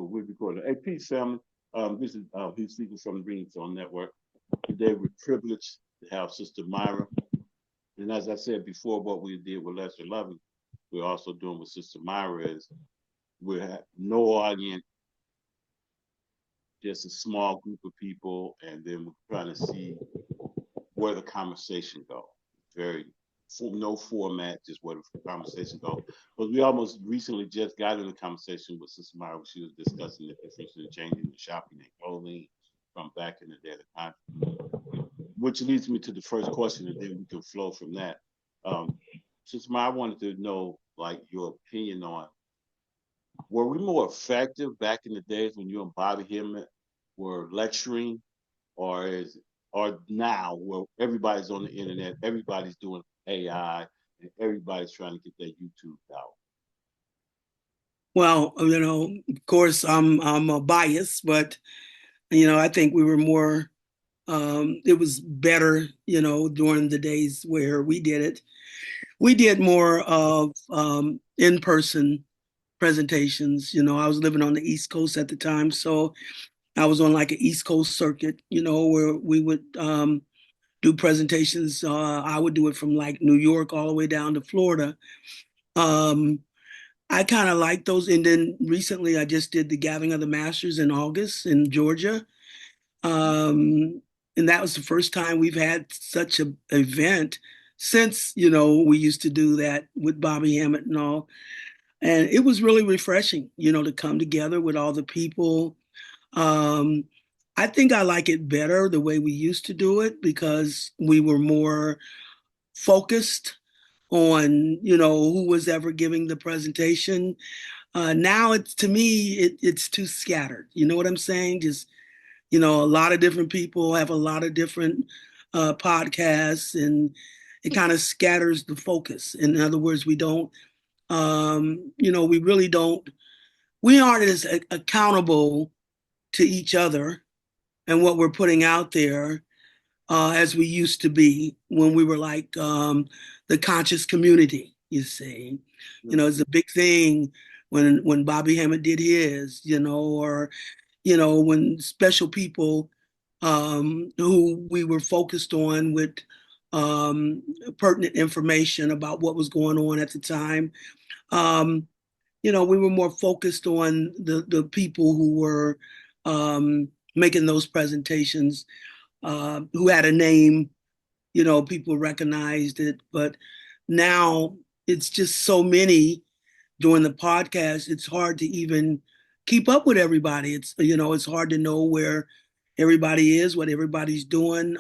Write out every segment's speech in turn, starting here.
we're recording. Hey, peace, family. This is He's Speaking from the Green Zone Network. Today we're privileged to have Sister MyRah. And as I said before, what we did with Lester Loving, we're also doing with Sister MyRah is we have no audience, just a small group of people, and then we're trying to see where the conversation goes. Very no format, just where the conversation goes. But we almost recently just got in a conversation with Sister MyRah. She was discussing the difference in changing the shopping and clothing from back in the day to time, which leads me to the first question, and then we can flow from that. Sister MyRah, I wanted to know, like, your opinion on, were we more effective back in the days when you and Bobby Hemmitt were lecturing, or now where everybody's on the internet, everybody's doing AI, and everybody's trying to get their YouTube out? Well, of course, I'm a bias, but I think we were more. It was better, during the days where we did it. We did more of in-person presentations. I was living on the East Coast at the time, so I was on like an East Coast circuit, where we would do presentations. I would do it from like New York all the way down to Florida. Um, I kind of like those. And then recently I just did the Gathering of the Masters in August in Georgia. And that was the first time we've had such an event since, we used to do that with Bobby Hemmitt and all. And it was really refreshing, to come together with all the people. Um, I think I like it better the way we used to do it because we were more focused on, who was ever giving the presentation. Now it's to me, it's too scattered. You know what I'm saying? Just, a lot of different people have a lot of different podcasts, and it kind of scatters the focus. In other words, we don't, we really don't, we aren't as accountable to each other and what we're putting out there as we used to be when we were like the conscious community, you see. It's a big thing when Bobby Hemmitt did his, or, when special people who we were focused on with pertinent information about what was going on at the time. Um, we were more focused on the people who were making those presentations, who had a name, people recognized it. But now it's just so many doing the podcast, it's hard to even keep up with everybody. It's hard to know where everybody is, what everybody's doing,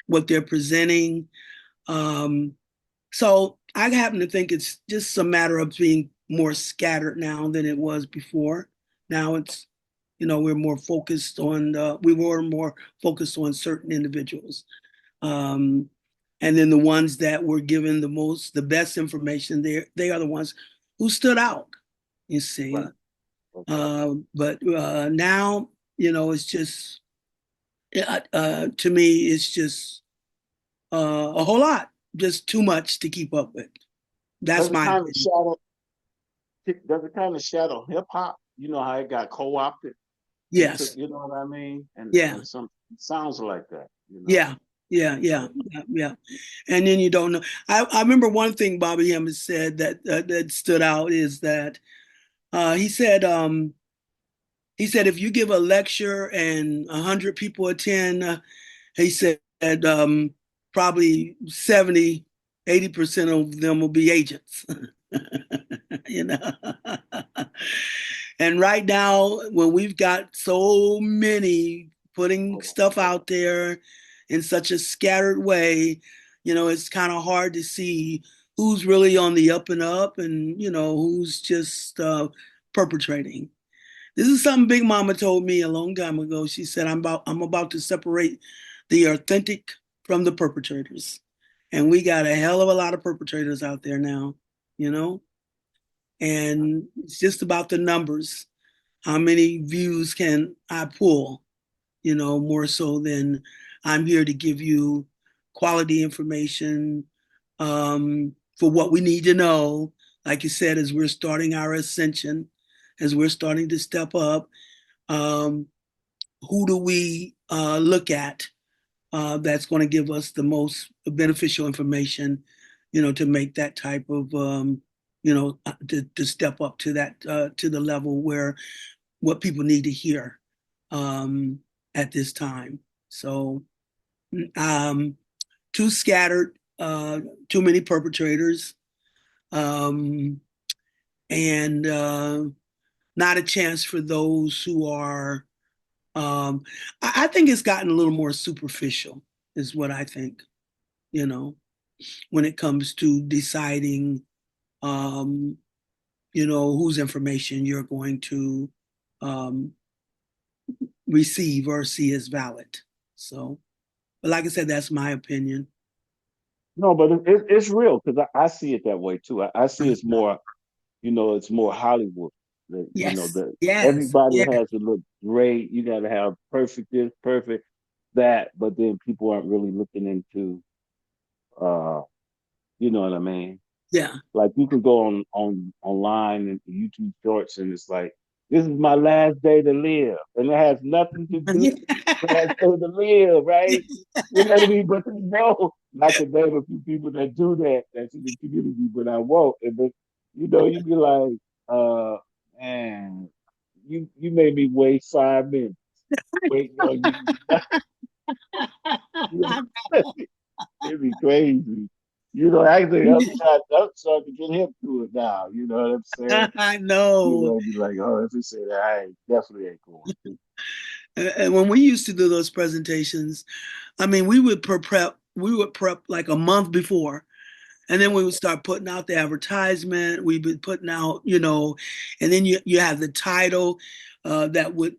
what they're presenting. So I happen to think it's just a matter of being more scattered now than it was before. Now it's, we were more focused on certain individuals. And then the ones that were given the best information, they are the ones who stood out, you see. Right. Okay. But now, it's just, to me, it's just a whole lot, just too much to keep up with. That's Does it my kind of opinion. shadow? Does it kind of shadow hip hop? You know how it got co-opted and took. Yes. You know what I mean? Yeah. And some sounds like that. Yeah. Yeah, yeah, yeah, yeah. And then you don't know. I remember one thing Bobby Hemmett said that stood out is that he said if you give a lecture and 100 people attend, he said probably 70, 80% of them will be agents. you know. And right now, when we've got so many putting stuff out there in such a scattered way, it's kind of hard to see who's really on the up and up and, who's just perpetrating. This is something Big Mama told me a long time ago. She said, I'm about to separate the authentic from the perpetrators. And we got a hell of a lot of perpetrators out there now, and it's just about the numbers. How many views can I pull, more so than I'm here to give you quality information for what we need to know. Like you said, as we're starting our ascension, as we're starting to step up, um, who do we look at that's going to give us the most beneficial information, to make that type of, to step up to that, to the level where what people need to hear um, at this time. So, um, too scattered, too many perpetrators, um, and not a chance for those who are. I think it's gotten a little more superficial, is what I think. You know, when it comes to deciding, um, whose information you're going to um, receive or see as valid. So, but like I said, that's my opinion. No, but it's real because I see it that way too. I see it's more, it's more Hollywood. Yes, The yes, everybody yeah, has to look great. You got to have perfect this, perfect that, but then people aren't really looking into, uh, you know what I mean? yeah. Like you could go on online and YouTube Shorts, and it's like, this is my last day to live, and it has nothing to do with the last day to live, right? You know what I mean? But no, I could name a few people that do that that's in the community, but I won't. And but you'd be like, uh, man, you made me wait 5 minutes waiting on you. It'd be crazy. Actually, I'm starting to get hip to it now. You know what I'm saying? I know. Be like, oh, if you say that, I definitely ain't going. And when we used to do those presentations, I mean, we would prep like a month before. And then we would start putting out the advertisement. We've been putting out, and then you have the title that would,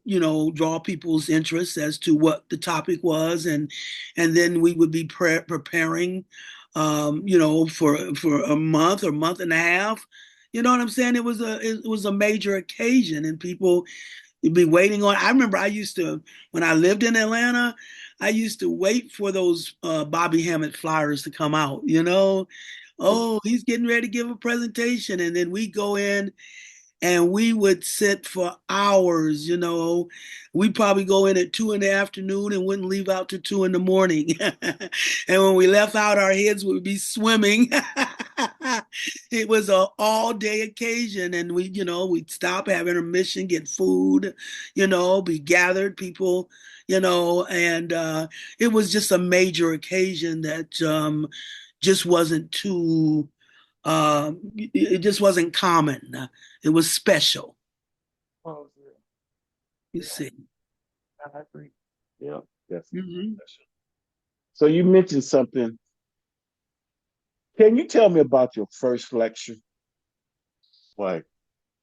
draw people's interest as to what the topic was, and then we would be preparing, for a month or month and a half. You know what I'm saying? It was a major occasion, and people you'd be waiting on. I remember I used to, when I lived in Atlanta, I used to wait for those Bobby Hemmitt flyers to come out, Oh, he's getting ready to give a presentation. And then we go in and we would sit for hours, We'd probably go in at 2 in the afternoon and wouldn't leave out till 2 in the morning. And when we left out, our heads would be swimming. It was an all-day occasion, and we'd stop, have intermission, get food, be gathered, people, and it was just a major occasion that just wasn't too it just wasn't common. It was special, Oh, you yeah, see. I agree. Yeah, definitely. Hmm. So you mentioned something. Can you tell me about your first lecture? Like,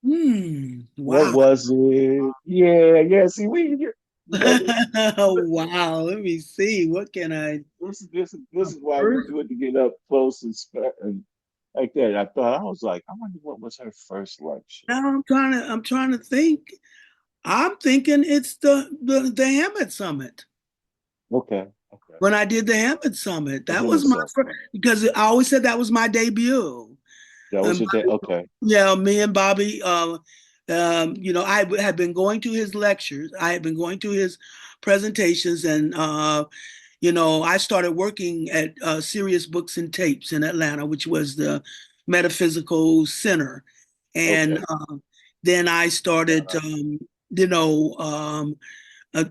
what Wow. was it? Yeah, yeah. See, you know, this, Wow. Let me see. What can I? this is why we do it to get up close and like that. I was like, I wonder what was her first lecture. Now I'm trying to think. I'm thinking it's the Hammett Summit. Okay, okay. When I did the Hammett Summit, The that human was my self. first, because I always said that was my debut. That was And your day. Okay, yeah, me and Bobby, I had been going to his lectures. I had been going to his presentations, and I started working at Serious Books and Tapes in Atlanta, which was the metaphysical center. And okay. then I started, Uh, you know, um,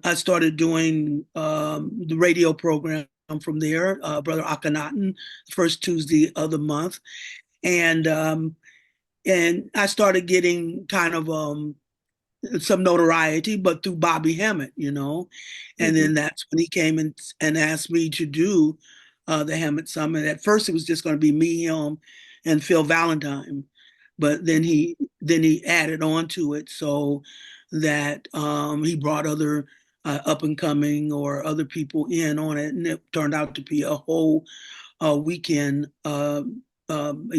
I started doing the radio program from there, Brother Akhenaten, the first Tuesday of the month, and I started getting kind of some notoriety, but through Bobby Hemmitt, and hmm then that's when he came and asked me to do the Hammett Summit. At first, it was just going to be me, him, and Phil Valentine, but then he added on to it so that he brought other up and coming or other people in on it, and it turned out to be a whole weekend event.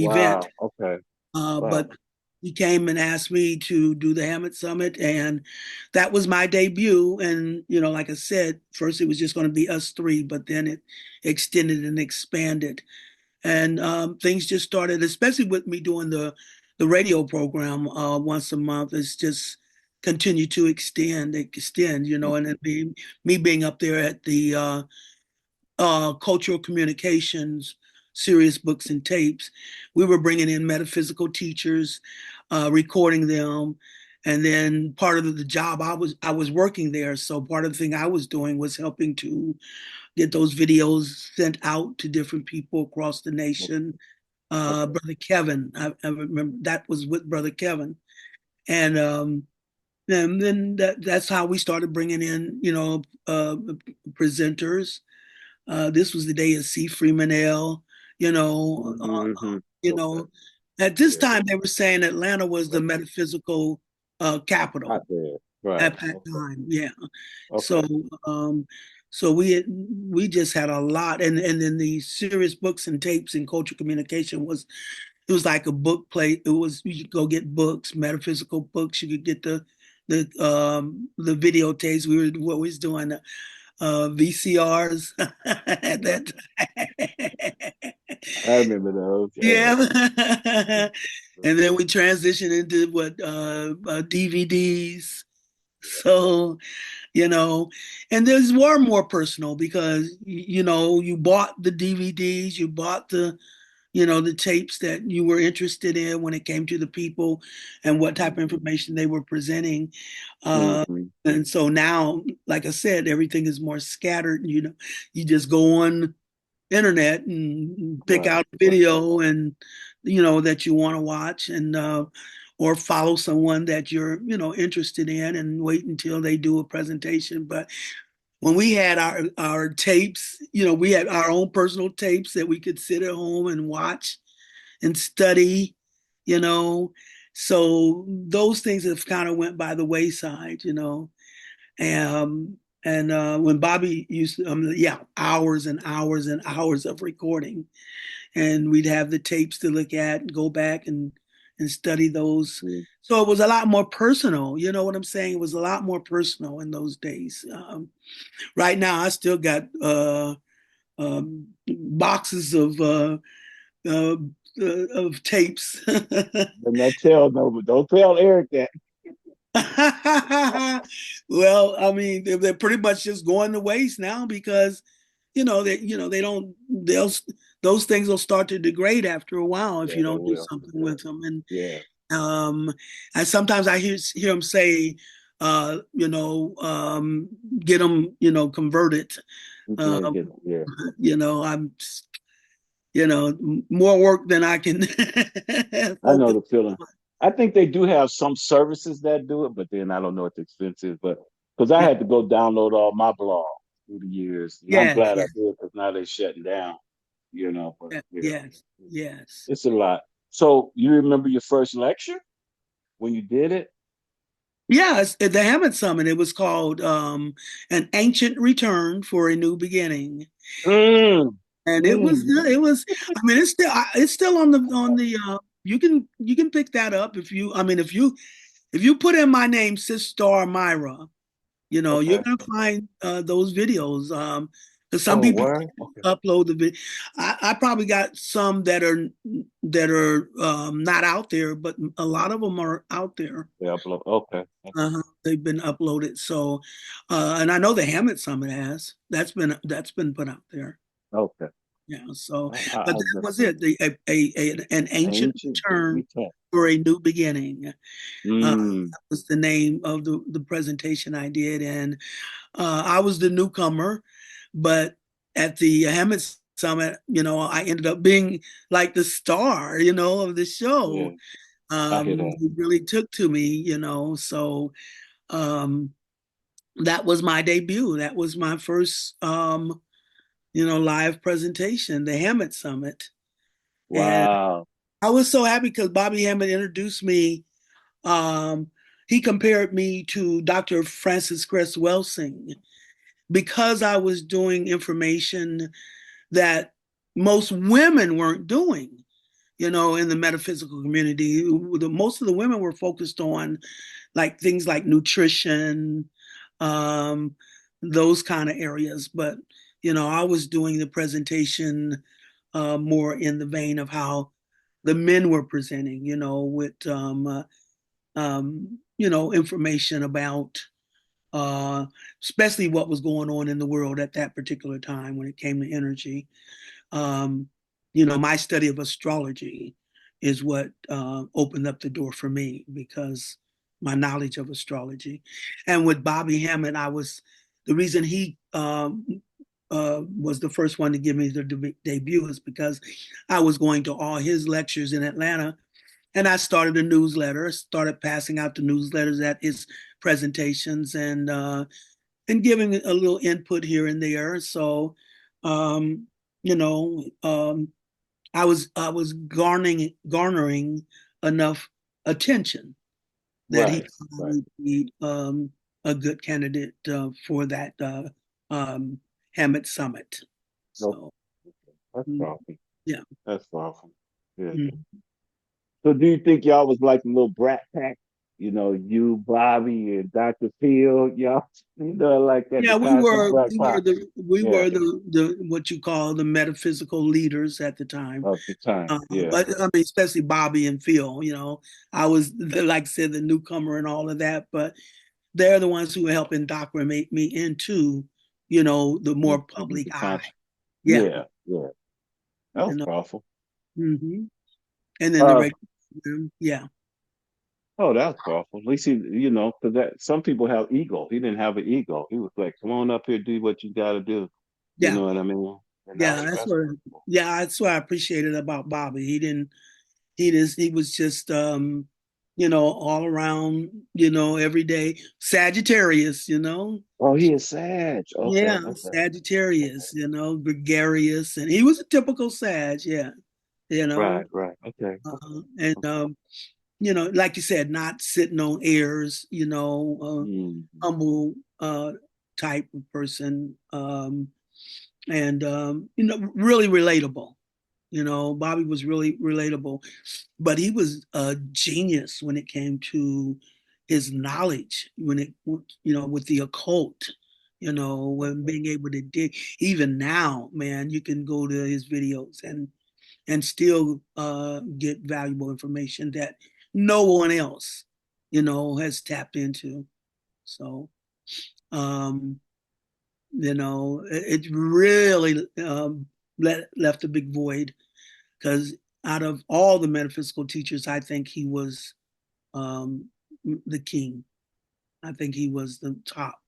Wow. Okay. But Wow. he came and asked me to do the Hammett Summit, and that was my debut. And like I said, first it was just going to be us three, but then it extended and expanded, and things just started, especially with me doing the radio program once a month. It's just continue to extend, and then me being up there at the cultural communications, serious books and tapes. We were bringing in metaphysical teachers, recording them, and then part of the job I was working there. So part of the thing I was doing was helping to get those videos sent out to different people across the nation. Brother Kevin, I remember that was with Brother Kevin, and then that's how we started bringing in, presenters. This was the day of C. Freeman L. You know, Mm-hmm. you Okay. know, at this Yeah. time they were saying Atlanta was the metaphysical Out capital there. Right. at that Okay. time. Yeah. So, Okay. um, so we just had a lot, and then the serious books and tapes and cultural communication was it was like a book play. It was you could go get books, metaphysical books. You could get the videotapes. We were what we was doing VCRs at that time. I remember those. Yeah. Yeah. And then we transitioned into what DVDs. So, you know, and there's more personal because you bought the DVDs, you bought the tapes that you were interested in when it came to the people and what type of information they were presenting. Mm-hmm. And so now, like I said, everything is more scattered. You just go on internet and pick Right. out a video and that you want to watch and or follow someone that you're interested in and wait until they do a presentation. But when we had our tapes, we had our own personal tapes that we could sit at home and watch and study, you know. So those things have kind of went by the wayside. And when Bobby used to, yeah, hours and hours and hours of recording, and we'd have the tapes to look at and go back and study those. Mm-hmm. So it was a lot more personal. You know what I'm saying? It was a lot more personal in those days. Right now, I still got boxes uh, of tapes. But not tell no, but don't tell Eric that. Well, I mean, they're pretty much just going to waste now because they don't those things will start to degrade after a while if Yeah, you they don't do will. something Yeah. with them. And Yeah. um, and sometimes I hear them say, uh, you know, um, get them, converted. Yeah. Um, Yeah. I'm, more work than I can I know focus the feeling. on. I think they do have some services that do it, but then I don't know what the expense is. But because I Yeah, had to go download all my blogs through the years, and I'm yeah, glad yeah, I did because now they're shutting down. But yeah, yeah, yes, yes. it's a lot. So you remember your first lecture when you did it? Yes, at the Hammett Summit, it was called "An Ancient Return for a New Beginning," Mm, and it was mm. good. It was. I mean, it's still on the. You can pick that up if you. I mean, if you put in my name, Sistar MyRah, you're Okay. gonna find those videos. Because some Oh, people word. Okay. upload the video. I probably got some that are not out there, but a lot of them are out there. They upload. Okay. Okay. They've been uploaded. So, and I know the Hammett Summit has. That's been put out there. Okay. Yeah. So, but I that just was it. An ancient ancient return return. for a new beginning. Mm, That was the name of the presentation I did, and I was the newcomer, but at the Hammett Summit, I ended up being like the star, of the yeah, show. I hear that. It really took to me, so um, that was my debut. That was my first, live presentation, the Hammett Summit. And Wow. I was so happy because Bobby Hemmitt introduced me. Um, he compared me to Dr. Francis Cress Welsing because I was doing information that most women weren't doing, in the metaphysical community. Most of the women were focused on like things like nutrition, um, those kind of areas. But, I was doing the presentation more in the vein of how the men were presenting, with information about especially what was going on in the world at that particular time when it came to energy. Um, my study of astrology is what opened up the door for me, because my knowledge of astrology. And with Bobby Hemmitt, the reason he was the first one to give me the debut is because I was going to all his lectures in Atlanta, and I started a newsletter, started passing out the newsletters at his presentations, and giving a little input here and there. So, um, you know, um, I was garnering enough attention that he Right, thought I right. would be a good candidate for that um, Hammett Summit. No, So, that's mm, powerful. yeah. That's powerful. Yeah. Mm. So do you think y'all was like a little brat pack? You know, you, Bobby, and Dr. Phil, y'all, like at Yeah, the we Conscious were Black we were Pop. the we Yeah, were the what you call the metaphysical leaders at the time. of the time. Yeah. But I mean, especially Bobby and Phil. I was like I said, the newcomer and all of that. But they're the ones who helped indoctrinate me into, the more public The eye. conscious. Yeah, Yeah, yeah. That you was know. powerful. hmm And then the Uh, regular, yeah, oh, that was powerful. At least because that some people have ego. He didn't have an ego. He was like, "Come on up here, do what you got to do." You yeah, know what I mean? And yeah. that's wonderful. That's what I appreciated about Bobby. He was just all around, every day Sagittarius, Oh, he is Sag. Okay, yeah, okay, okay. Sagittarius, gregarious, and he was a typical Sag, yeah, you know, Right, right. Okay, and okay. like you said, not sitting on airs, Mm. humble type of person, and really relatable. Bobby was really relatable, but he was a genius when it came to his knowledge, with the occult, when being able to dig. Even now, man, you can go to his videos and still get valuable information that no one else, has tapped into. So, um, it really left a big void, because out of all the metaphysical teachers, I think he was um, the king. I think he was the top.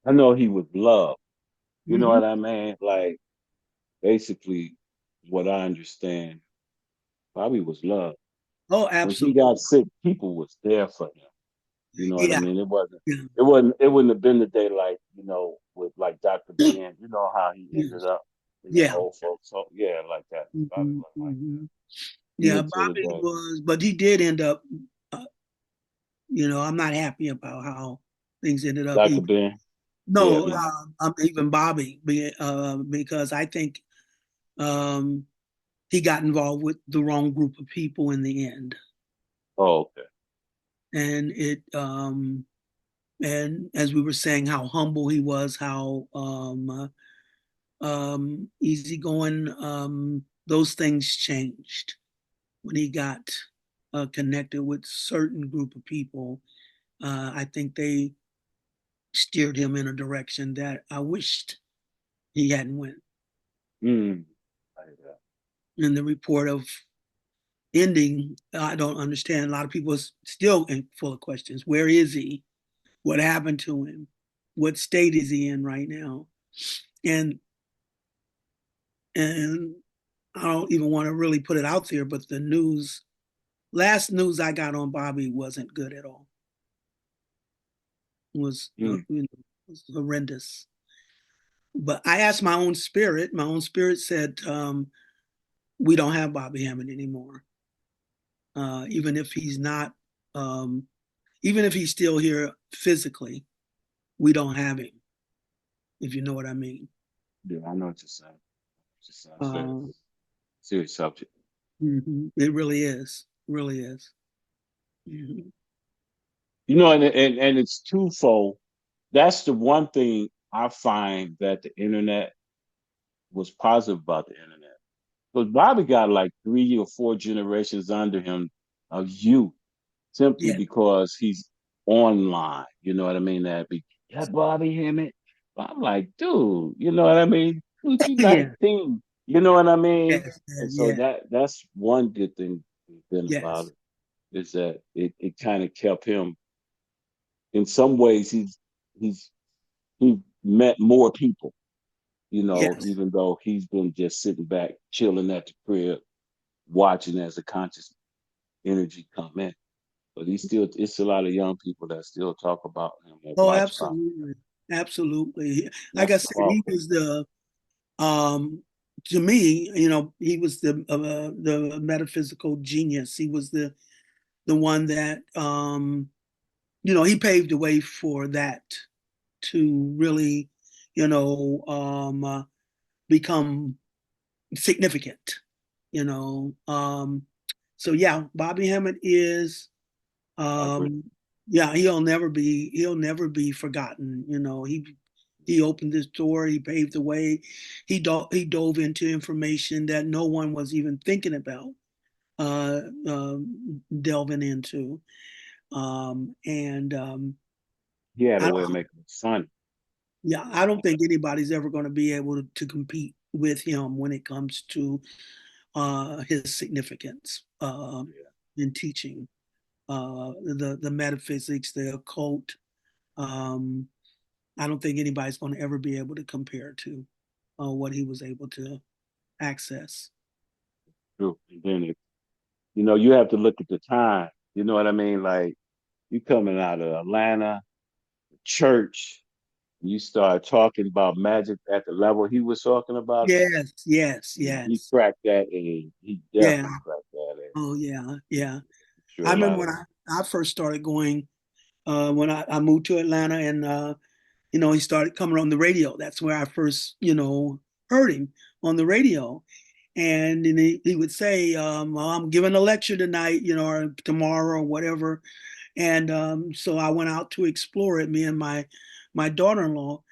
I know he was loved. You know hmm what I mean? Like basically, what I understand, Bobby was loved. Oh, When he absolutely. got sick, people was there for him. You know what I Yeah. mean? It wasn't. Yeah. It wasn't. It wouldn't have been the day like with like Dr. Ben. You know how he ended Yes. up. Yeah. Old folks. So yeah, like that. Bobby hmm wasn't like hmm that. Yeah. Even to the Bobby day. was, but he did end up. Uh, I'm not happy about how things ended up. Dr. Ben. Yeah, No, man. even Bobby, because I think um, he got involved with the wrong group of people in the end, Oh, okay. and and as we were saying, how humble he was, how easygoing, those things changed when he got connected with certain group of people. I think they steered him in a direction that I wished he hadn't went. Mm. In the report of ending, I don't understand. A lot of people are still full of questions. Where is he? What happened to him? What state is he in right now? And and I don't even want to really put it out there, but the last news I got on Bobby wasn't good at all. It Mm. was horrendous. But I asked my own spirit. My own spirit said, "We don't have Bobby Hemmitt anymore. Even if he's not, um, even if he's still here physically, we don't have him. If you know what I mean." Yeah, I know what you're saying. It's very Uh, serious subject. It really is. Really is. Mhm. And it's twofold. That's the one thing I find that the internet was positive about the internet. Because Bobby got like 3 or 4 generations under him of youth simply Yeah. because he's online. You know what I mean? That Bobby Hemmitt. I'm like, dude, you know what I mean? Who's you Yeah. 19? You know what I mean? Yes. And so Yeah. that's one good thing about Yes. it is that it kind of kept him in some ways he's he met more people, you know, Yes. even though he's been just sitting back, chilling at the crib, watching as the conscious energy come in. But it's a lot of young people that still talk about him and Oh, watch Bob. absolutely. Absolutely. Like That's I the said, he powerful. was um, to me, he was the metaphysical genius. He was the one that, he paved the way for that to really, you know, become significant, you know. So yeah, Bobby Hemmett is, I agree. um, yeah, he'll never be forgotten. He opened this door, he paved the way, he dove into information that no one was even thinking about delving into. And He had a I way of don't, making it funny. yeah, I don't think anybody's ever going to be able to compete with him when it comes to his significance Yeah, in teaching the metaphysics, the occult. Um, I don't think anybody's going to ever be able to compare to what he was able to access. true. And then you have to look at the time. You know what I mean? Like you coming out of Atlanta, church, you start talking about magic at the level he was talking about it. Yes, yes, He yes. cracked that egg. He Yeah. definitely cracked that egg. Oh, yeah, yeah. I Sure, a remember lot when of I first started going, when I moved to Atlanta and, he started coming on the radio. That's where I first, heard him on the radio. And then he would say, well, I'm giving a lecture tonight, or tomorrow or whatever. And so I went out to explore it, me and my daughter-in-law.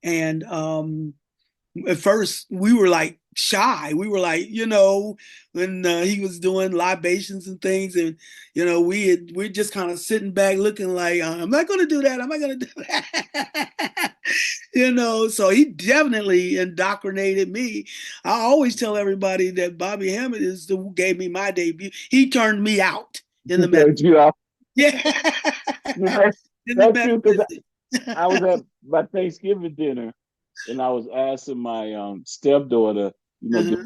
And at first we were like shy. We were like, when he was doing libations and things, and we're just kind of sitting back looking like, I'm not going to do that. I'm not going to do that. So he definitely indoctrinated me. I always tell everybody that Bobby Hemmitt is the who gave me my debut. He turned me out in the it. metaphysics. You know, Yeah. that's, In the that's true because metaphysics. I was at my Thanksgiving dinner and I was asking my stepdaughter, Uh-huh.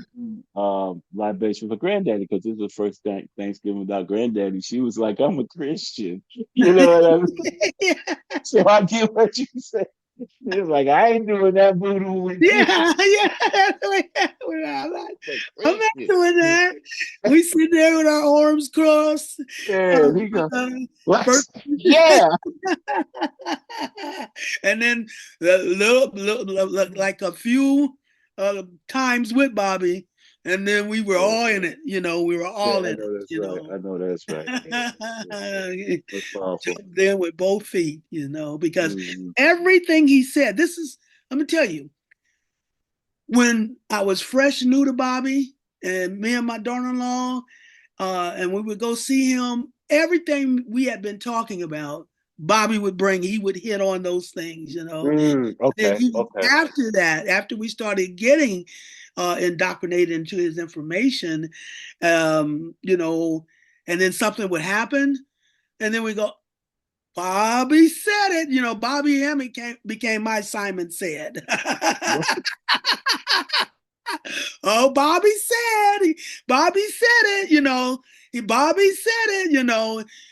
do libation for granddaddy because this was the first Thanksgiving without granddaddy. She was like, I'm a Christian. You know what I mean? Yeah. So I get what you said. She was like, I ain't doing that voodoo with you. Yeah, yeah. I'm a I'm not Christian. doing that. We sit there with our arms crossed. Yeah, Um, he goes, uh, what? first, Yeah. and then like a few times with Bobby, and then we were Yeah, all in it. We were yeah, all I in know it. that's right. I know that's right. Yeah, that's powerful. Jumped in with both feet. Because Mm-hmm. everything he said. Let me tell you, when I was fresh new to Bobby, and me and my daughter-in-law, and we would go see him, everything we had been talking about, Bobby would bring, he would hit on those things. Then Okay, okay. after that, after we started getting indoctrinated into his information, and then something would happen, and then we go, Bobby said it. Bobby Hemmitt became my Simon said. Oh, Bobby said Bobby said it.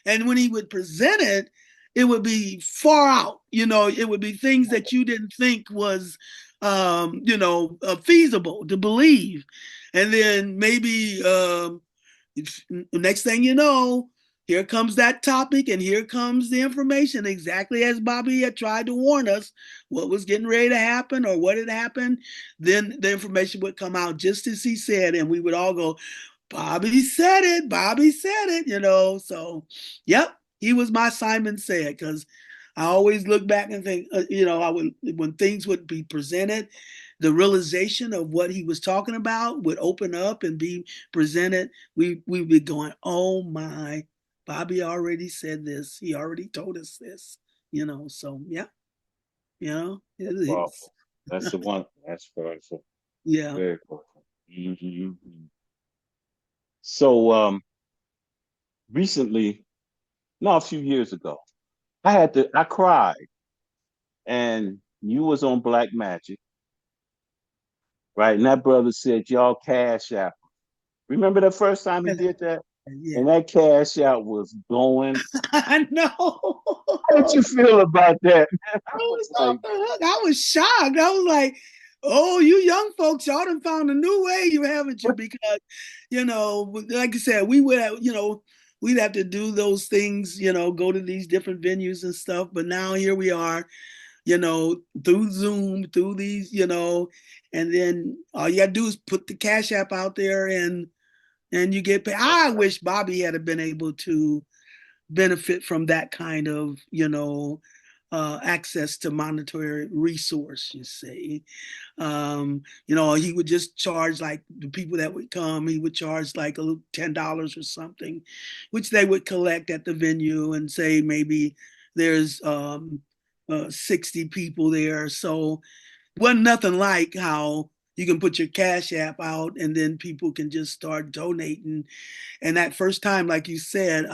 And when he would present it, it would be far out. It would be things that you didn't think was, feasible to believe. And then maybe next thing you know, here comes that topic and here comes the information, exactly as Bobby had tried to warn us what was getting ready to happen or what had happened. Then the information would come out just as he said, and we would all go, Bobby said it. Bobby said it. So, yep, he was my Simon said, because I always look back and think, I would, when things would be presented, the realization of what he was talking about would open up and be presented, we'd be going, oh my, Bobby already said this. He already told us this, so yeah, it is. Powerful. That's the one. That's powerful. Yeah. Very powerful. Mhm. So recently, no, a few years ago, I cried, and you was on Black Magic, right? And that brother said, y'all cash out. Remember the first time he did that? Yeah. And that cash out was going. I know. How did you feel about that? I I was was off like, the hook. I was shocked. I was like, oh, you young folks, y'all done found a new way, you haven't you? what? Because, like I said, we would have, we'd have to do those things, go to these different venues and stuff. But now here we are, through Zoom, through these, and then all you gotta do is put the Cash App out there and you get paid. I wish Bobby had been able to benefit from that kind of, access to monetary resource, you see. He would just charge like the people that would come, he would charge like a little $10 or something, which they would collect at the venue and say maybe there's 60 people there. So wasn't nothing like how you can put your Cash App out and then people can just start donating. And that first time, like you said,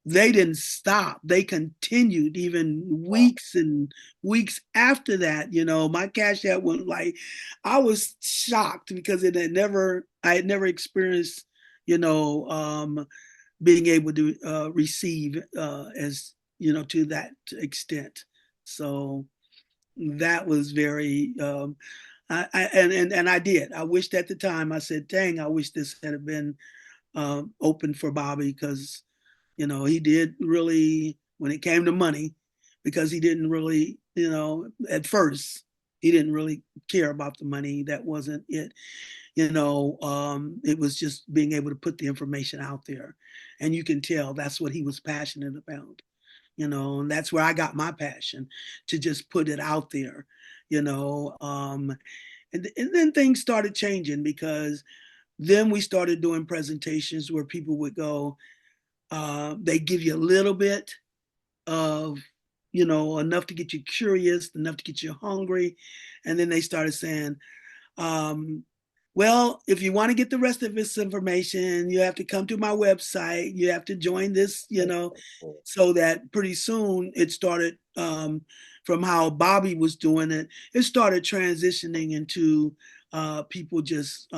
they didn't stop. They continued even weeks and weeks after that. My Cash App went like, I was shocked because I had never experienced, being able to receive as, to that extent. So that was very, and I did. I wished at the time, I said, dang, I wish this had been open for Bobby because he did really, when it came to money, because he didn't really, at first, he didn't really care about the money. That wasn't it. It was just being able to put the information out there. And you can tell that's what he was passionate about, and that's where I got my passion to just put it out there, and then things started changing because then we started doing presentations where people would go, they give you a little bit of, enough to get you curious, enough to get you hungry. And then they started saying, um, well, if you want to get the rest of this information, you have to come to my website. You have to join this, so that pretty soon it started, from how Bobby was doing it, it started transitioning into people just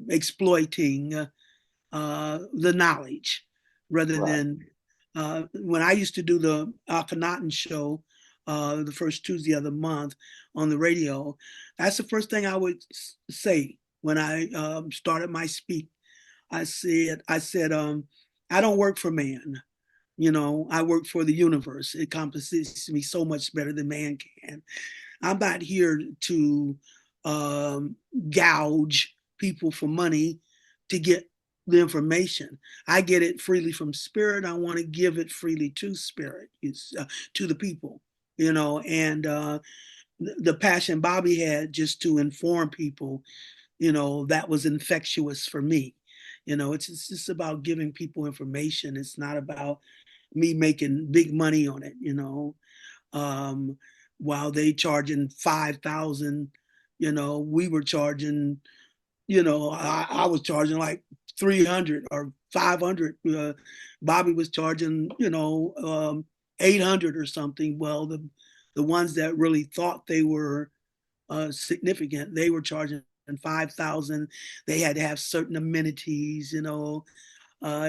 exploiting the knowledge rather right. than when I used to do the Akhenaten show the first Tuesday of the month on the radio. That's the first thing I would say when I started my speak. I said, I don't work for man. I work for the universe. It compensates me so much better than man can. I'm not here to um, gouge people for money to get the information. I get it freely from spirit. I want to give it freely to spirit, to the people, and the passion Bobby had just to inform people, that was infectious for me. It's just about giving people information. It's not about me making big money on it, um, while they charging 5,000, we were charging, I was charging like 300 or 500. Bobby was charging, 800 or something. Well, the ones that really thought they were significant, they were charging 5,000. They had to have certain amenities, in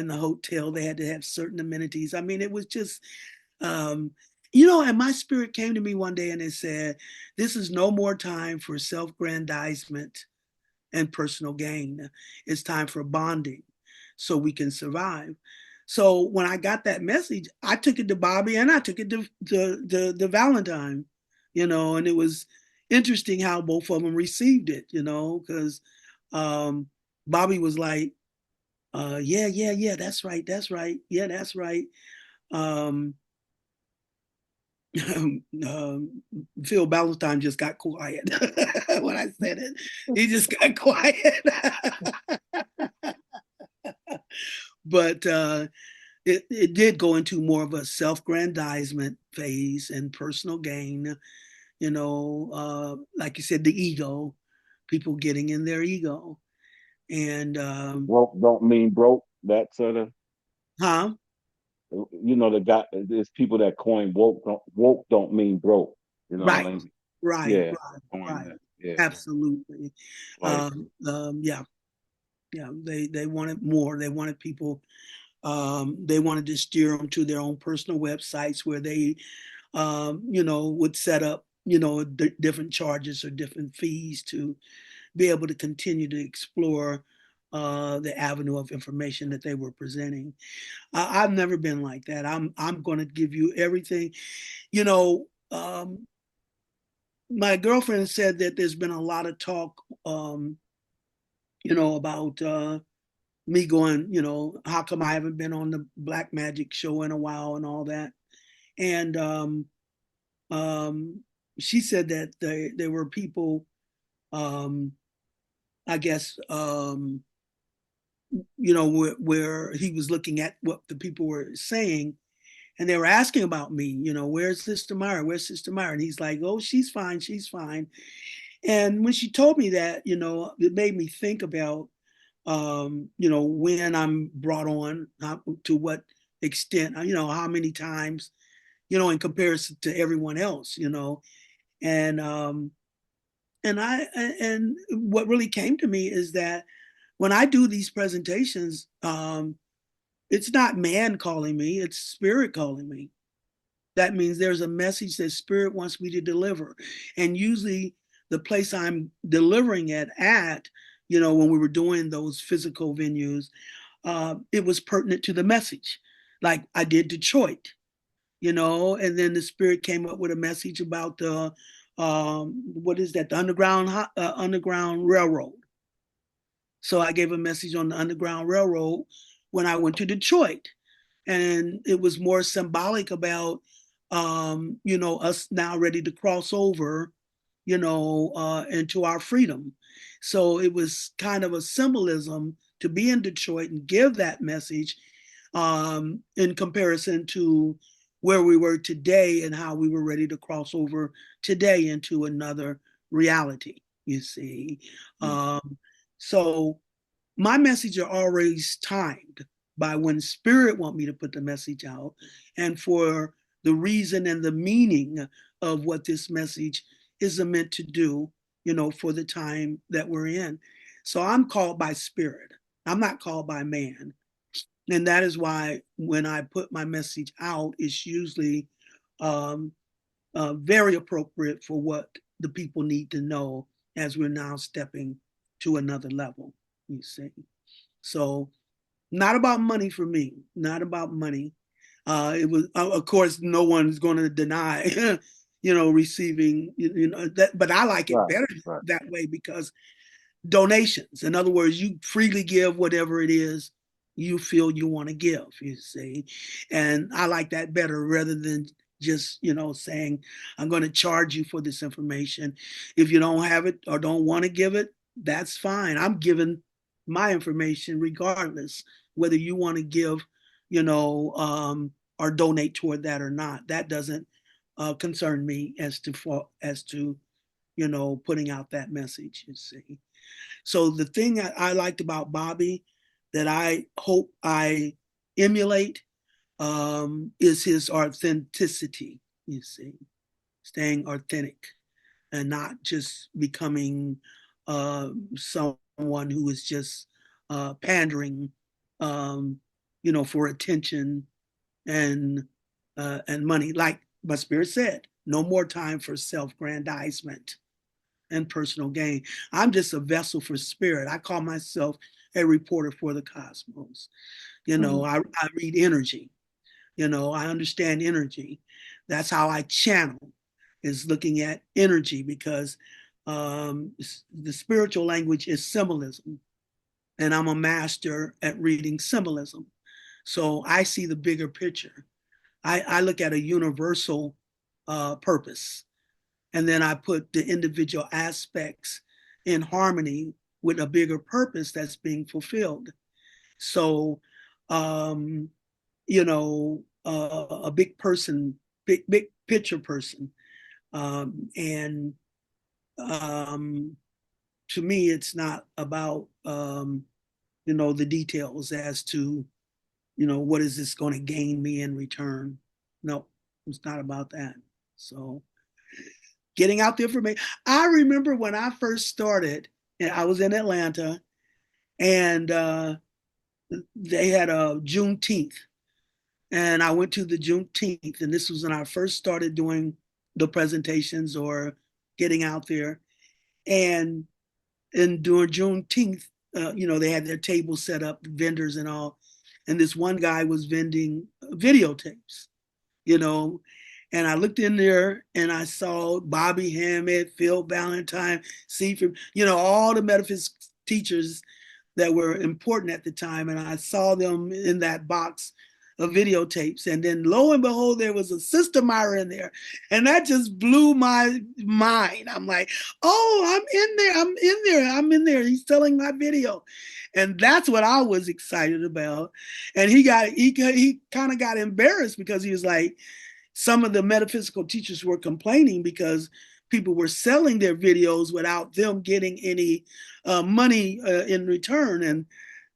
the hotel. They had to have certain amenities. I mean, it was just, um, and my spirit came to me one day and it said, this is no more time for self-grandizement and personal gain. It's time for bonding so we can survive. So when I got that message, I took it to Bobby and I took it to Valentine, and it was interesting how both of them received it, because um, Bobby was like, yeah, yeah, yeah, that's right, yeah, that's right. Um, Phil Ballantyne just got quiet when I said it. He just got quiet. But it did go into more of a self-grandizement phase and personal gain, like you said, the ego, people getting in their ego. And Woke don't mean broke. That sort of, huh? there's people that coin woke don't mean broke. You know what Right, I mean? right, Yeah. right, Knowing right. that. Yeah. Absolutely. Like, Yeah, yeah. They wanted more. They wanted people. They wanted to steer them to their own personal websites where they, would set up, different charges or different fees to be able to continue to explore the avenue of information that they were presenting. I've never been like that. I'm going to give you everything. My girlfriend said that there's been a lot of talk, about me going, how come I haven't been on the Black Magic show in a while and all that. And um, she said that there were people, um, I guess, where he was looking at what the people were saying, and they were asking about me, where's Sister MyRah? Where's Sister MyRah? And he's like, oh, she's fine, she's fine. And when she told me that, it made me think about, when I'm brought on, to what extent, how many times, in comparison to everyone else, and and what really came to me is that when I do these presentations, it's not man calling me, it's spirit calling me. That means there's a message that spirit wants me to deliver. And usually the place I'm delivering it at, when we were doing those physical venues, it was pertinent to the message. Like I did Detroit, and then the spirit came up with a message about the, what is that, the Underground Railroad. So I gave a message on the Underground Railroad when I went to Detroit. And it was more symbolic about, us now ready to cross over, into our freedom. So it was kind of a symbolism to be in Detroit and give that message, in comparison to where we were today and how we were ready to cross over today into another reality, you see. Um, so my message are always timed by when spirit want me to put the message out and for the reason and the meaning of what this message is meant to do, for the time that we're in. So I'm called by spirit. I'm not called by man. And that is why when I put my message out, it's usually um, very appropriate for what the people need to know as we're now stepping to another level, you see. So not about money for me, not about money. It was, of course, no one's going to deny, receiving, that, but I like it Right. better Right. that way because donations. In other words, you freely give whatever it is you feel you want to give, you see. And I like that better rather than just, saying, I'm going to charge you for this information. If you don't have it or don't want to give it, that's fine. I'm giving my information regardless, whether you want to give, or donate toward that or not. That doesn't concern me as to, putting out that message, you see. So the thing that I liked about Bobby that I hope I emulate, is his authenticity, you see, staying authentic and not just becoming someone who is just pandering, um, for attention and money. Like my spirit said, no more time for self-grandizement and personal gain. I'm just a vessel for spirit. I call myself a reporter for the cosmos. Mm-hmm. I read energy. I understand energy. That's how I channel, is looking at energy because the spiritual language is symbolism, and I'm a master at reading symbolism. So I see the bigger picture. I look at a universal purpose. And then I put the individual aspects in harmony with a bigger purpose that's being fulfilled. So, a big person, big picture person. And to me, it's not about, the details as to, what is this going to gain me in return? No, it's not about that. So getting out the information. I remember when I first started, and I was in Atlanta, and they had a Juneteenth, and I went to the Juneteenth, and this was when I first started doing the presentations or getting out there. And during Juneteenth, they had their table set up, vendors and all, and this one guy was vending videotapes, you know, and I looked in there and I saw Bobby Hemmitt, Phil Valentine, Seaford, all the metaphysics teachers that were important at the time. And I saw them in that box of videotapes. And then lo and behold, there was a Sistar MyRah in there. And that just blew my mind. I'm like, oh, I'm in there. He's selling my video. And that's what I was excited about. And he kind of got embarrassed because he was like, some of the metaphysical teachers were complaining because people were selling their videos without them getting any money in return. And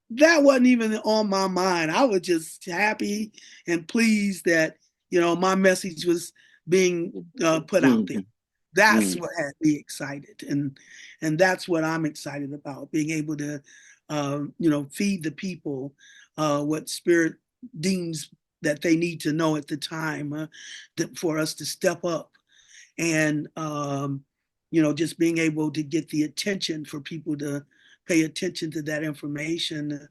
that wasn't even on my mind. I was just happy and pleased that, my message was being put out there. That's what had me excited. And that's what I'm excited about, being able to, feed the people what spirit deems that they need to know at the time for us to step up. And, just being able to get the attention for people to pay attention to that information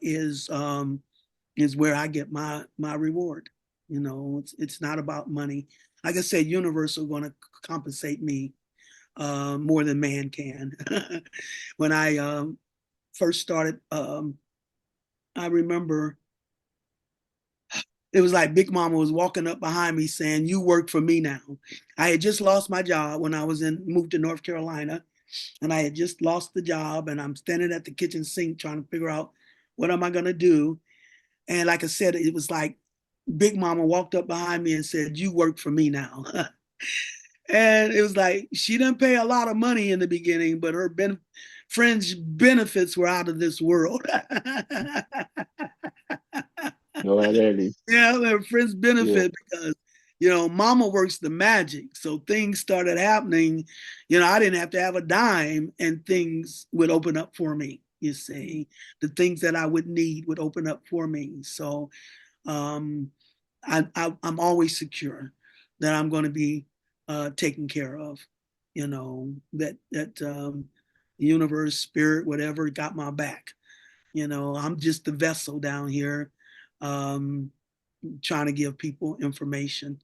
is where I get my reward. It's not about money. Like I said, universe are going to compensate me more than man can. When I first started, I remember it was like Big Mama was walking up behind me saying, "You work for me now." I had just lost my job when I moved to North Carolina, and I had just lost the job, and I'm standing at the kitchen sink trying to figure out what am I going to do. And like I said, it was like Big Mama walked up behind me and said, "You work for me now." And it was like she didn't pay a lot of money in the beginning, but her friends' benefits were out of this world. Yeah, their friends benefit because, mama works the magic. So things started happening. I didn't have to have a dime and things would open up for me. You see, the things that I would need would open up for me. So I'm always secure that I'm going to be taken care of. That the universe, spirit, whatever, got my back. I'm just the vessel down here. Trying to give people information.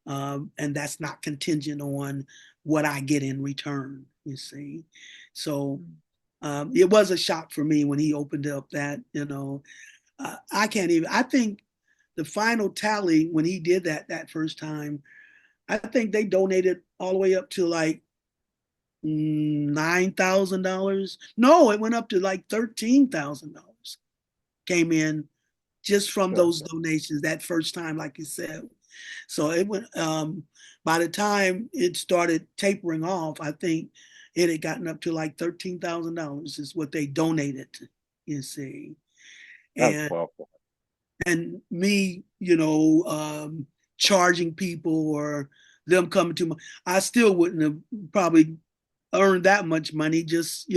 And that's not contingent on what I get in return, you see. So it was a shock for me when he opened up that, I think the final tally when he did that first time, I think they donated all the way up to like $9,000. No, it went up to like $13,000 came in just from those donations that first time, like you said. So it went, by the time it started tapering off, I think it had gotten up to like $13,000 is what they donated, you see. And me, charging people or them coming to I still wouldn't have probably earned that much money just,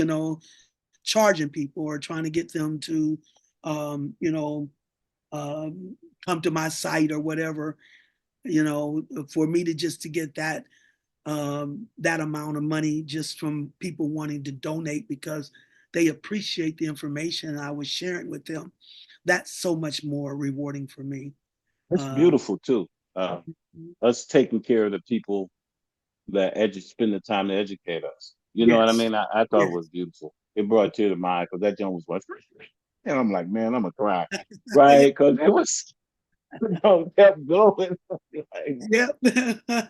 charging people or trying to get them to, come to my site or whatever, for me to get that amount of money just from people wanting to donate because they appreciate the information I was sharing with them. That's so much more rewarding for me. It's beautiful too. Us taking care of the people that spend the time to educate us. You know what I mean? I thought it was beautiful. It brought a tear to my eye because that joint was what, and I'm like, man, I'm gonna cry, right? Because Kept going. Like, Yep.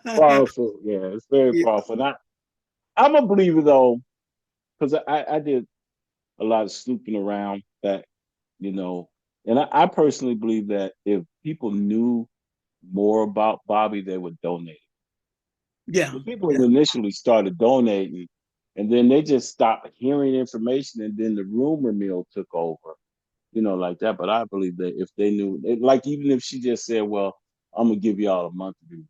powerful. Yeah, it's very Yeah. powerful. And I'm a believer though, because I did a lot of snooping around that, you know, and I personally believe that if people knew more about Bobby, they would donate. Yeah. The people Yeah. initially started donating, and then they just stopped hearing information, and then the rumor mill took over, like that. But I believe that if they knew, like even if she just said, "Well, I'm gonna give y'all a month to do,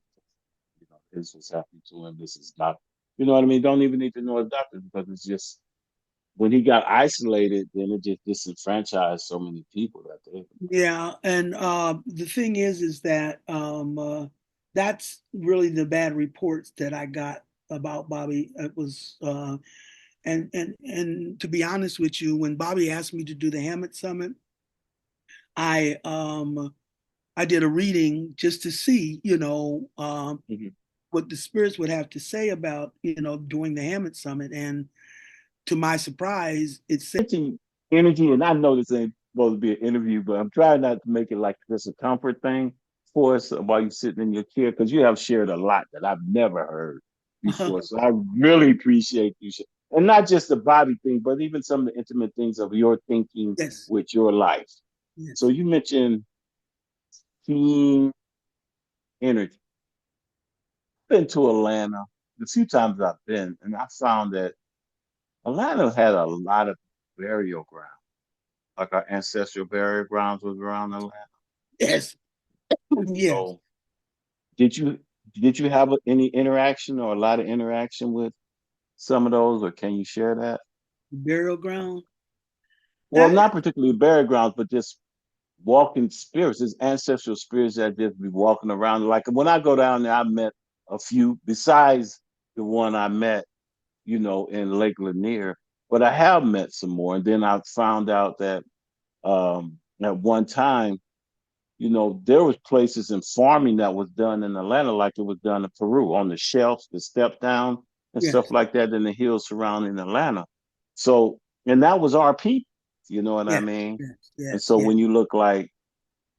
this was happening to him. This is not, you know what I mean? Don't even need to know a doctor because it's just when he got isolated, then it just disenfranchised so many people that they. Yeah, and the thing is that that's really the bad reports that I got about Bobby. It was, and to be honest with you, when Bobby asked me to do the Hammett Summit, I I did a reading just to see, Mhm. what the spirits would have to say about, doing the Hammett Summit, and to my surprise, it said, Energy, and I know this ain't supposed to be an interview, but I'm trying not to make it like just a comfort thing for us while you're sitting in your chair because you have shared a lot that I've never heard before. So I really appreciate you, and not just the body thing, but even some of the intimate things of your thinking yes, with your life. So yes, you mentioned team energy. I've been to Atlanta the few times I've been, and I found that Atlanta had a lot of burial ground. Like our ancestral burial grounds was around Atlanta. yes, yes. So did you did you have any interaction or a lot of interaction with some of those, or can you share that? Burial ground. Well, not particularly burial grounds, but just walking spirits, there's ancestral spirits that just be walking around. Like when I go down there, I met a few besides the one I met, in Lake Lanier, but I have met some more. And then I found out that at one time, there was places in farming that was done in Atlanta like it was done in Peru on the shelves, the step down and stuff Yes, like that in the hills surrounding Atlanta. So, and that was our people, you know what I yes, mean? yes, And yes, so yes, when you look like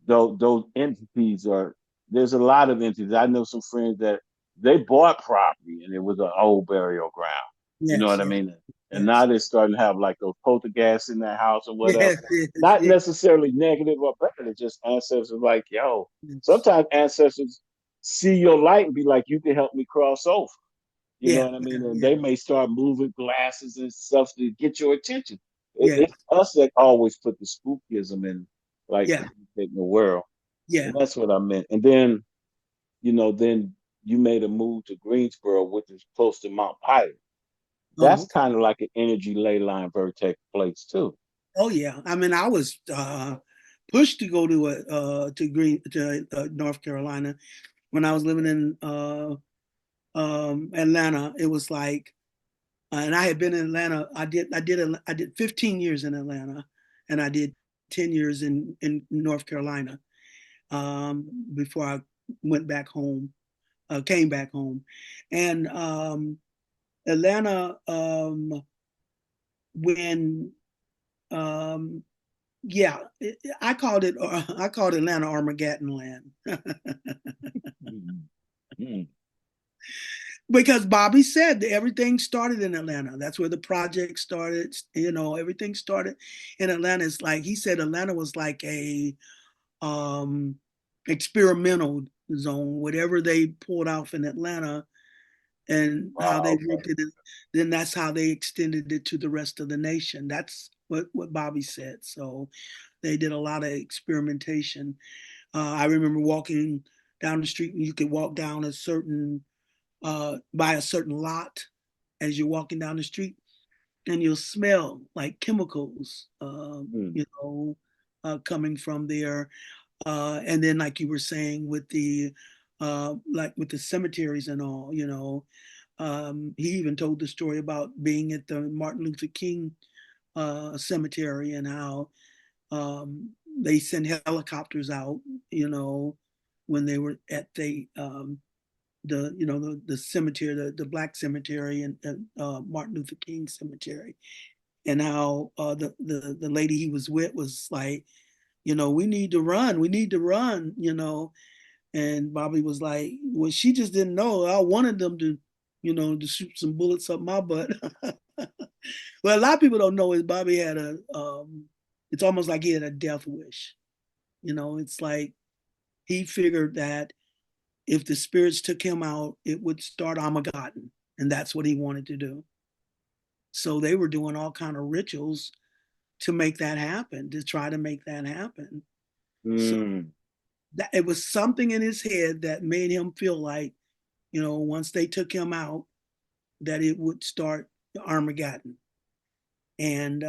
those entities are, there's a lot of entities. I know some friends that they bought property and it was an old burial ground. You know yes, what I yes, mean? And now yes, they're starting to have like those poltergeists in their house or whatever. yes, yes, Not yes, necessarily negative or bad. It's just ancestors like, yo, yes, sometimes ancestors see your light and be like, you can help me cross over. You know yeah, what I mean? yeah, And yeah, they may start moving glasses and stuff to get your attention. yeah, It's us that always put the spookism in, like yeah, in the world. yeah. And that's what I meant. And then you made a move to Greensboro, which is close to Mount Pilot. Oh, That's okay. kind of like an energy ley line vertex place too. Oh, yeah. I mean, I was pushed to go to North Carolina when I was living in Atlanta. It was like, and I had been in Atlanta. I did 15 years in Atlanta, and I did 10 years in North Carolina before I went back home. Came back home, and Atlanta, when um, yeah, I called Atlanta Armageddon land Mm-hmm. because Bobby said that everything started in Atlanta. That's where the project started. Everything started in Atlanta. It's like he said Atlanta was like a um, experimental zone. Whatever they pulled off in Atlanta and how they Wow. worked it, then that's how they extended it to the rest of the nation. That's what Bobby said. So they did a lot of experimentation. I remember walking down the street, and you could walk down by a certain lot as you're walking down the street, and you'll smell like chemicals, Okay. coming from there. And then, like you were saying, with like with the cemeteries and all, he even told the story about being at the Martin Luther King cemetery and how they send helicopters out, you know, when they were at the cemetery, the black cemetery and Martin Luther King cemetery, and how the lady he was with was like, we need to run. We need to run, And Bobby was like, well, she just didn't know. I wanted them to, to shoot some bullets up my butt. Well, a lot of people don't know is Bobby had it's almost like he had a death wish. It's like he figured that if the spirits took him out, it would start Armageddon. And that's what he wanted to do. So they were doing all kind of rituals to make that happen, to try to make that happen. So that it was something in his head that made him feel like, once they took him out, that it would start Armageddon. And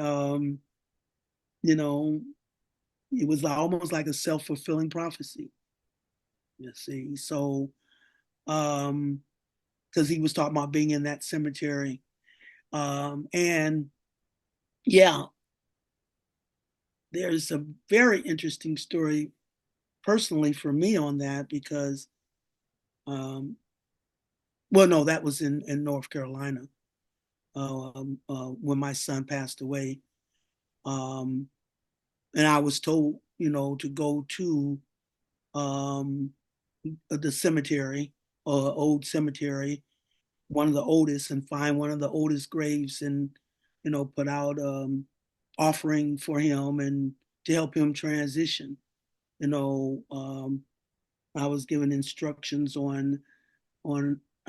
it was almost like a self-fulfilling prophecy. You see, so because he was talking about being in that cemetery, and yeah, there's a very interesting story personally for me on that because, well, no, that was in North Carolina when my son passed away, and I was told, to go to the cemetery, old cemetery, one of the oldest, and find one of the oldest graves, and put out offering for him and to help him transition. I was given instructions on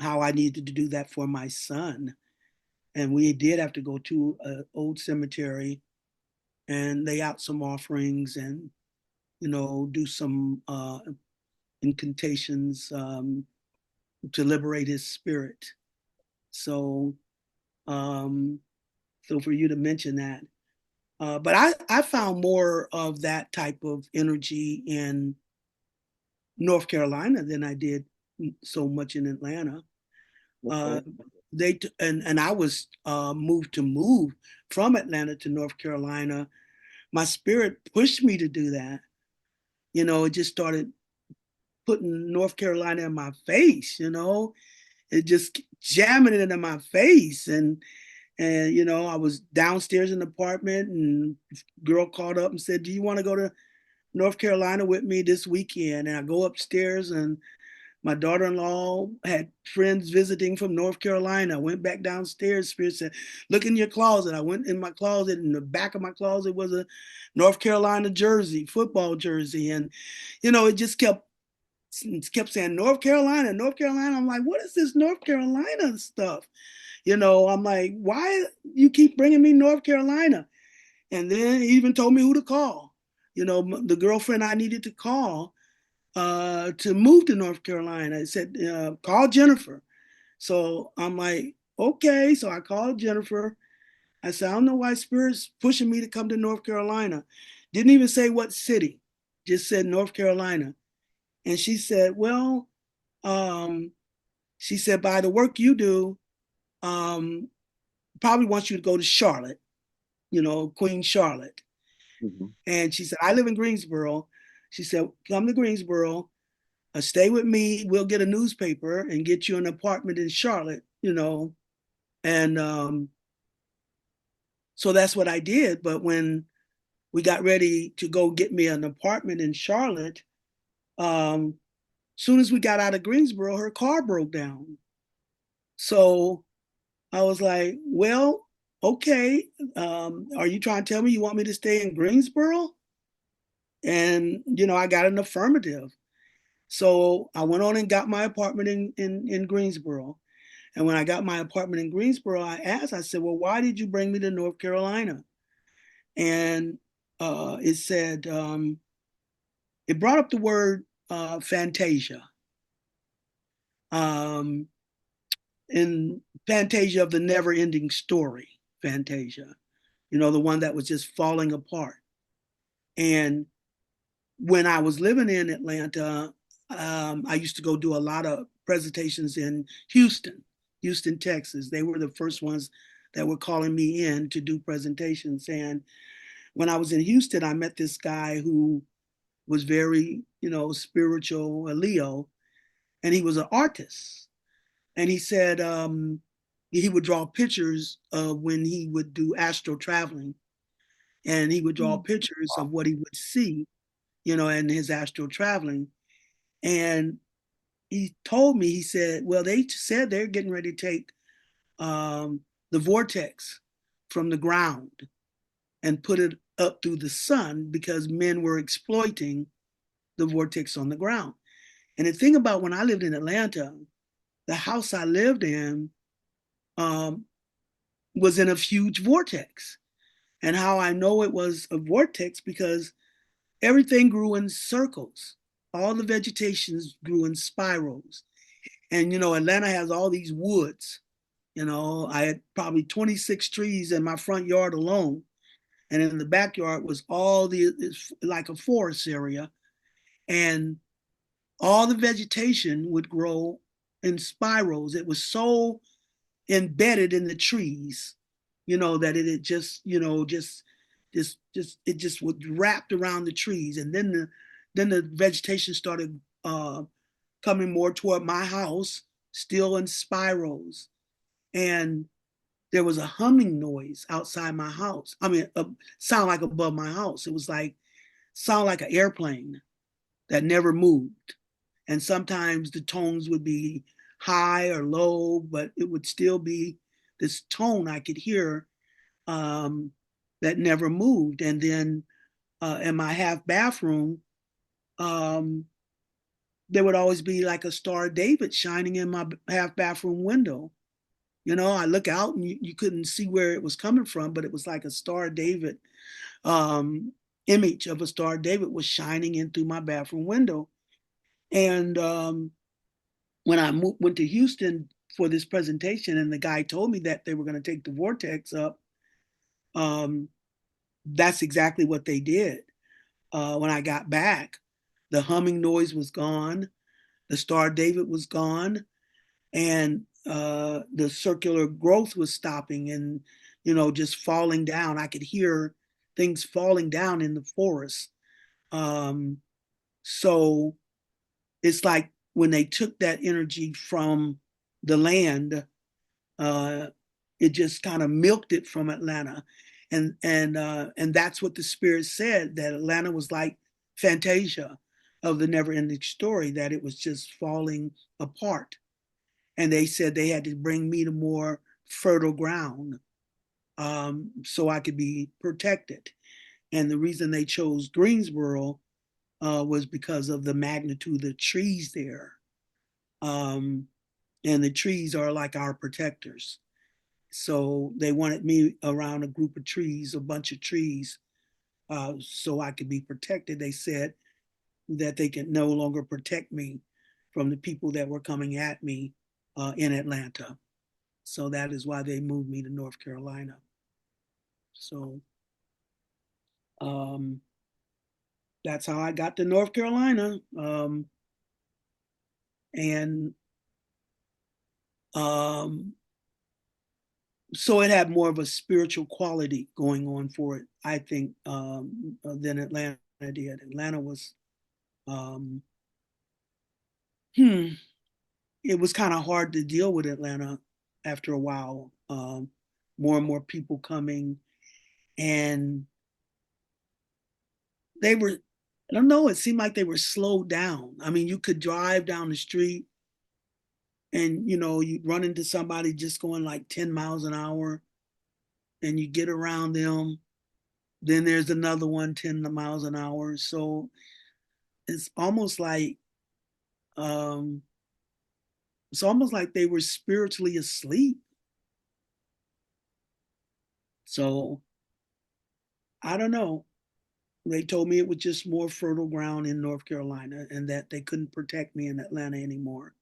how I needed to do that for my son, and we did have to go to an old cemetery and lay out some offerings and do some incantations to liberate his spirit. So, so for you to mention that, but I found more of that type of energy in North Carolina than I did so much in Atlanta. Okay. And I was moved to move from Atlanta to North Carolina. My spirit pushed me to do that. It just started putting North Carolina in my face. It just jamming it into my face, and I was downstairs in the apartment, and girl called up and said, "Do you want to go to North Carolina with me this weekend?" And I go upstairs, and my daughter-in-law had friends visiting from North Carolina. I went back downstairs. Spirit said, "Look in your closet." I went in my closet. In the back of my closet was a North Carolina jersey, football jersey, and it just kept saying North Carolina, North Carolina. I'm like, what is this North Carolina stuff? I'm like, why you keep bringing me North Carolina? And then he even told me who to call. The girlfriend I needed to call to move to North Carolina. It said, call Jennifer. So I'm like, okay. So I called Jennifer. I said, I don't know why Spirit's pushing me to come to North Carolina. Didn't even say what city, just said North Carolina. And she said, well, she said, by the work you do, probably wants you to go to Charlotte, Queen Charlotte. Mm-hmm. And she said, I live in Greensboro. She said, come to Greensboro, stay with me. We'll get a newspaper and get you an apartment in Charlotte, And so that's what I did. But when we got ready to go get me an apartment in Charlotte, soon as we got out of Greensboro, her car broke down. So I was like, well, okay. Are you trying to tell me you want me to stay in Greensboro? And, I got an affirmative. So I went on and got my apartment in Greensboro. And when I got my apartment in Greensboro, I said, well, why did you bring me to North Carolina? And it said, it brought up the word Fantasia. In Fantasia of the never ending story, Fantasia, the one that was just falling apart. And when I was living in Atlanta, I used to go do a lot of presentations in Houston, Texas. They were the first ones that were calling me in to do presentations. And when I was in Houston, I met this guy who was very, spiritual, a Leo, and he was an artist. And he said he would draw pictures of when he would do astral traveling, and he would draw pictures of what he would see in his astral traveling. And he told me, he said, well, they said they're getting ready to take the vortex from the ground and put it up through the sun because men were exploiting the vortex on the ground. And the thing about when I lived in Atlanta, the house I lived in was in a huge vortex. And how I know it was a vortex, because everything grew in circles. All the vegetations grew in spirals. And, Atlanta has all these woods. I had probably 26 trees in my front yard alone. And in the backyard was it's like a forest area. And all the vegetation would grow in spirals. It was so embedded in the trees, that it just, it just would wrapped around the trees. And then the vegetation started coming more toward my house, still in spirals. And there was a humming noise outside my house. I mean, a sound like above my house. It was like, sound like an airplane that never moved. And sometimes the tones would be high or low, but it would still be this tone I could hear that never moved. And then in my half bathroom, there would always be like a Star of David shining in my half bathroom window. I look out and you couldn't see where it was coming from, but it was like a Star of David image of a Star of David was shining in through my bathroom window. And when I went to Houston for this presentation, and the guy told me that they were going to take the vortex up, that's exactly what they did. When I got back, the humming noise was gone, the Star of David was gone, and the circular growth was stopping and, just falling down. I could hear things falling down in the forest. So it's like when they took that energy from the land, it just kind of milked it from Atlanta. And that's what the spirit said, that Atlanta was like Fantasia of the never ending story, that it was just falling apart. And they said they had to bring me to more fertile ground so I could be protected. And the reason they chose Greensboro was because of the magnitude of the trees there. And the trees are like our protectors. So they wanted me around a group of trees, a bunch of trees, so I could be protected. They said that they could no longer protect me from the people that were coming at me in Atlanta. So that is why they moved me to North Carolina. So that's how I got to North Carolina. And so it had more of a spiritual quality going on for it, I think, than Atlanta did. Atlanta was, it was kind of hard to deal with Atlanta after a while. More and more people coming, and they were, I don't know, it seemed like they were slowed down. I mean, you could drive down the street and, you run into somebody just going like 10 miles an hour, and you get around them. Then there's another one 10 miles an hour. So it's almost like, they were spiritually asleep. So I don't know. They told me it was just more fertile ground in North Carolina, and that they couldn't protect me in Atlanta anymore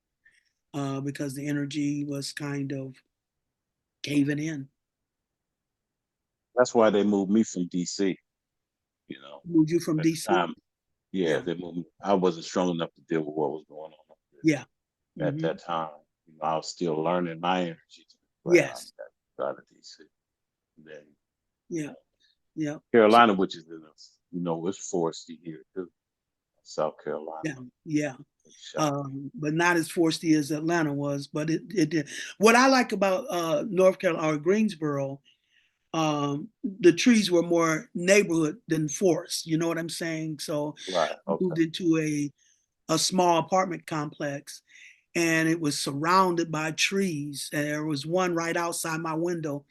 because the energy was kind of caving in. That's why they moved me from DC. Moved you from At the DC? time, yeah, Yeah. they moved me. I wasn't strong enough to deal with what was going on Yeah. at that time. I was still learning my energy to the ground Yes. out of DC. Then Yeah. Yeah. Carolina, which is it's foresty here too, South Carolina. Yeah. Yeah. But not as foresty as Atlanta was. But it did. What I like about North Carolina or Greensboro the trees were more neighborhood than forest. You know what I'm saying? So Right. I Okay. moved into a small apartment complex, and it was surrounded by trees. And there was one right outside my window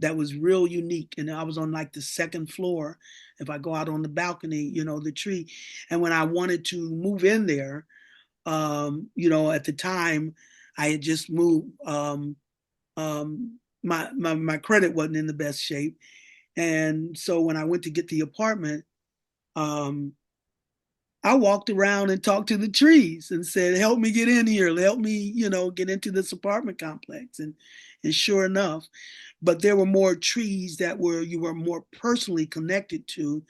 that was real unique. And I was on like the second floor. If I go out on the balcony, the tree. And when I wanted to move in there, at the time, I had just moved. My credit wasn't in the best shape, and so when I went to get the apartment, um, I walked around and talked to the trees and said, "Help me get in here. Help me, get into this apartment complex." And sure enough, but there were more trees that you were more personally connected to.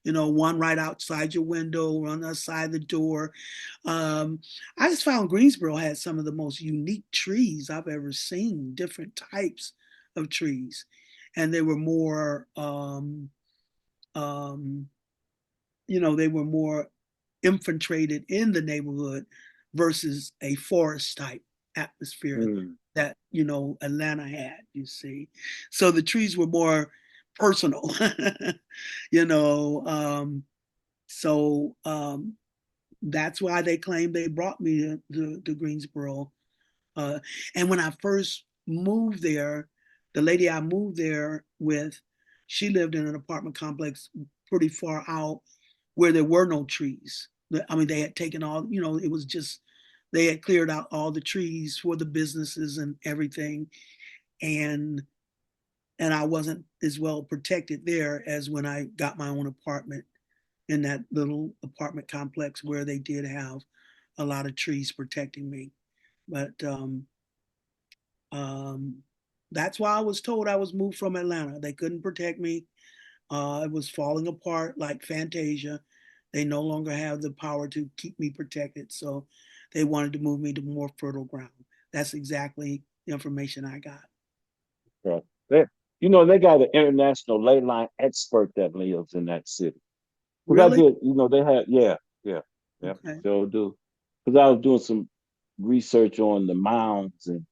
One right outside your window, one outside the door. I just found Greensboro had some of the most unique trees I've ever seen, different types of trees. And they were more, um, they were more infiltrated in the neighborhood versus a forest type atmosphere Mm. that, Atlanta had, you see. So the trees were more personal, you know. So that's why they claim they brought me to Greensboro. Uh, and when I first moved there, the lady I moved there with, she lived in an apartment complex pretty far out where there were no trees. I mean, they had taken all, it was just, they had cleared out all the trees for the businesses and everything. And I wasn't as well protected there as when I got my own apartment in that little apartment complex where they did have a lot of trees protecting me. But um, that's why I was told I was moved from Atlanta. They couldn't protect me. It was falling apart like Fantasia. They no longer have the power to keep me protected. So they wanted to move me to more fertile ground. That's exactly the information I got. Yeah. They got an international ley line expert that lives in that city. Because I Really? did, they had, yeah, yeah, yeah, Okay. so do. Because I was doing some research on the mounds and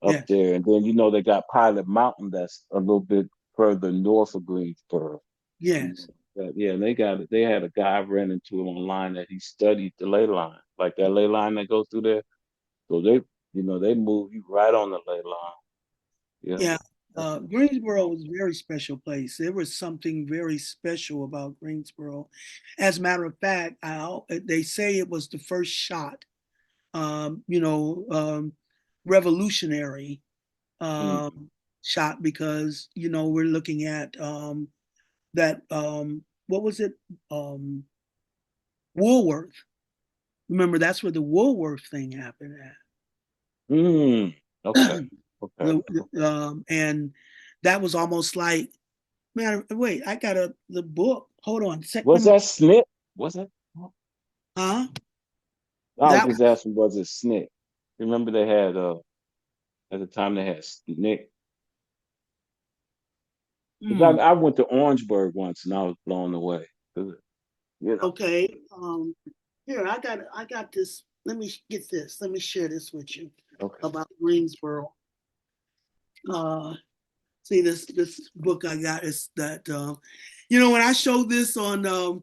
up Yes. there, and then they got Pilot Mountain that's a little bit further north of Greensboro. Yes. Yeah, and they had a guy I ran into online that he studied the ley line, like that ley line that goes through there. So they move you right on the ley line. Yeah. Yeah. That's Greensboro awesome. was a very special place. There was something very special about Greensboro. As a matter of fact, they say it was the first shot, um, you know, um, revolutionary Mm. um, shot because, we're looking at that, what was it? Woolworth. Remember, that's where the Woolworth thing happened Mm. Okay. at. Okay. Okay. And that was almost like, man, wait, I got the book. Hold on. Let Was me, that Snick? Was it? huh? I was That just asking, was it Snick? Remember they had at the time they had Snick. hmm, Because I went to Orangeburg once and I was blown away. 'Cause, You know. okay. Here, I got this. Let me get this. Let me share this with you Okay. about Greensboro. Uh, See, this book I got is that when I showed this on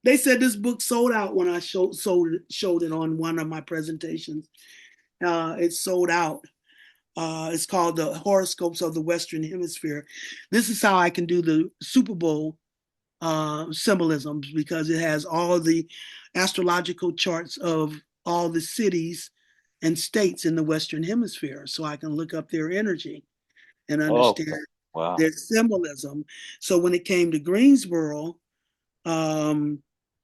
they said this book sold out when I showed it on one of my presentations. It sold out. It's called The Horoscopes of the Western Hemisphere. This is how I can do the Super Bowl symbolisms because it has all the astrological charts of all the cities and states in the Western Hemisphere. So I can look up their energy and Oh, understand okay. Wow. their symbolism. So when it came to Greensboro, um,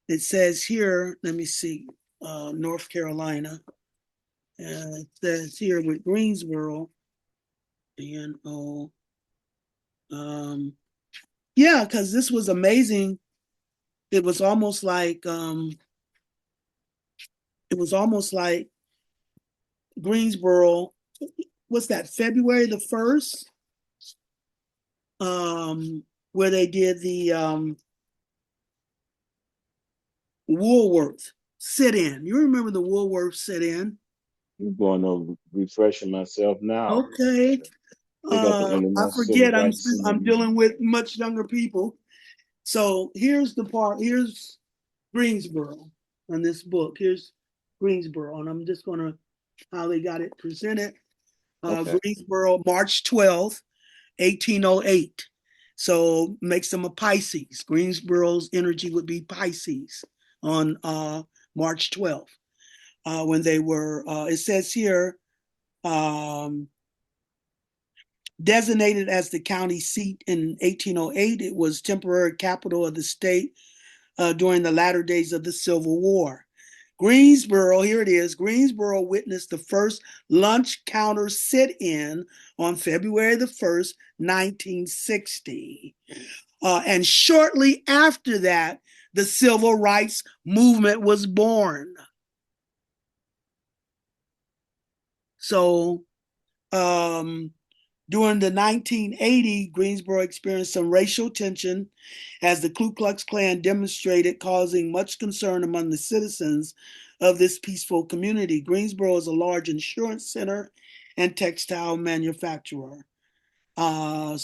it says here, let me see, North Carolina. It says here with Greensboro, um, yeah, because this was amazing. It was almost like Greensboro. What's that? February the 1st, where they did the Woolworth sit-in. You remember the Woolworth sit-in? I'm going over refreshing myself now. Okay. They got the I internet, civil forget. rights, and I'm dealing with much younger people. So here's the part. Here's Greensboro on this book. Here's Greensboro, and I'm just gonna how they got it presented. okay. Greensboro, March 12th, 1808. So makes them a Pisces. Greensboro's energy would be Pisces on March 12th. When they were, it says here, um, designated as the county seat in 1808, it was temporary capital of the state during the latter days of the Civil War. Greensboro, here it is. Greensboro witnessed the first lunch counter sit-in on February the 1st, 1960. And shortly after that, the civil rights movement was born. So during the 1980, Greensboro experienced some racial tension as the Ku Klux Klan demonstrated, causing much concern among the citizens of this peaceful community. Greensboro is a large insurance center and textile manufacturer. Yeah,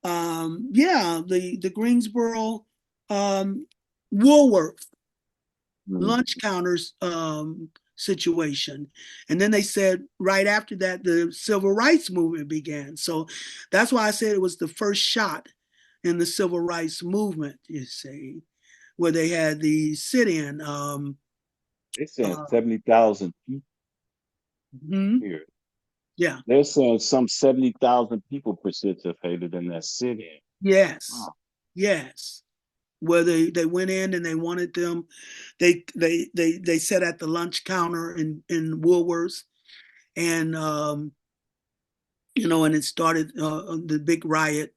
the Greensboro Woolworth lunch counters situation. And then they said right after that, the civil rights movement began. So that's why I said it was the first shot in the civil rights movement, you see, where they had the sit-in. They saying Uh, 70,000 people mhm, here. yeah, They're saying some 70,000 people participated in that sit-in. yes, Wow. yes. Where they went in and they wanted them, they sat at the lunch counter in Woolworths, and and it started the big riot.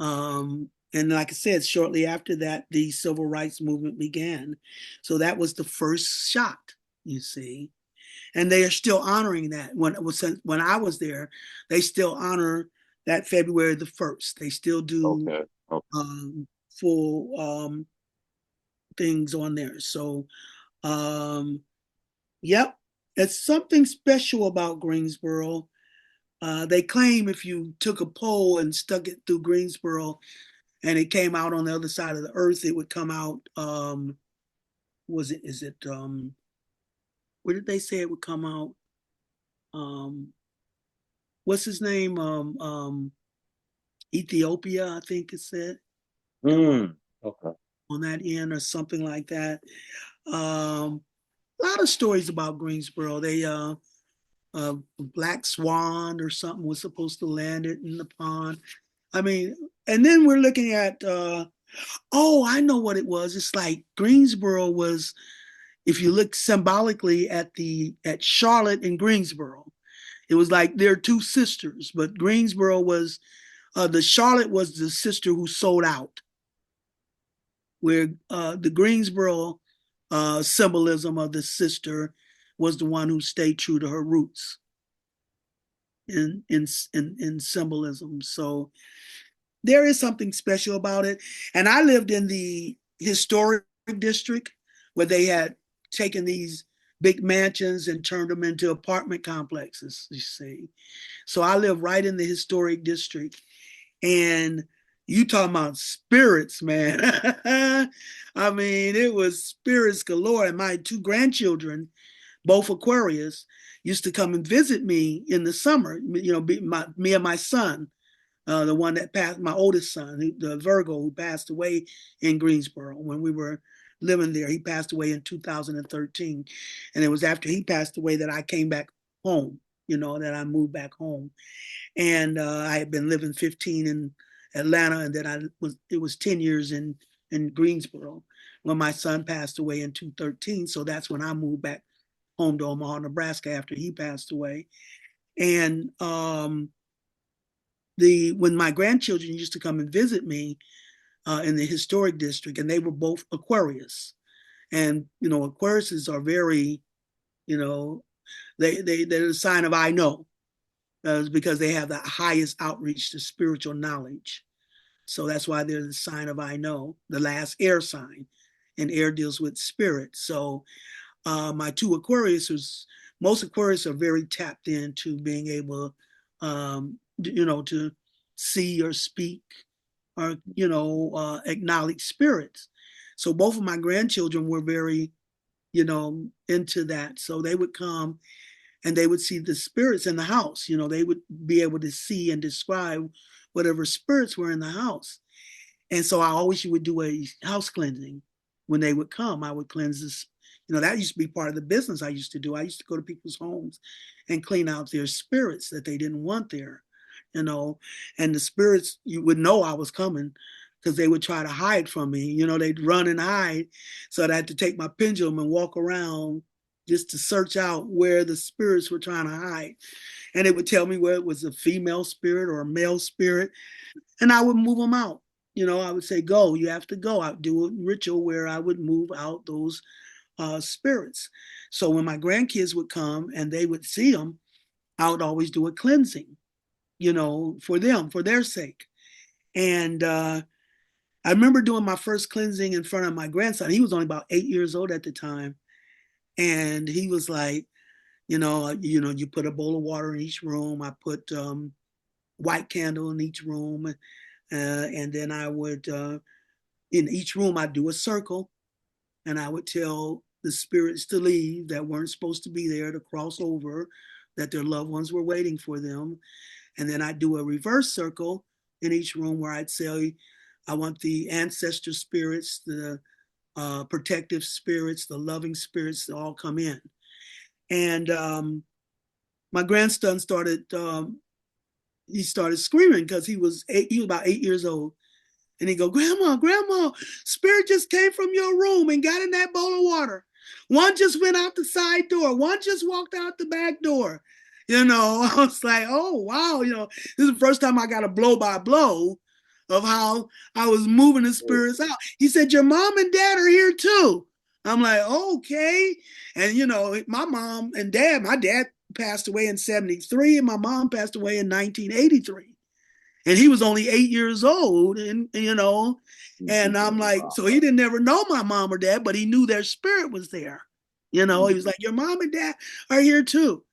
And like I said, shortly after that, the civil rights movement began. So that was the first shot, you see. And they are still honoring that. When I was there, they still honor that February the 1st. They still do Okay. Okay. full things on there. So, um, yep, it's something special about Greensboro. They claim if you took a pole and stuck it through Greensboro, and it came out on the other side of the earth, it would come out. Is it? Where did they say it would come out? Um, what's his name? Ethiopia, I think it said. Come out Okay. on that end or something like that. A lot of stories about Greensboro. They Black Swan or something was supposed to land it in the pond. I mean, and then we're looking at oh, I know what it was. It's like Greensboro was, if you look symbolically at Charlotte and Greensboro, it was like they're two sisters, but Greensboro was the Charlotte was the sister who sold out, where the Greensboro symbolism of the sister was the one who stayed true to her roots in symbolism. So there is something special about it. And I lived in the historic district where they had taken these big mansions and turned them into apartment complexes, you see. So I live right in the historic district. And you talking about spirits, man. I mean, it was spirits galore. And my two grandchildren, both Aquarius, used to come and visit me in the summer, me and my son, the one that passed, my oldest son, the Virgo, who passed away in Greensboro when we were living there. He passed away in 2013. And it was after he passed away that I came back home, that I moved back home. And I had been living 15 in Atlanta, and then it was 10 years in Greensboro when my son passed away in 2013. So that's when I moved back home to Omaha, Nebraska after he passed away. And when my grandchildren used to come and visit me in the historic district, and they were both Aquarius, and Aquariuses are very, they're the sign of I know, because they have the highest outreach to spiritual knowledge. So that's why they're the sign of I know, the last air sign, and air deals with spirit. So my two Aquariuses, most Aquarius are very tapped into being able to see or speak or, acknowledge spirits. So both of my grandchildren were very, into that. So they would come and they would see the spirits in the house. They would be able to see and describe whatever spirits were in the house. And so I always would do a house cleansing when they would come. I would cleanse this. That used to be part of the business I used to do. I used to go to people's homes and clean out their spirits that they didn't want there, and the spirits, you would know I was coming because they would try to hide from me. They'd run and hide. So I'd have to take my pendulum and walk around just to search out where the spirits were trying to hide. And it would tell me where it was a female spirit or a male spirit, and I would move them out. I would say, go, you have to go. I would do a ritual where I would move out those spirits. So when my grandkids would come and they would see them, I would always do a cleansing, for them, for their sake. And I remember doing my first cleansing in front of my grandson. He was only about 8 years old at the time. And he was like, you put a bowl of water in each room. I put white candle in each room. And then I would, in each room, I'd do a circle and I would tell the spirits to leave that weren't supposed to be there, to cross over, that their loved ones were waiting for them. And then I'd do a reverse circle in each room where I'd say, I want the ancestor spirits, the protective spirits, the loving spirits to all come in. And my grandson started, he started screaming because he was about 8 years old. And he go, Grandma, spirit just came from your room and got in that bowl of water. One just went out the side door. One just walked out the back door. I was like, oh, wow. This is the first time I got a blow by blow of how I was moving the spirits out. He said, your mom and dad are here too. I'm like, okay. And, my mom and dad, my dad passed away in 1973 and my mom passed away in 1983. And he was only 8 years old, and I'm like, so he didn't ever know my mom or dad, but he knew their spirit was there. He was like, your mom and dad are here too.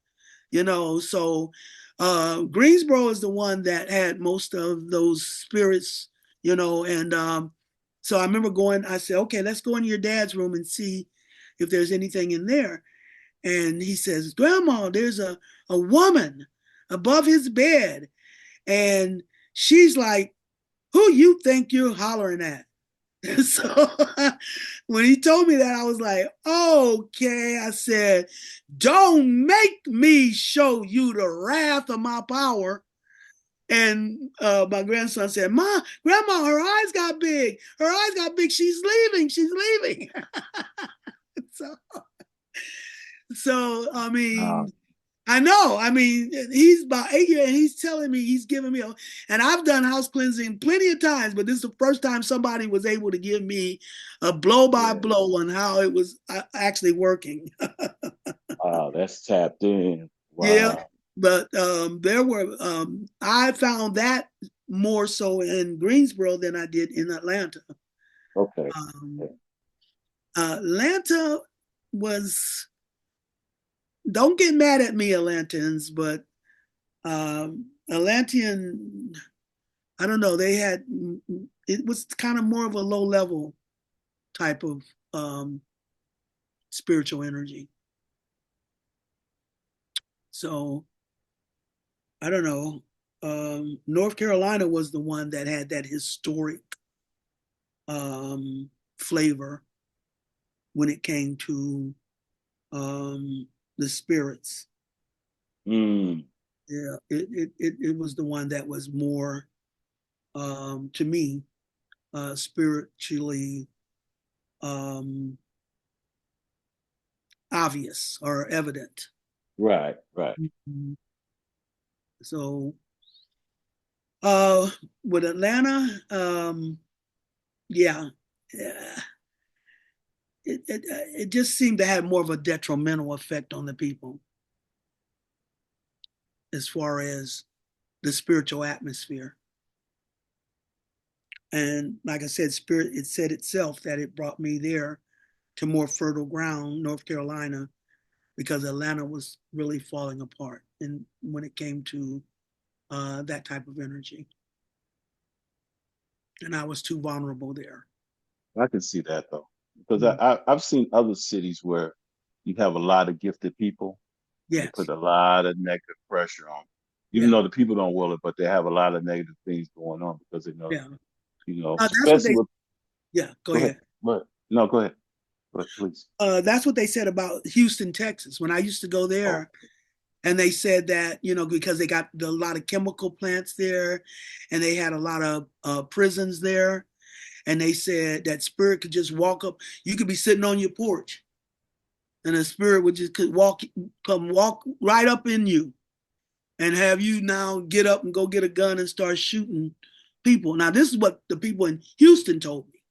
So Greensboro is the one that had most of those spirits, and so I remember I said, okay, let's go into your dad's room and see if there's anything in there. And he says, Grandma, there's a woman above his bed. And she's like, who you think you're hollering at? And so when he told me that, I was like, okay. I said, don't make me show you the wrath of my power. And my grandson said, Grandma, her eyes got big. Her eyes got big. She's leaving. So, I mean, I know. I mean, he's about 8 years and he's telling me, he's giving me and I've done house cleansing plenty of times, but this is the first time somebody was able to give me a blow by blow on how it was actually working. Wow, that's tapped in. Wow. Yeah. But there were, I found that more so in Greensboro than I did in Atlanta. Okay. Atlanta was, don't get mad at me, Atlantans, but Atlantean, I don't know, it was kind of more of a low level type of spiritual energy. So, I don't know. North Carolina was the one that had that historic flavor when it came to the spirits. Yeah, it was the one that was more, to me, spiritually obvious or evident. Right. Mm-hmm. So, with Atlanta, yeah, it just seemed to have more of a detrimental effect on the people as far as the spiritual atmosphere. And like I said, spirit, it said itself that it brought me there to more fertile ground, North Carolina, because Atlanta was really falling apart. And when it came to that type of energy. And I was too vulnerable there. I can see that though, because I've seen other cities where you have a lot of gifted people. They put Yes. a lot of negative pressure on, even Yeah. though the people don't will it, but they have a lot of negative things going on because they know, Yeah. That's what especially they. with. Yeah. Go Go ahead. ahead. But no, go ahead. But please. That's what they said about Houston, Texas. When I used to go Oh. there, and they said that because they got a lot of chemical plants there, and they had a lot of prisons there, and they said that spirit could just walk up. You could be sitting on your porch, and a spirit would just come walk right up in you, and have you now get up and go get a gun and start shooting people. Now, this is what the people in Houston told me,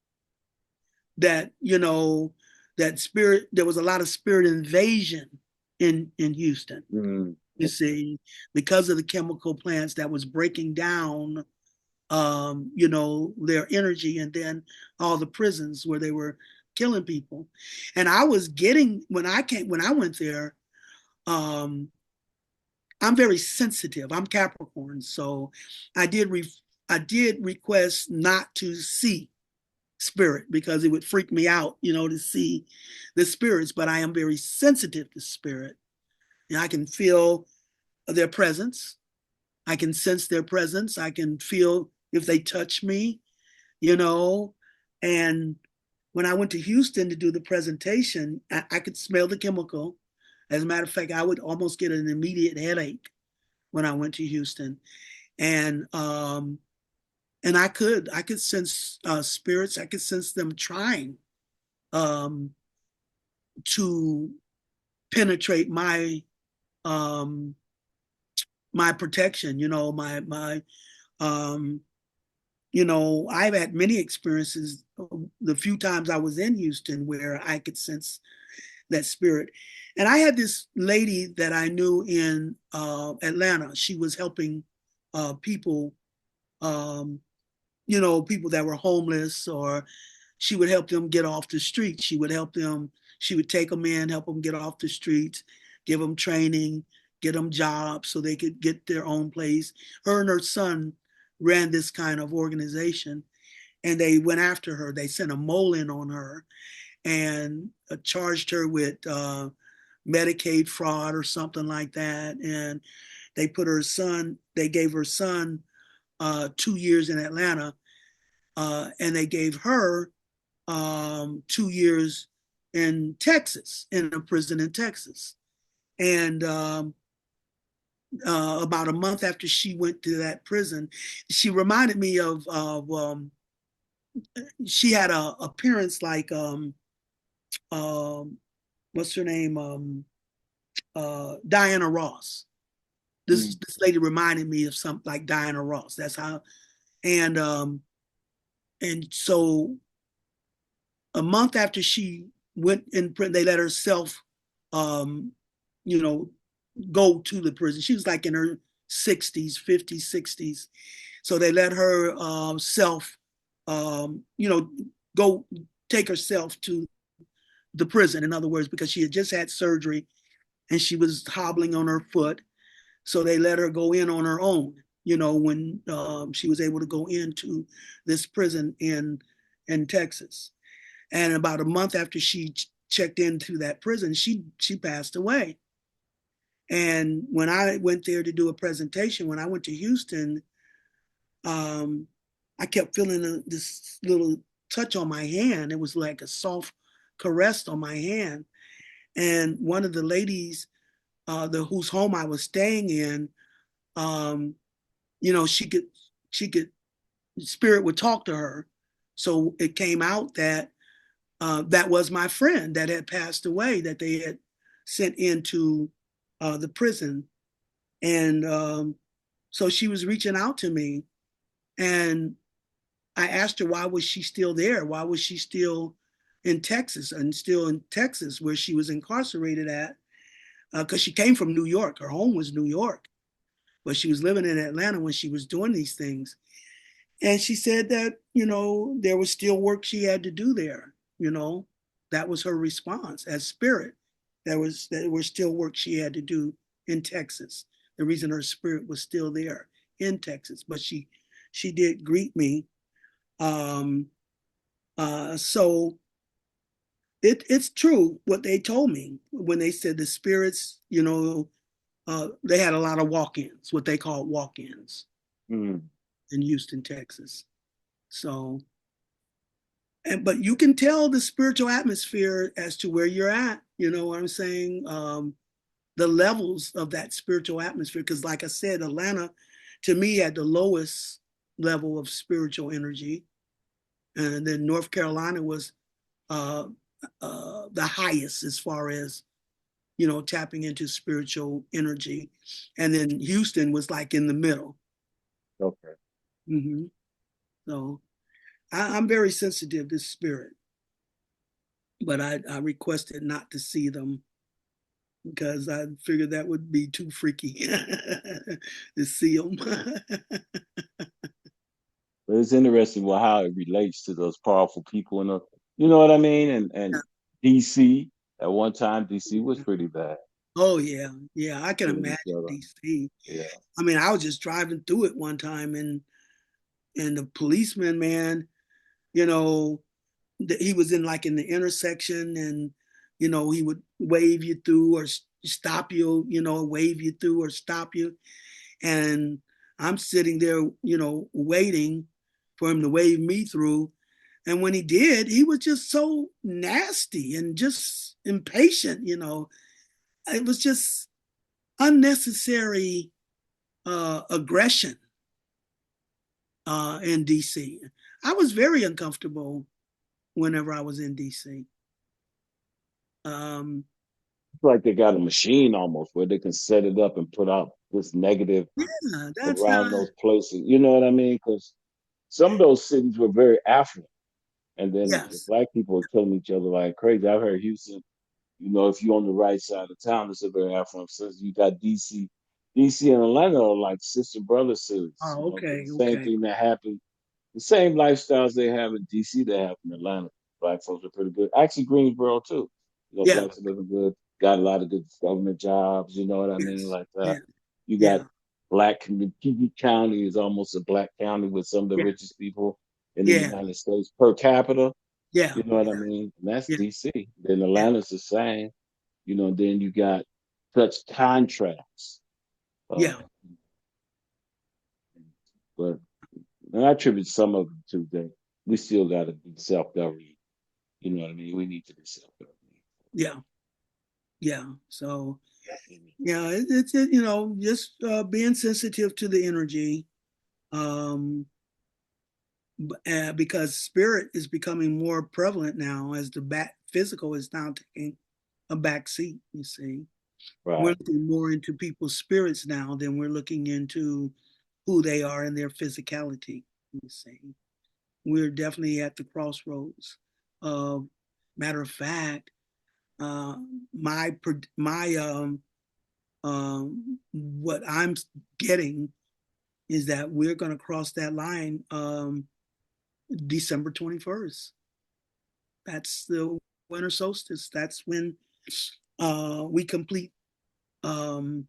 that that spirit, there was a lot of spirit invasion in Houston. You see, because of the chemical plants that was breaking down their energy, and then all the prisons where they were killing people. And I was getting, when I went there, I'm very sensitive. I'm Capricorn, so I did request not to see spirit because it would freak me out, to see the spirits. But I am very sensitive to spirit, and I can feel their presence. I can sense their presence. I can feel if they touch me, you know. And when I went to Houston to do the presentation, I could smell the chemical. As a matter of fact, I would almost get an immediate headache when I went to Houston, and I could sense spirits. I could sense them trying um, to penetrate um, my protection. Um, I've had many experiences the few times I was in Houston where I could sense that spirit. And I had this lady that I knew in Atlanta. She was helping people, um, people that were homeless, or she would help them get off the street. She would take them in, help them get off the streets, give them training, get them jobs so they could get their own place. Her and her son ran this kind of organization, and they went after her. They sent a mole in on her and charged her with Medicaid fraud or something like that. And they gave her son 2 years in Atlanta, and they gave her 2 years in Texas, in a prison in Texas. And about a month after she went to that prison, she reminded me of she had a appearance like what's her name, Diana Ross. This lady reminded me of something like Diana Ross. That's how. And so a month after she went in prison, they let herself, you know, go to the prison. She was like in her 60s, 50s, 60s. So they let her self, go take herself to the prison. In other words, because she had just had surgery and she was hobbling on her foot. So they let her go in on her own, when she was able to go into this prison in Texas. And about a month after she checked into that prison, she passed away. And when I went there to do a presentation, when I went to Houston, I kept feeling this little touch on my hand. It was like a soft caress on my hand. And one of the ladies, whose home I was staying in, um, she could, spirit would talk to her. So it came out that that was my friend that had passed away, that they had sent into the prison. And so she was reaching out to me, and I asked her, why was she still there? Why was she still in Texas, and still in Texas where she was incarcerated at? Because she came from New York. Her home was New York, but she was living in Atlanta when she was doing these things. And she said that, there was still work she had to do there. That was her response as spirit. There was still work she had to do in Texas. The reason her spirit was still there in Texas, but she did greet me. So it's true what they told me when they said the spirits, they had a lot of walk-ins, what they call walk-ins Mm. in Houston, Texas. So, but you can tell the spiritual atmosphere as to where you're at. You know what I'm saying? The levels of that spiritual atmosphere. Because, like I said, Atlanta, to me, had the lowest level of spiritual energy, and then North Carolina was uh, the highest as far as tapping into spiritual energy, and then Houston was like in the middle. Okay. Mm-hmm. So I'm very sensitive to spirit, but I requested not to see them because I figured that would be too freaky to see them. But it's interesting how it relates to those powerful people in the, you know what I mean? And DC, at one time, DC was pretty bad. Oh yeah, yeah. I can Killing imagine each other. DC. Yeah. I mean, I was just driving through it one time, and the policeman, man, you know, he was in like in the intersection, and he would wave you through or stop you, wave you through or stop you, and I'm sitting there, waiting for him to wave me through. And when he did, he was just so nasty and just impatient. It was just unnecessary aggression in DC. I was very uncomfortable whenever I was in DC. It's like they got a machine almost where they can set it up and put out this negative Yeah, that's around not. those places. You know what I mean? Because some of those cities were very affluent. And then the Yes. black people were killing each other like crazy. I've heard Houston, if you're on the right side of town, it's a very affluent city. You got DC. DC and Atlanta are like sister brother cities. Oh, The okay, same okay. thing that happened, the same lifestyles they have in DC they have in Atlanta. Black folks are pretty good. Actually, Greensboro too. Yeah. Blacks are living good, got a lot of good government jobs, you know what I mean? Yes. Like that. Yeah. You got Yeah. black community. Kiki County is almost a black county with some of the Yeah. richest people in the Yeah. United States per capita. Yeah. You know what I Yeah. mean? And that's Yeah. DC. Then Yeah. Atlanta's the same. Then you got such contrasts. Uh, Yeah. but and I attribute some of it to that we still got to be self-governing. You know what I mean? We need to be self-governing. Yeah. Yeah. So yeah, it's just being sensitive to the energy, um, because spirit is becoming more prevalent now as the back physical is now taking a back seat. You see, we're Right. looking more into people's spirits now than we're looking into who they are and their physicality. You see, we're definitely at the crossroads. Matter of fact, uh, my what I'm getting is that we're going to cross that line December 21st. That's the winter solstice. That's when we complete. Um,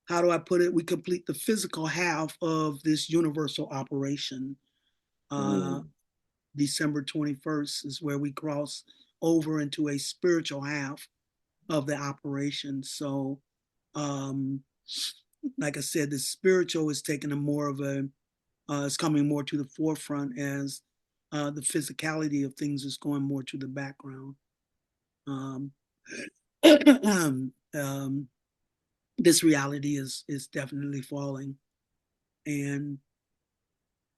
how do I put it? We complete the physical half of this universal operation. Uh, Mm. December 21st is where we cross over into a spiritual half of the operation. So, um, like I said, the spiritual is taking a more of a, it's coming more to the forefront as the physicality of things is going more to the background. Um, um, this reality is definitely falling, and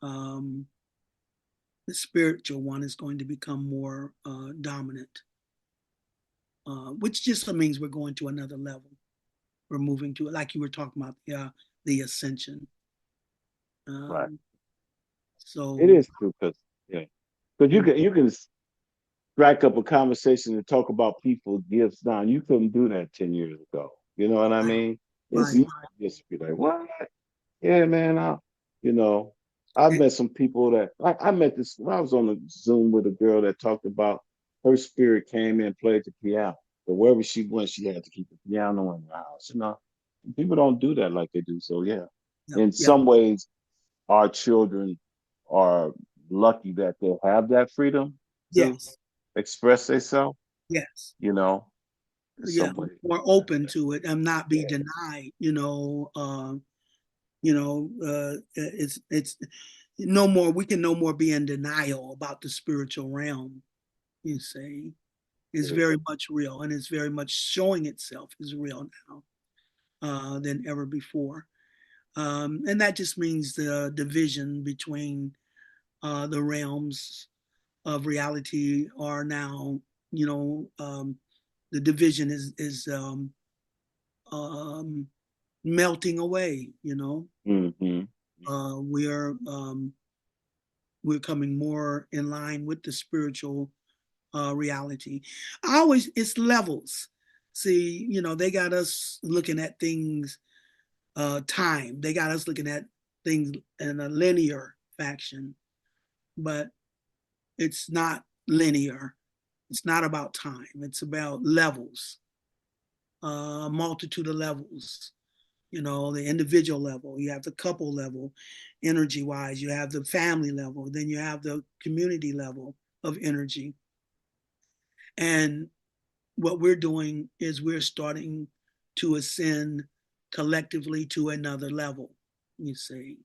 um, the spiritual one is going to become more dominant, which just means we're going to another level. We're moving to it, like you were talking about the ascension. Right. Um, It so is true because yeah, because mm, you can strike up a conversation and talk about people's gifts now. You couldn't do that 10 years ago. You know what I right, mean? It's right, easy just to be like, what? Yeah, man. You know, I've right. met some people that I met this. I was on a Zoom with a girl that talked about her spirit came in and played the piano. But wherever she went, she had to keep the piano in the house. People don't do that like they do. So yeah. in some ways, our children are lucky that they have that freedom to Yes. express themselves, Yes. you know, in Yeah. some ways. More open to it and not be Yeah. denied, it's no more, we can no more be in denial about the spiritual realm, you see. It's Yeah. very much real, and it's very much showing itself as real now than ever before. And that just means the division between the realms of reality are now, the division is um, melting away. Mm-hmm. Uh, we are we're coming more in line with the spiritual reality. It's levels. See, they got us looking at things time. They got us looking at things in a linear fashion, but it's not linear. It's not about time. It's about levels, a multitude of levels. The individual level, you have the couple level, energy wise, you have the family level, then you have the community level of energy. And what we're doing is we're starting to ascend collectively to another level, you see.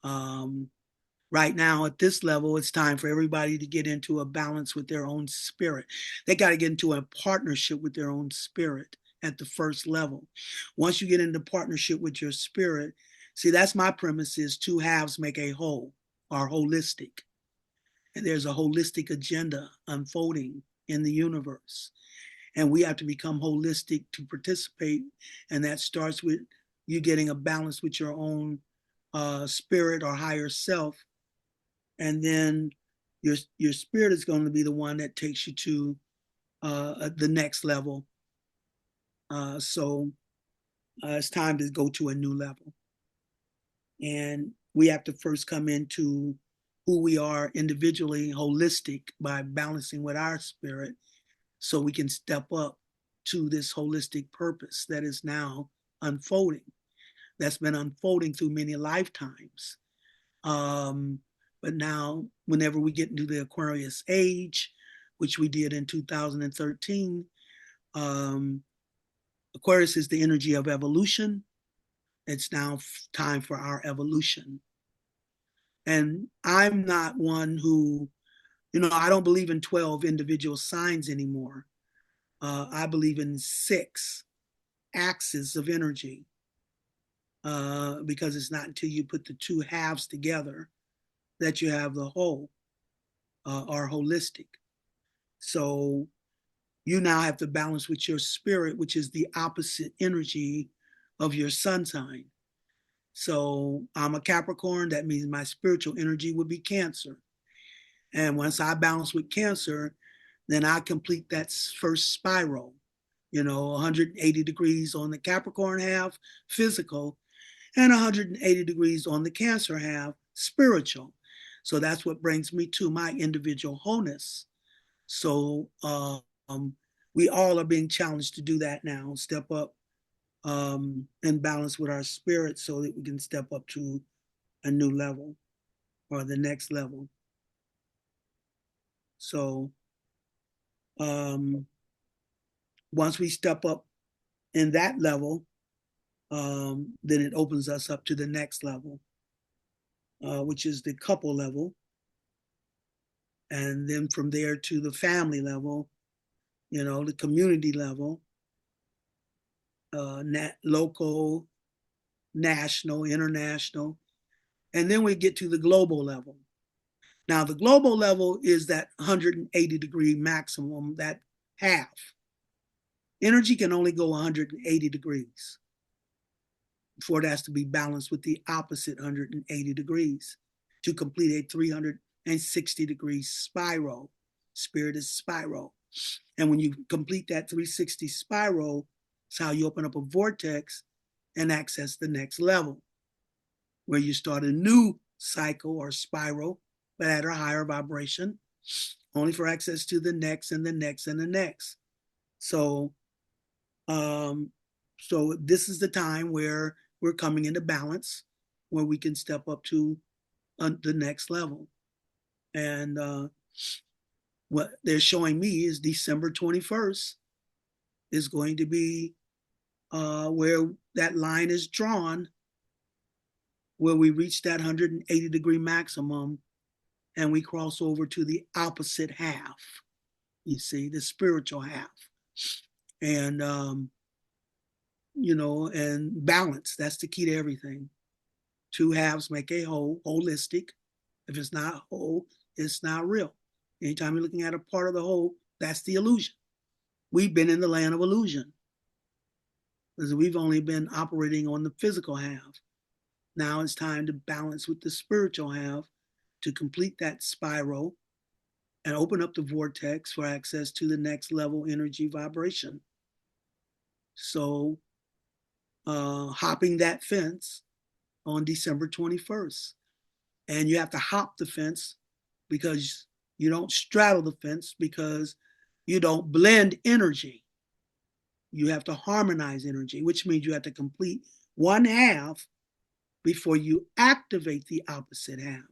Um, right now at this level, it's time for everybody to get into a balance with their own spirit. They got to get into a partnership with their own spirit at the first level. Once you get into partnership with your spirit, see, that's my premise, is two halves make a whole, or holistic. And there's a holistic agenda unfolding in the universe. And we have to become holistic to participate. And that starts with you getting a balance with your own spirit or higher self, and then your spirit is going to be the one that takes you to the next level. So it's time to go to a new level, and we have to first come into who we are individually, holistic, by balancing with our spirit, so we can step up to this holistic purpose that is now unfolding. That's been unfolding through many lifetimes. Um, but now, whenever we get into the Aquarius age, which we did in 2013, um, Aquarius is the energy of evolution. It's now time for our evolution. And I'm not one who, I don't believe in 12 individual signs anymore. I believe in 6 axes of energy, because it's not until you put the two halves together that you have the whole, or holistic. So you now have to balance with your spirit, which is the opposite energy of your sun sign. So I'm a Capricorn. That means my spiritual energy would be Cancer. And once I balance with Cancer, then I complete that first spiral, 180 degrees on the Capricorn half, physical, and 180 degrees on the Cancer half, spiritual. So that's what brings me to my individual wholeness. So we all are being challenged to do that now, step up and balance with our spirit so that we can step up to a new level or the next level. So once we step up in that level, then it opens us up to the next level, which is the couple level. And then from there to the family level, the community level, local, national, international, and then we get to the global level. Now, the global level is that 180 degree maximum, that half. Energy can only go 180 degrees before it has to be balanced with the opposite 180 degrees to complete a 360 degree spiral. Spirit is spiral. And when you complete that 360 spiral, it's how you open up a vortex and access the next level, where you start a new cycle or spiral, but at a higher vibration, only for access to the next and the next and the next. So, so this is the time where we're coming into balance where we can step up to the next level. And what they're showing me is December 21st is going to be where that line is drawn, where we reach that 180-degree maximum and we cross over to the opposite half, you see, the spiritual half. And, and balance, that's the key to everything. Two halves make a whole, holistic. If it's not whole, it's not real. Anytime you're looking at a part of the whole, that's the illusion. We've been in the land of illusion because we've only been operating on the physical half. Now it's time to balance with the spiritual half to complete that spiral and open up the vortex for access to the next level energy vibration. So hopping that fence on December 21st. And you have to hop the fence because you don't straddle the fence, because you don't blend energy. You have to harmonize energy, which means you have to complete one half before you activate the opposite half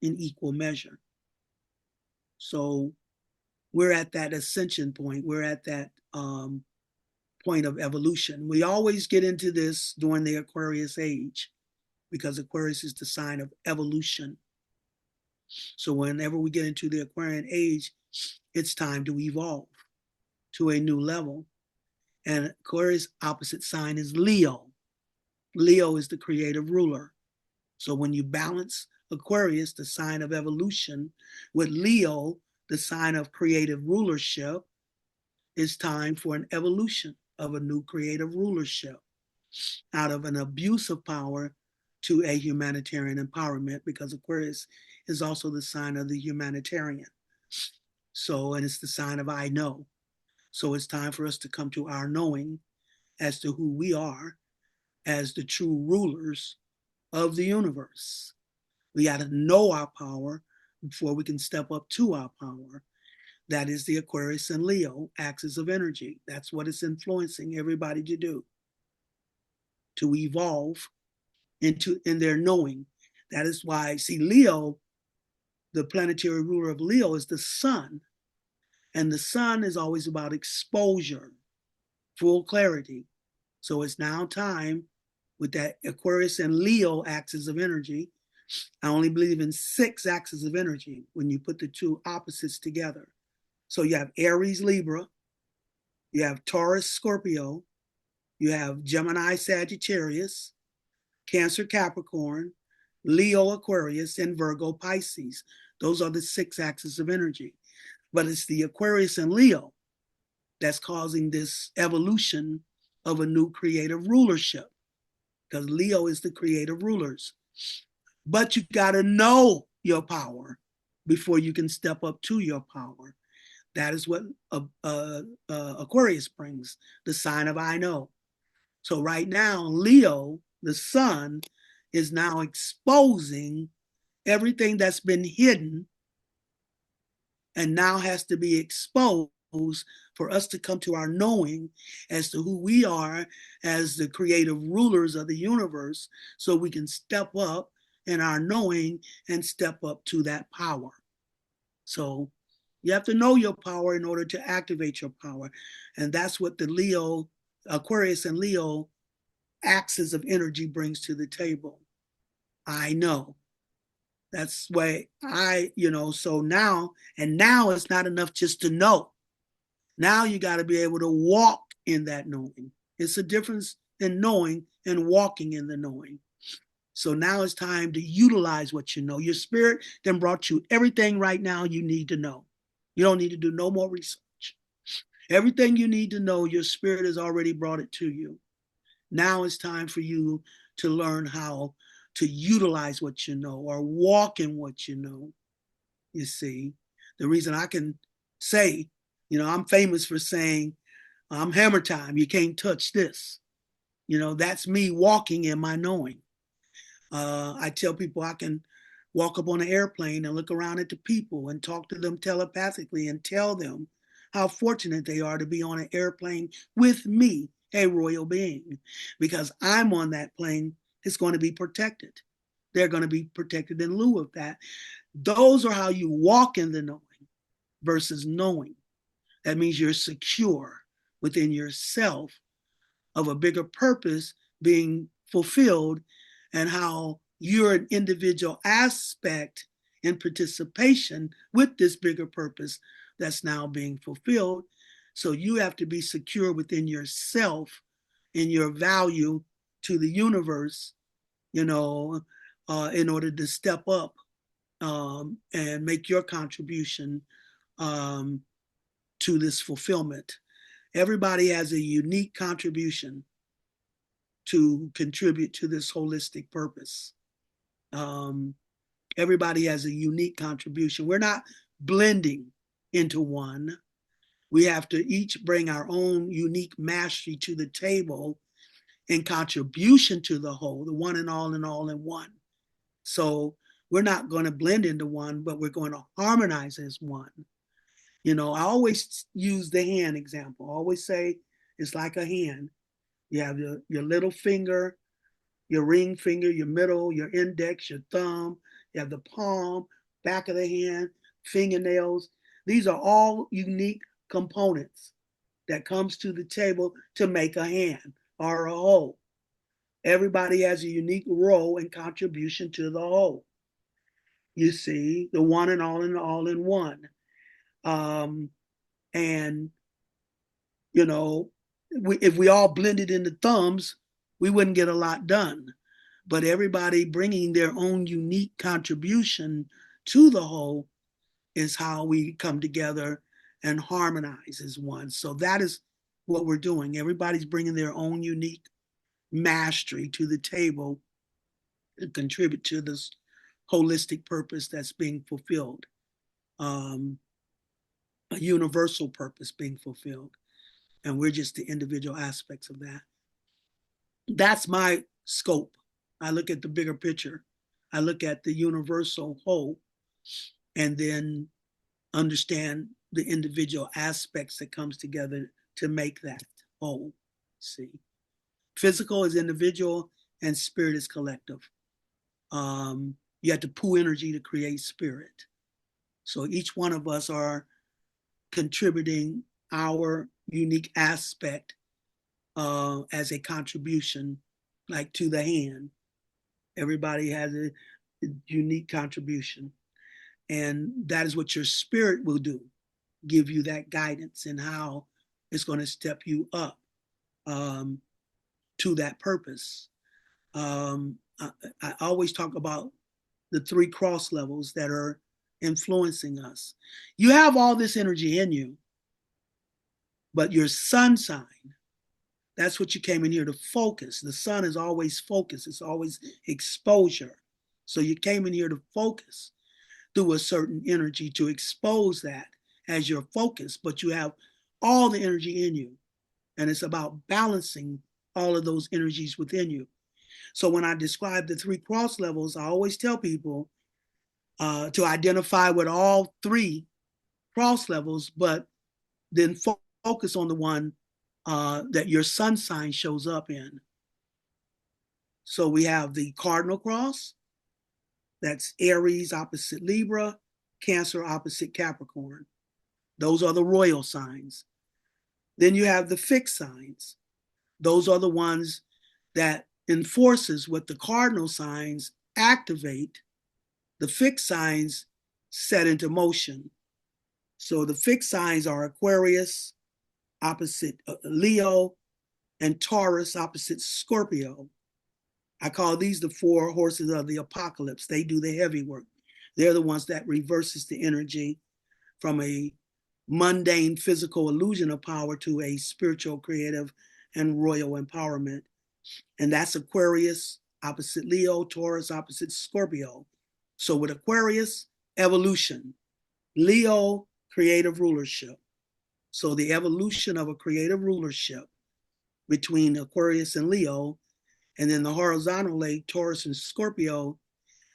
in equal measure. So we're at that ascension point. We're at that point of evolution. We always get into this during the Aquarius age because Aquarius is the sign of evolution. So whenever we get into the Aquarian age, it's time to evolve to a new level. And Aquarius' opposite sign is Leo. Leo is the creative ruler. So when you balance Aquarius, the sign of evolution, with Leo, the sign of creative rulership, it's time for an evolution of a new creative rulership out of an abuse of power to a humanitarian empowerment, because Aquarius is also the sign of the humanitarian. So, and it's the sign of I know. So it's time for us to come to our knowing as to who we are as the true rulers of the universe. We got to know our power before we can step up to our power. That is the Aquarius and Leo axis of energy. That's what it's influencing everybody to do, to evolve in their knowing. That is why, see, Leo, the planetary ruler of Leo, is the sun. And the sun is always about exposure, full clarity. So it's now time with that Aquarius and Leo axis of energy. I only believe in 6 axes of energy when you put the two opposites together. So you have Aries, Libra, you have Taurus, Scorpio, you have Gemini, Sagittarius, Cancer, Capricorn, Leo, Aquarius, and Virgo, Pisces. Those are the 6 axes of energy. But it's the Aquarius and Leo that's causing this evolution of a new creative rulership, because Leo is the creative rulers. But you got to know your power before you can step up to your power. That is what Aquarius brings, the sign of I know. So right now, Leo, the sun, is now exposing everything that's been hidden and now has to be exposed for us to come to our knowing as to who we are as the creative rulers of the universe, so we can step up in our knowing and step up to that power. So you have to know your power in order to activate your power. And that's what the Leo, Aquarius and Leo axis of energy brings to the table. I know. That's why so now it's not enough just to know. Now you got to be able to walk in that knowing. It's a difference in knowing and walking in the knowing. So now it's time to utilize what you know. Your spirit then brought you everything right now you need to know. You don't need to do no more research. Everything you need to know, your spirit has already brought it to you. Now it's time for you to learn how to utilize what you know or walk in what you know. You see, the reason I can say, I'm famous for saying, I'm hammer time. You can't touch this. That's me walking in my knowing. I tell people I can walk up on an airplane and look around at the people and talk to them telepathically and tell them how fortunate they are to be on an airplane with me, a royal being, because I'm on that plane is going to be protected. They're going to be protected in lieu of that. Those are how you walk in the knowing versus knowing. That means you're secure within yourself of a bigger purpose being fulfilled, and how you're an individual aspect in participation with this bigger purpose that's now being fulfilled. So you have to be secure within yourself in your value to the universe, in order to step up and make your contribution to this fulfillment. Everybody has a unique contribution to contribute to this holistic purpose. Everybody has a unique contribution. We're not blending into one. We have to each bring our own unique mastery to the table in contribution to the whole, the one and all in one. So we're not going to blend into one, but we're going to harmonize as one. I always use the hand example. I always say it's like a hand. You have your little finger, your ring finger, your middle, your index, your thumb. You have the palm, back of the hand, fingernails. These are all unique components that comes to the table to make a hand or a whole. Everybody has a unique role and contribution to the whole. You see, the one and all in one. And, if we all blended into thumbs, we wouldn't get a lot done. But everybody bringing their own unique contribution to the whole is how we come together and harmonize as one. So that is what we're doing. Everybody's bringing their own unique mastery to the table to contribute to this holistic purpose that's being fulfilled, a universal purpose being fulfilled. And we're just the individual aspects of that. That's my scope. I look at the bigger picture. I look at the universal whole and then understand the individual aspects that comes together to make that whole. See, physical is individual and spirit is collective. You have to pull energy to create spirit. So each one of us are contributing our unique aspect as a contribution, like to the hand. Everybody has a unique contribution. And that is what your spirit will do, give you that guidance in how it's going to step you up to that purpose. I always talk about the 3 cross levels that are influencing us. You have all this energy in you, but your sun sign, that's what you came in here to focus. The sun is always focus. It's always exposure. So you came in here to focus through a certain energy to expose that as your focus, but you have all the energy in you. And it's about balancing all of those energies within you. So when I describe the 3 cross levels, I always tell people to identify with all 3 cross levels, but then focus on the one that your sun sign shows up in. So we have the cardinal cross, that's Aries opposite Libra, Cancer opposite Capricorn. Those are the royal signs. Then you have the fixed signs. Those are the ones that enforces what the cardinal signs activate, the fixed signs set into motion. So the fixed signs are Aquarius opposite Leo and Taurus opposite Scorpio. I call these the 4 horses of the apocalypse. They do the heavy work. They're the ones that reverses the energy from a mundane physical illusion of power to a spiritual, creative, and royal empowerment. And that's Aquarius opposite Leo, Taurus opposite Scorpio. So with Aquarius, evolution. Leo, creative rulership. So the evolution of a creative rulership between Aquarius and Leo, and then the horizontal leg, Taurus and Scorpio.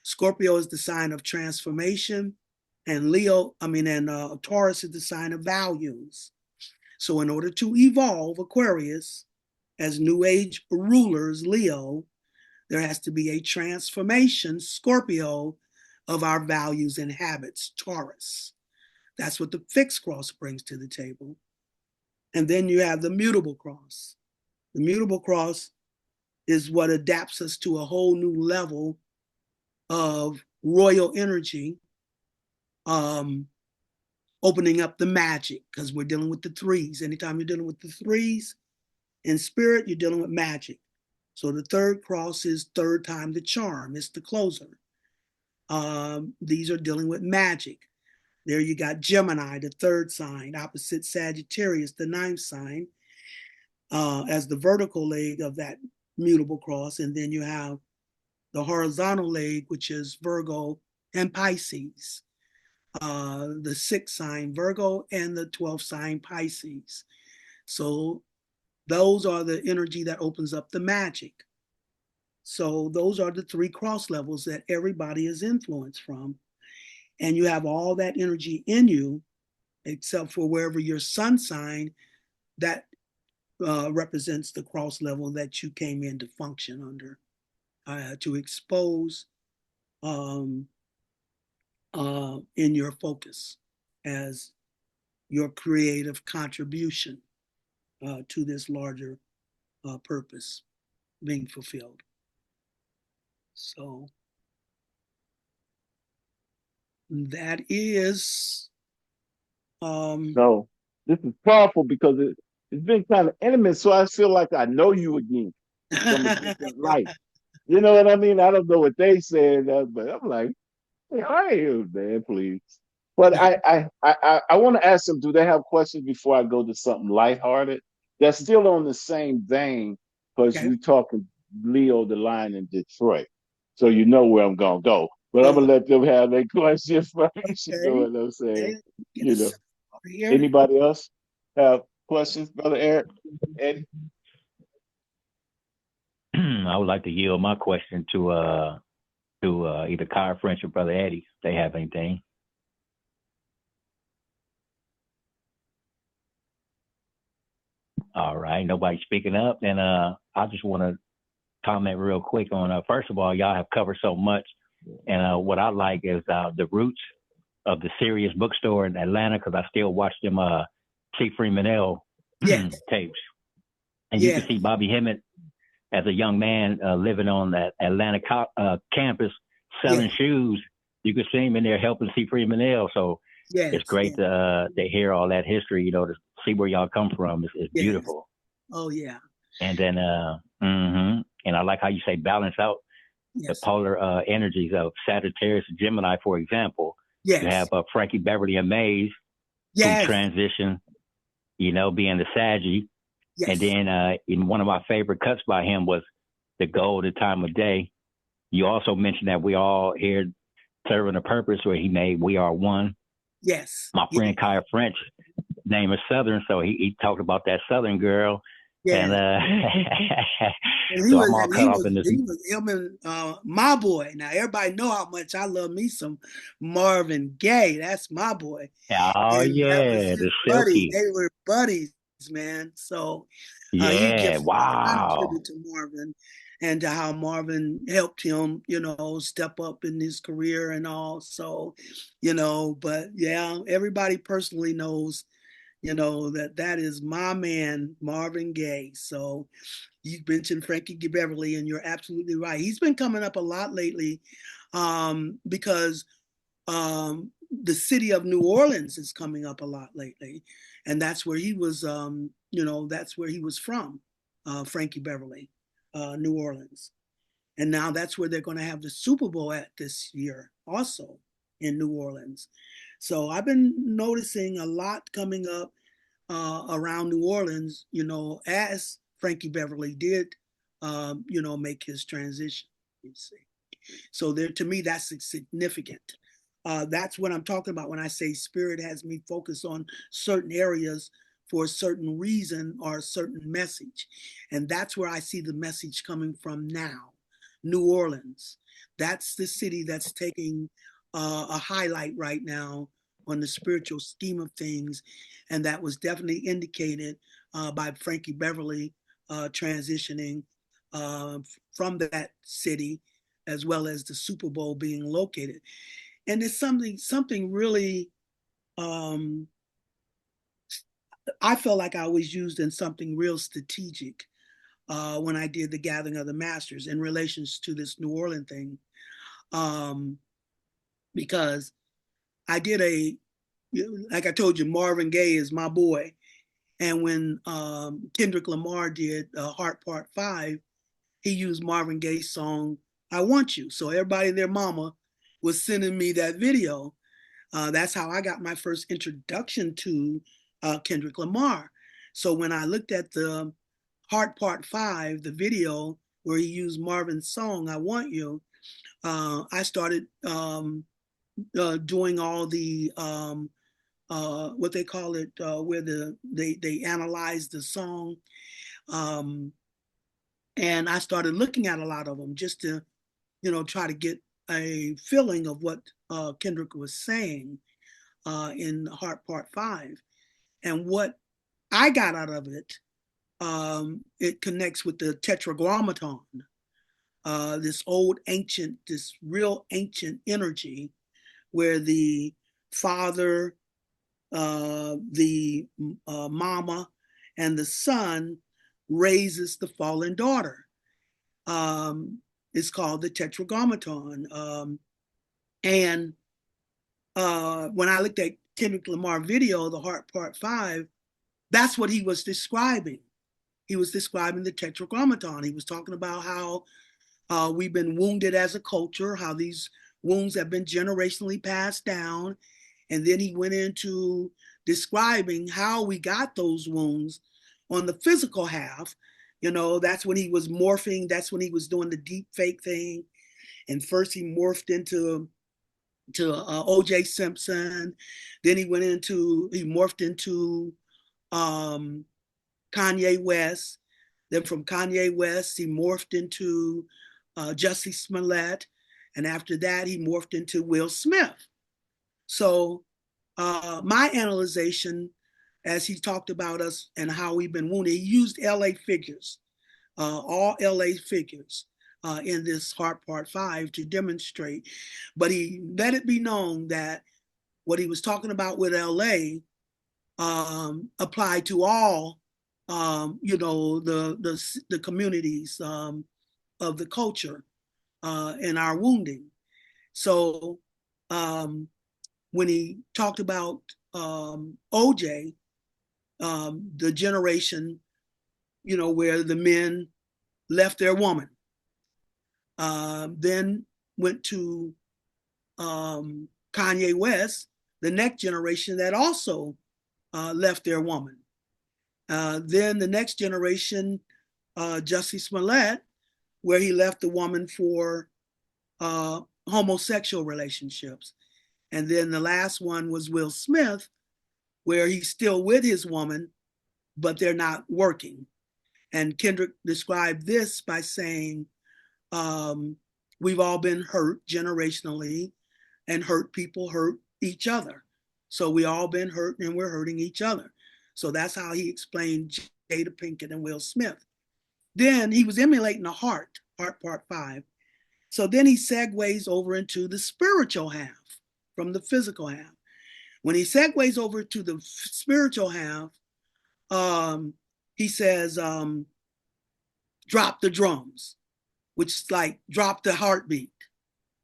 Scorpio is the sign of transformation, and Taurus is the sign of values. So in order to evolve Aquarius as new age rulers, Leo, there has to be a transformation, Scorpio, of our values and habits, Taurus. That's what the fixed cross brings to the table. And then you have the mutable cross. The mutable cross is what adapts us to a whole new level of royal energy, opening up the magic, because we're dealing with the threes. Anytime you're dealing with the threes in spirit, you're dealing with magic. So the third cross is third time the charm. It's the closer. These are dealing with magic. There you got Gemini, the third sign, opposite Sagittarius, the ninth sign, as the vertical leg of that mutable cross. And then you have the horizontal leg, which is Virgo and Pisces. The sixth sign, Virgo, and the 12th sign, Pisces. So those are the energy that opens up the magic. So those are the three cross levels that everybody is influenced from. And you have all that energy in you, except for wherever your sun sign, that represents the cross level that you came in to function under, to expose in your focus as your creative contribution to this larger purpose being fulfilled. So that is. So this is powerful because it's been kind of intimate. So I feel like I know you again from a different life. You know what I mean? I don't know what they said, but I'm like, hey, how are you, man? Please. But I want to ask them, do they have questions before I go to something lighthearted? That's still on the same vein because Okay. we're talking Leo the Lion in Detroit. So you know where I'm gonna go. But I'm gonna let them have their questions first. You know Okay. what I'm saying? Get You us know. over here. Anybody else have questions, Brother Eric? Eddie? I would like to yield my question to either Kyra French or Brother Eddie, if they have anything. All right, nobody speaking up. Then I just want to comment real quick on, first of all, y'all have covered so much. And what I like is the roots of the Sirius bookstore in Atlanta, because I still watch them Chief Freeman L Yes. tapes. And you can see Bobby Hemmitt as a young man living on that Atlanta campus selling shoes. You can see him in there helping C. Freeman L. So it's great to hear all that history, to see where y'all come from. It's beautiful. Oh, yeah. And then, and I like how you say balance out the polar energies of Sagittarius and Gemini, for example. You have Frankie Beverly and Mays who transition, being the Saggy. And then in one of my favorite cuts by him was The Gold, The Time of Day. You also mentioned that we all here serving a purpose where he made We Are One. Yes. My friend Kaya French, name is Southern, so he talked about that Southern girl. Yeah. And so I'm all cut off in this. He was him and my boy. Now everybody know how much I love me some Marvin Gaye. That's my boy. Oh and yeah, the Silky. They were buddies, man. So he gives a tribute to Marvin and to how Marvin helped him, step up in his career and all. So, but yeah, everybody personally knows, that is my man, Marvin Gaye. So you mentioned Frankie Beverly, and you're absolutely right. He's been coming up a lot lately because the city of New Orleans is coming up a lot lately. And that's where he was, that's where he was from, Frankie Beverly, New Orleans. And now that's where they're going to have the Super Bowl at this year, also in New Orleans. So I've been noticing a lot coming up around New Orleans, as Frankie Beverly did, make his transition. You see, so there, to me, that's significant. That's what I'm talking about when I say spirit has me focused on certain areas for a certain reason or a certain message, and that's where I see the message coming from now. New Orleans, that's the city that's taking a highlight right now on the spiritual scheme of things, and that was definitely indicated by Frankie Beverly transitioning from that city, as well as the Super Bowl being located. And it's something really, I felt like I was used in something real strategic when I did the Gathering of the Masters in relations to this New Orleans thing. Because I did like I told you, Marvin Gaye is my boy. And when Kendrick Lamar did Heart Part 5, he used Marvin Gaye's song, I Want You. So everybody and their mama was sending me that video. That's how I got my first introduction to Kendrick Lamar. So when I looked at the Heart Part 5, the video where he used Marvin's song, I Want You, I started doing all the what they call it, where they analyze the song, and I started looking at a lot of them just to, try to get a feeling of what Kendrick was saying in Heart Part 5, and what I got out of it. It connects with the Tetragrammaton, this real ancient energy, where the father, the mama, and the son raises the fallen daughter. It's called the Tetragrammaton. And when I looked at Kendrick Lamar video, the Heart Part 5, that's what he was describing. He was describing the Tetragrammaton. He was talking about how we've been wounded as a culture, how these wounds have been generationally passed down. And then he went into describing how we got those wounds on the physical half. That's when he was morphing. That's when he was doing the deep fake thing. And first he morphed into O.J. Simpson. Then he morphed into Kanye West. Then from Kanye West, he morphed into Jussie Smollett. And after that, he morphed into Will Smith. So my analyzation, as he talked about us and how we've been wounded, he used LA figures, all LA figures in this Heart Part 5 to demonstrate. But he let it be known that what he was talking about with LA applied to all, the communities of the culture and our wounding. So when he talked about OJ, the generation, where the men left their woman, then went to Kanye West, the next generation that also left their woman. Then the next generation, Jussie Smollett, where he left the woman for homosexual relationships. And then the last one was Will Smith, where he's still with his woman, but they're not working. And Kendrick described this by saying, we've all been hurt generationally, and hurt people hurt each other. So we all been hurt and we're hurting each other. So that's how he explained Jada Pinkett and Will Smith. Then he was emulating the Heart Part 5. So then he segues over into the spiritual half from the physical half. When he segues over to the spiritual half, he says, drop the drums, which is like drop the heartbeat.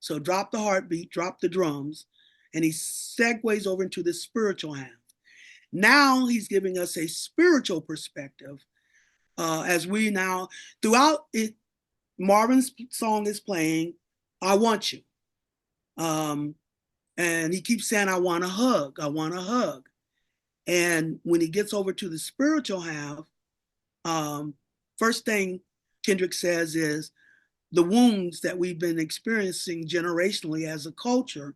So drop the heartbeat, drop the drums, and he segues over into the spiritual half. Now he's giving us a spiritual perspective as we now, throughout it, Marvin's song is playing, I Want You. And he keeps saying, I want a hug, I want a hug. And when he gets over to the spiritual half, first thing Kendrick says is, the wounds that we've been experiencing generationally as a culture,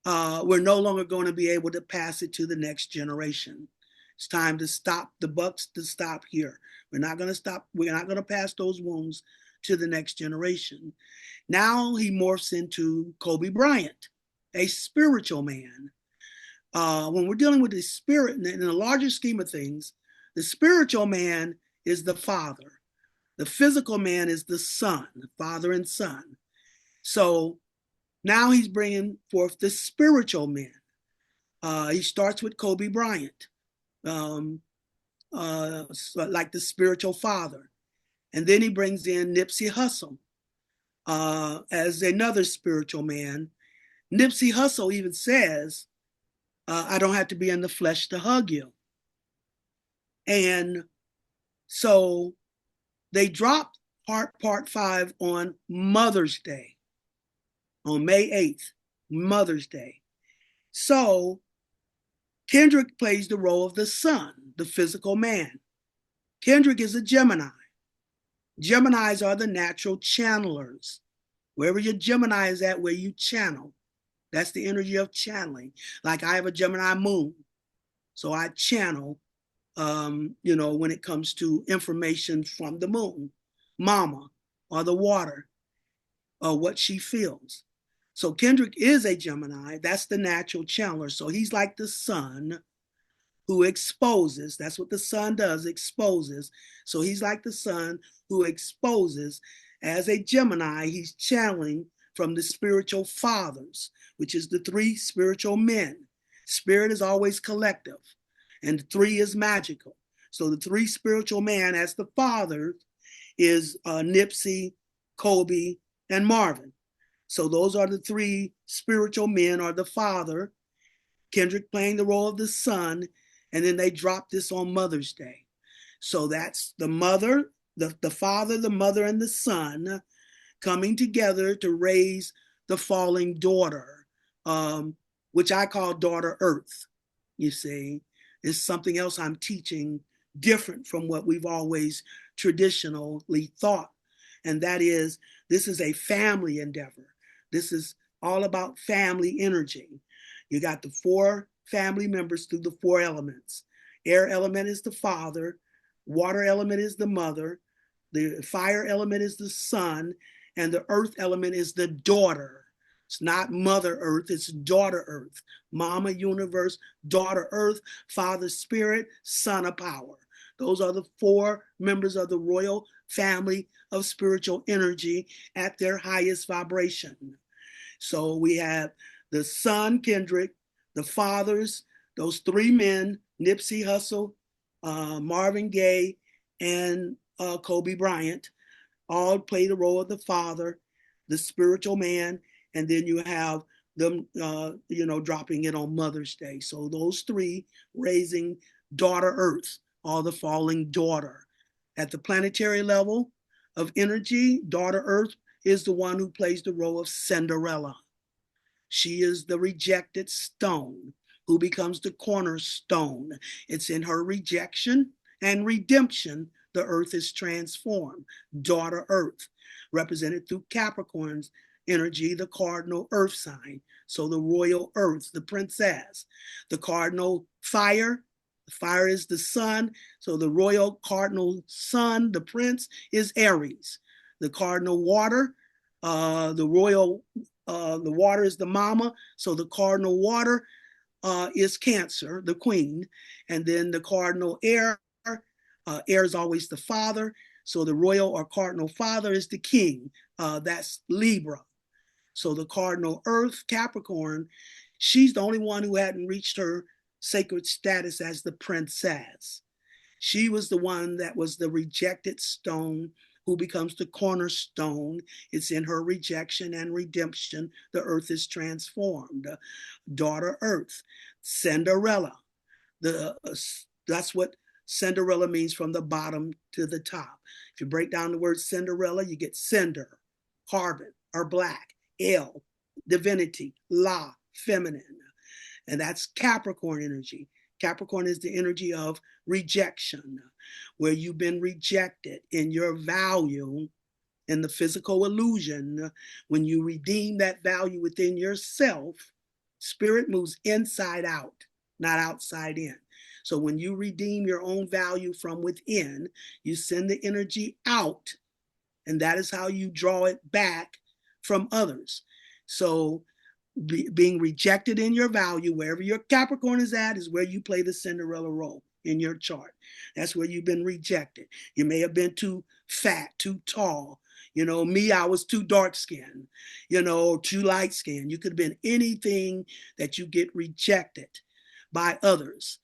we're no longer going to be able to pass it to the next generation. It's time to stop the bucks, to stop here. We're not going to stop. We're not going to pass those wounds to the next generation. Now he morphs into Kobe Bryant, a spiritual man. When we're dealing with the spirit in the larger scheme of things, the spiritual man is the father. The physical man is the son, father and son. So now he's bringing forth the spiritual men. He starts with Kobe Bryant, like the spiritual father. And then he brings in Nipsey Hussle as another spiritual man. Nipsey Hussle even says, I don't have to be in the flesh to hug you. And so they dropped part 5 on Mother's Day, on May 8th, Mother's Day. So Kendrick plays the role of the son, the physical man. Kendrick is a Gemini. Geminis are the natural channelers. Wherever your Gemini is at, where you channel, that's the energy of channeling. Like I have a Gemini moon, so I channel, when it comes to information from the moon, mama, or the water, or what she feels. So Kendrick is a Gemini. That's the natural channeler. So he's like the sun who exposes. That's what the sun does, exposes. So he's like the sun who exposes. As a Gemini, he's channeling from the spiritual fathers, which is the 3 spiritual men. Spirit is always collective, and 3 is magical. So the 3 spiritual men as the father is Nipsey, Kobe, and Marvin. So those are the 3 spiritual men, or the father. Kendrick playing the role of the son, and then they drop this on Mother's Day. So that's the mother, the father, the mother, and the son coming together to raise the falling daughter, which I call daughter Earth. You see, it's something else I'm teaching different from what we've always traditionally thought. And that is, this is a family endeavor. This is all about family energy. You got the 4 family members through the 4 elements. Air element is the father, water element is the mother, the fire element is the son, and the earth element is the daughter. It's not Mother Earth, it's daughter Earth. Mama universe, daughter Earth, father spirit, son of power. Those are the 4 members of the royal family of spiritual energy at their highest vibration. So we have the son, Kendrick, the fathers, those 3 men, Nipsey Hussle, Marvin Gaye, and Kobe Bryant, all play the role of the father, the spiritual man, and then you have them, dropping it on Mother's Day. So those 3 raising daughter Earth, or the falling daughter. At the planetary level of energy, daughter Earth is the one who plays the role of Cinderella. She is the rejected stone who becomes the cornerstone. It's in her rejection and redemption the earth is transformed. Daughter Earth, represented through Capricorn's energy, the cardinal earth sign. So the royal earth, the princess. The cardinal fire, the fire is the sun. So the royal cardinal sun, the prince, is Aries. The cardinal water, the water is the mama. So the cardinal water is Cancer, the queen. And then the cardinal air, air is always the father. So the royal or cardinal father is the king. That's Libra. So the cardinal earth, Capricorn, she's the only one who hadn't reached her sacred status as the princess. She was the one that was the rejected stone who becomes the cornerstone. It's in her rejection and redemption the earth is transformed. Daughter Earth, Cinderella. That's what Cinderella means, from the bottom to the top. If you break down the word Cinderella, you get cinder, carbon, or black, L, divinity, La, feminine. And that's Capricorn energy. Capricorn is the energy of rejection, where you've been rejected in your value in the physical illusion. When you redeem that value within yourself, spirit moves inside out, not outside in. So when you redeem your own value from within, you send the energy out, and that is how you draw it back from others. So being rejected in your value, wherever your Capricorn is at, is where you play the Cinderella role. in your chart. That's where you've been rejected. You may have been too fat, too tall. You know, me, I was too dark skinned, you know, too light skinned. You could have been anything that you get rejected by others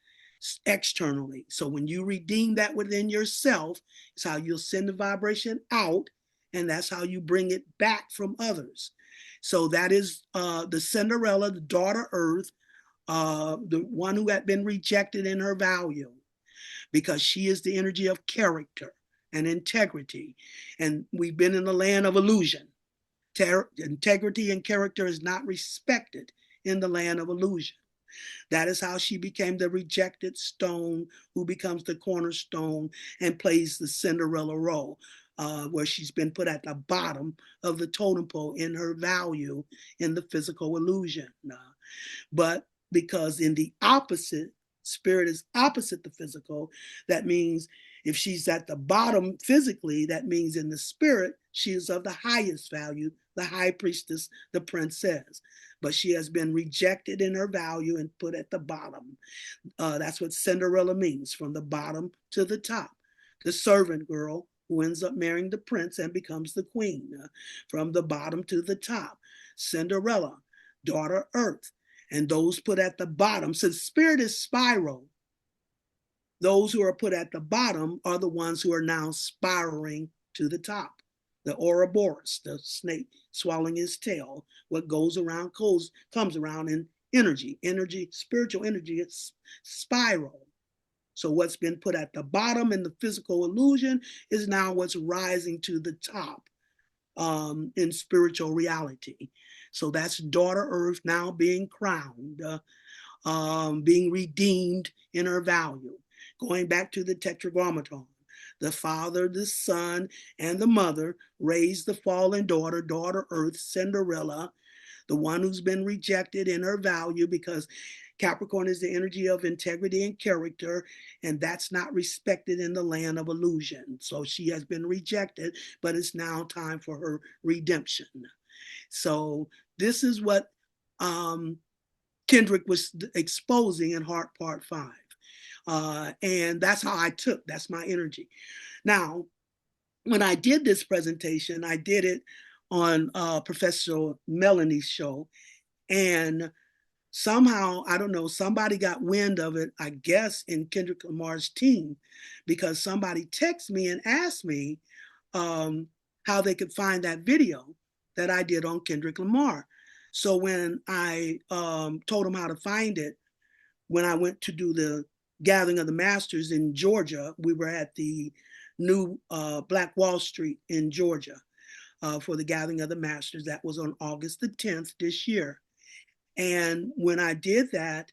externally. So when you redeem that within yourself, it's how you'll send the vibration out, and that's how you bring it back from others. So that is the Cinderella, the daughter Earth, the one who had been rejected in her value, because she is the energy of character and integrity. And we've been in the land of illusion. Integrity and character is not respected in the land of illusion. That is how she became the rejected stone who becomes the cornerstone and plays the Cinderella role, where she's been put at the bottom of the totem pole in her value in the physical illusion. But because in the opposite, spirit is opposite the physical, that means if she's at the bottom physically, that means in the spirit, she is of the highest value, the high priestess, the princess. But she has been rejected in her value and put at the bottom. That's what Cinderella means, from the bottom to the top. The servant girl who ends up marrying the prince and becomes the queen, from the bottom to the top. Cinderella, daughter Earth. And those put at the bottom, since spirit is spiral, those who are put at the bottom are the ones who are now spiraling to the top. The Ouroboros, the snake swallowing his tail, what goes around comes around in energy. Energy, spiritual energy, it's spiral. So what's been put at the bottom in the physical illusion is now what's rising to the top in spiritual reality. So that's daughter Earth now being crowned, being redeemed in her value. Going back to the Tetragrammaton, the Father, the Son, and the Mother raised the fallen daughter, daughter Earth, Cinderella, the one who's been rejected in her value, because Capricorn is the energy of integrity and character, and that's not respected in the land of illusion. So she has been rejected, but it's now time for her redemption. So this is what Kendrick was exposing in Heart Part 5. And that's how that's my energy. Now, when I did this presentation, I did it on Professor Melanie's show, and somehow, I don't know, somebody got wind of it, I guess, in Kendrick Lamar's team, because somebody texted me and asked me how they could find that video that I did on Kendrick Lamar. So when I told them how to find it, when I went to do the Gathering of the Masters in Georgia, we were at the new Black Wall Street in Georgia for the Gathering of the Masters. That was on August the 10th this year. And when I did that,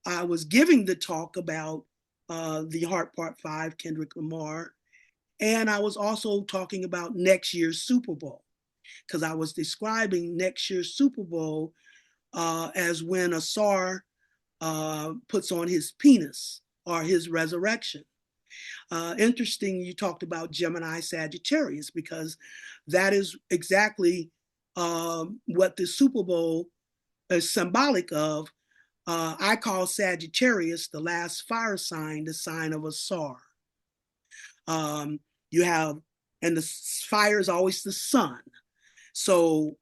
I was giving the talk about the Heart Part 5, Kendrick Lamar. And I was also talking about next year's Super Bowl, because I was describing next year's Super Bowl as when a Tsar puts on his penis, or his resurrection. Interesting, you talked about Gemini Sagittarius, because that is exactly what the Super Bowl is symbolic of. I call Sagittarius, the last fire sign, the sign of a Tsar. You have, and the fire is always the sun. So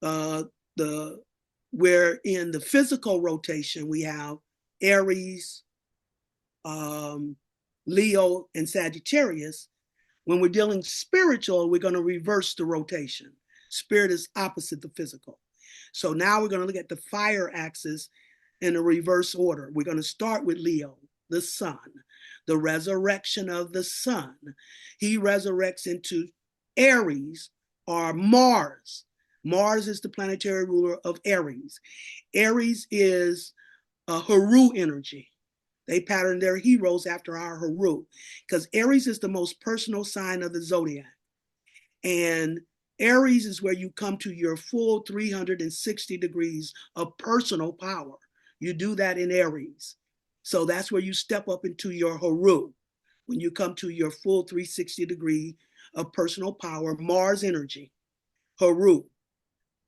where in the physical rotation we have Aries, Leo, and Sagittarius. When we're dealing spiritual, we're going to reverse the rotation. Spirit is opposite the physical. So now we're going to look at the fire axis in a reverse order. We're going to start with Leo, the sun, the resurrection of the sun. He resurrects into Aries, or Mars. Mars is the planetary ruler of Aries. Aries is a Haru energy. They pattern their heroes after our Haru, because Aries is the most personal sign of the zodiac. And Aries is where you come to your full 360 degrees of personal power. You do that in Aries. So that's where you step up into your Haru, when you come to your full 360 degree of personal power, Mars energy, Haru.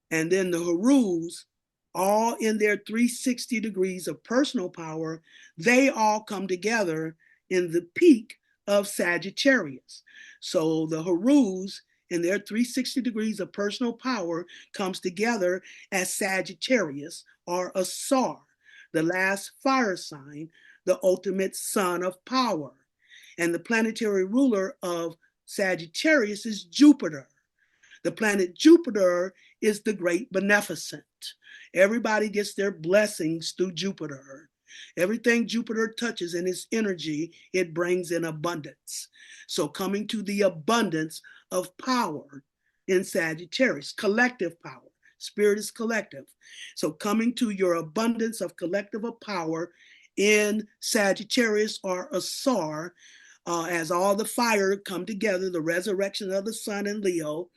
And then the Harus all in their 360 degrees of personal power, they all come together in the peak of Sagittarius. So the Harus in their 360 degrees of personal power comes together as Sagittarius, or Asar, the last fire sign, the ultimate son of power. And the planetary ruler of Sagittarius is Jupiter. The planet Jupiter is the great beneficent. Everybody gets their blessings through Jupiter. Everything Jupiter touches in its energy, it brings in abundance. So coming to the abundance of power in Sagittarius, collective power. Spirit is collective. So coming to your abundance of collective power in Sagittarius, or Asar, as all the fire come together, the resurrection of the sun in Leo,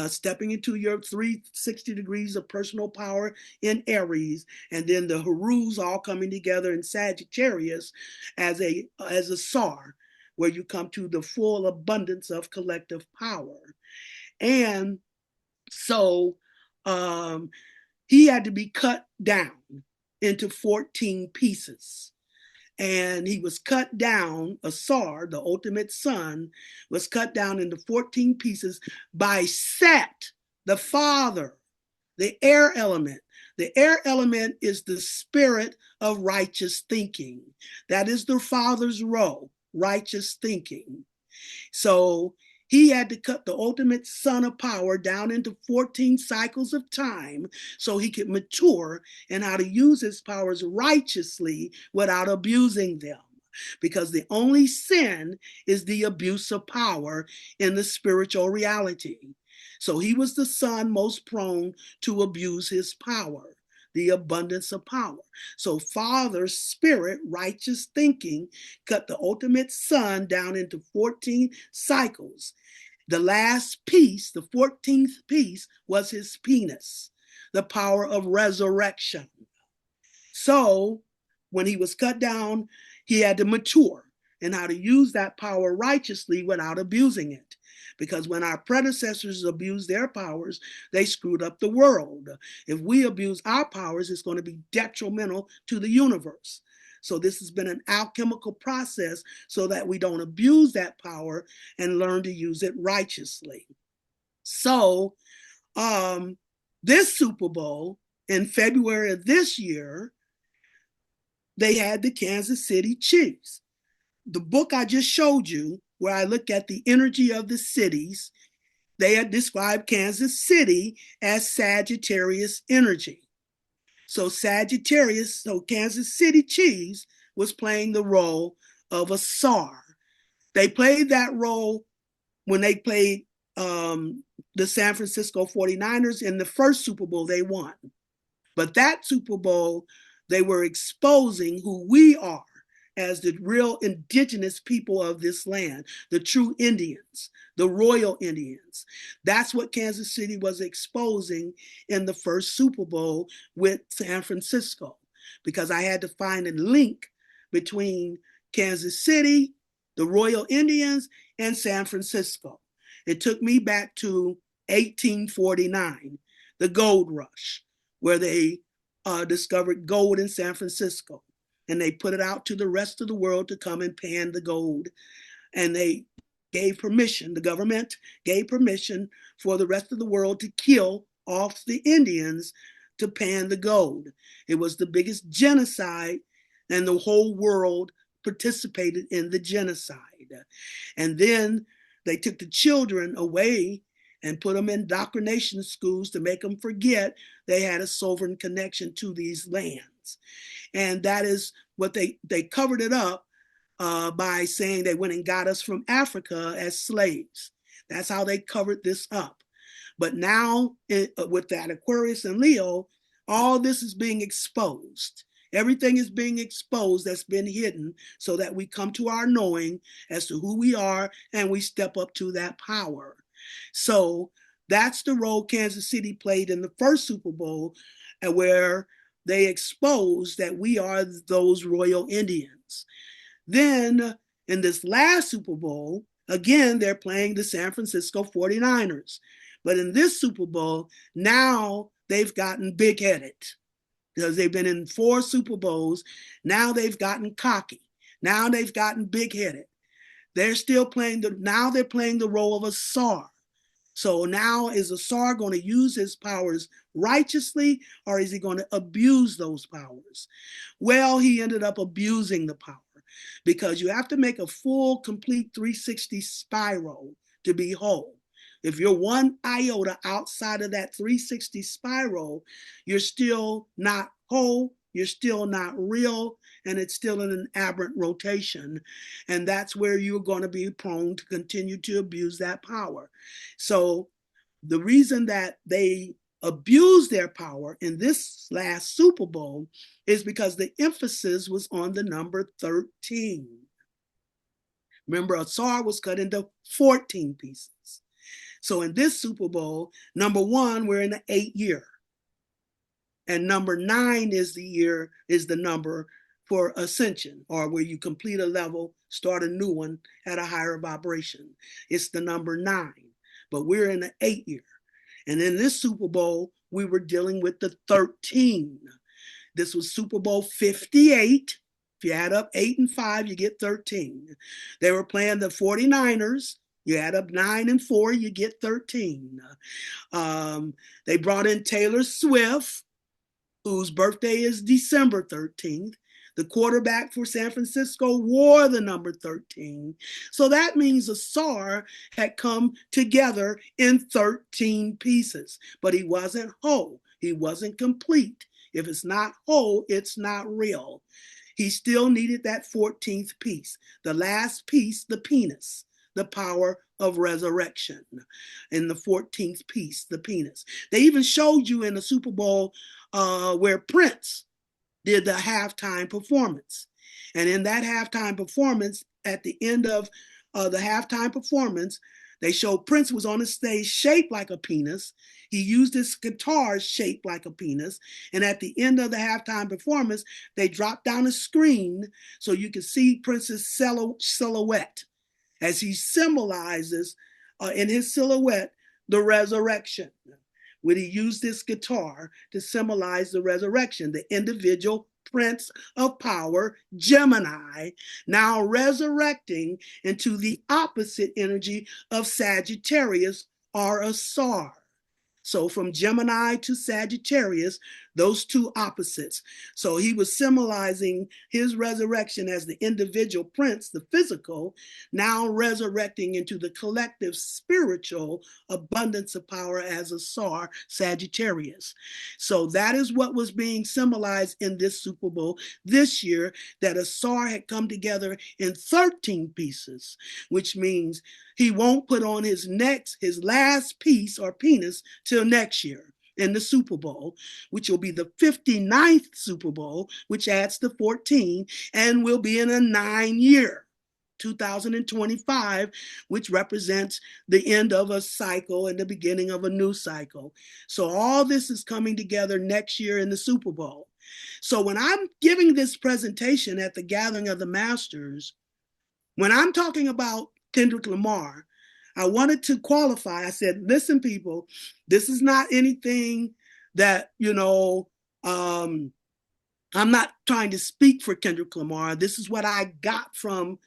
stepping into your 360 degrees of personal power in Aries, and then the Harus all coming together in Sagittarius as a Sar, where you come to the full abundance of collective power. And so he had to be cut down into 14 pieces. And he was cut down, Asar, the ultimate son, was cut down into 14 pieces by Set, the father, the air element. The air element is the spirit of righteous thinking. That is the father's role, righteous thinking. So he had to cut the ultimate son of power down into 14 cycles of time so he could mature in how to use his powers righteously without abusing them. Because the only sin is the abuse of power in the spiritual reality. So he was the son most prone to abuse his power, the abundance of power. So Father's spirit, righteous thinking, cut the ultimate son down into 14 cycles. The last piece, the 14th piece, was his penis, the power of resurrection. So when he was cut down, he had to mature in how to use that power righteously without abusing it. Because when our predecessors abused their powers, they screwed up the world. If we abuse our powers, it's going to be detrimental to the universe. So this has been an alchemical process so that we don't abuse that power and learn to use it righteously. So this Super Bowl in February of this year, they had the Kansas City Chiefs. The book I just showed you, where I look at the energy of the cities, they had described Kansas City as Sagittarius energy. So Sagittarius, so Kansas City Chiefs was playing the role of a Sar. They played that role when they played the San Francisco 49ers in the first Super Bowl they won. But that Super Bowl, they were exposing who we are as the real indigenous people of this land, the true Indians, the royal Indians. That's what Kansas City was exposing in the first Super Bowl with San Francisco, because I had to find a link between Kansas City, the royal Indians, and San Francisco. It took me back to 1849, the gold rush, where they discovered gold in San Francisco. And they put it out to the rest of the world to come and pan the gold. And they gave permission, the government gave permission for the rest of the world to kill off the Indians to pan the gold. It was the biggest genocide, and the whole world participated in the genocide. And then they took the children away and put them in indoctrination schools to make them forget they had a sovereign connection to these lands. And that is what they covered it up by saying they went and got us from Africa as slaves. That's how they covered this up. But now with that Aquarius and Leo, all this is being exposed. Everything is being exposed that's been hidden so that we come to our knowing as to who we are and we step up to that power. So that's the role Kansas City played in the first Super Bowl, where they exposed that we are those royal Indians. Then in this last Super Bowl, again, they're playing the San Francisco 49ers. But in this Super Bowl, now they've gotten big-headed. because they've been in 4 Super Bowls. Now they've gotten cocky. Now they've gotten big-headed. They're playing the role of a czar. So now, is the czar going to use his powers righteously, or is he going to abuse those powers? Well, he ended up abusing the power, because you have to make a full, complete 360 spiral to be whole. If you're 1 iota outside of that 360 spiral, you're still not whole, you're still not real, and it's still in an aberrant rotation. And that's where you're going to be prone to continue to abuse that power. So the reason that they abused their power in this last Super Bowl is because the emphasis was on the number 13. Remember, a czar was cut into 14 pieces. So in this Super Bowl, number 1, we're in the 8th year. And number 9 is the number for Ascension, or where you complete a level, start a new one at a higher vibration. It's the number 9, but we're in the 8th year. And in this Super Bowl, we were dealing with the 13. This was Super Bowl 58. If you add up 8 and 5, you get 13. They were playing the 49ers. You add up 9 and 4, you get 13. They brought in Taylor Swift, whose birthday is December 13th. The quarterback for San Francisco wore the number 13. So that means the czar had come together in 13 pieces, but he wasn't whole. He wasn't complete. If it's not whole, it's not real. He still needed that 14th piece, the last piece, the penis, the power of resurrection. In the 14th piece, the penis. They even showed you in the Super Bowl where Prince did the halftime performance. And in that halftime performance, at the end of the halftime performance, they showed Prince was on the stage shaped like a penis. He used his guitar shaped like a penis. And at the end of the halftime performance, they dropped down a screen so you could see Prince's silhouette as he symbolizes in his silhouette the resurrection. When he used this guitar to symbolize the resurrection, the individual Prince of Power, Gemini, now resurrecting into the opposite energy of Sagittarius, or a czar. So from Gemini to Sagittarius, those two opposites. So he was symbolizing his resurrection as the individual prince, the physical, now resurrecting into the collective spiritual abundance of power as a czar, Sagittarius. So that is what was being symbolized in this Super Bowl this year, that a czar had come together in 13 pieces, which means he won't put on his last piece or penis till next year in the Super Bowl, which will be the 59th Super Bowl, which adds to 14, and will be in a 9-year, 2025, which represents the end of a cycle and the beginning of a new cycle. So all this is coming together next year in the Super Bowl. So when I'm giving this presentation at the Gathering of the Masters, when I'm talking about Kendrick Lamar, I wanted to qualify. I said, listen, people, this is not anything that, I'm not trying to speak for Kendrick Lamar. This is what I got from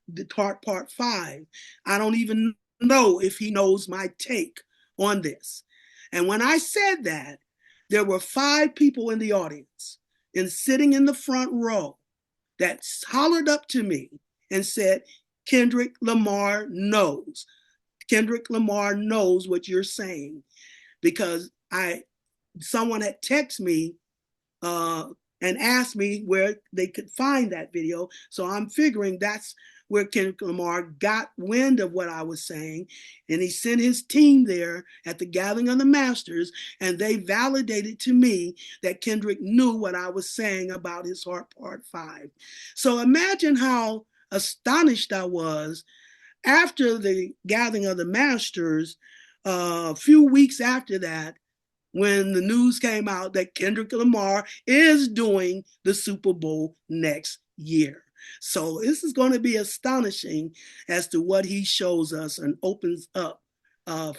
the part 5. I don't even know if he knows my take on this. And when I said that, there were 5 people in the audience and sitting in the front row that hollered up to me and said, Kendrick Lamar knows. Kendrick Lamar knows what you're saying, because someone had texted me and asked me where they could find that video. So I'm figuring that's where Kendrick Lamar got wind of what I was saying. And he sent his team there at the Gathering of the Masters, and they validated to me that Kendrick knew what I was saying about his heart part 5. So imagine how astonished I was after the Gathering of the Masters, a few weeks after that, when the news came out that Kendrick Lamar is doing the Super Bowl next year. So this is going to be astonishing as to what he shows us and opens up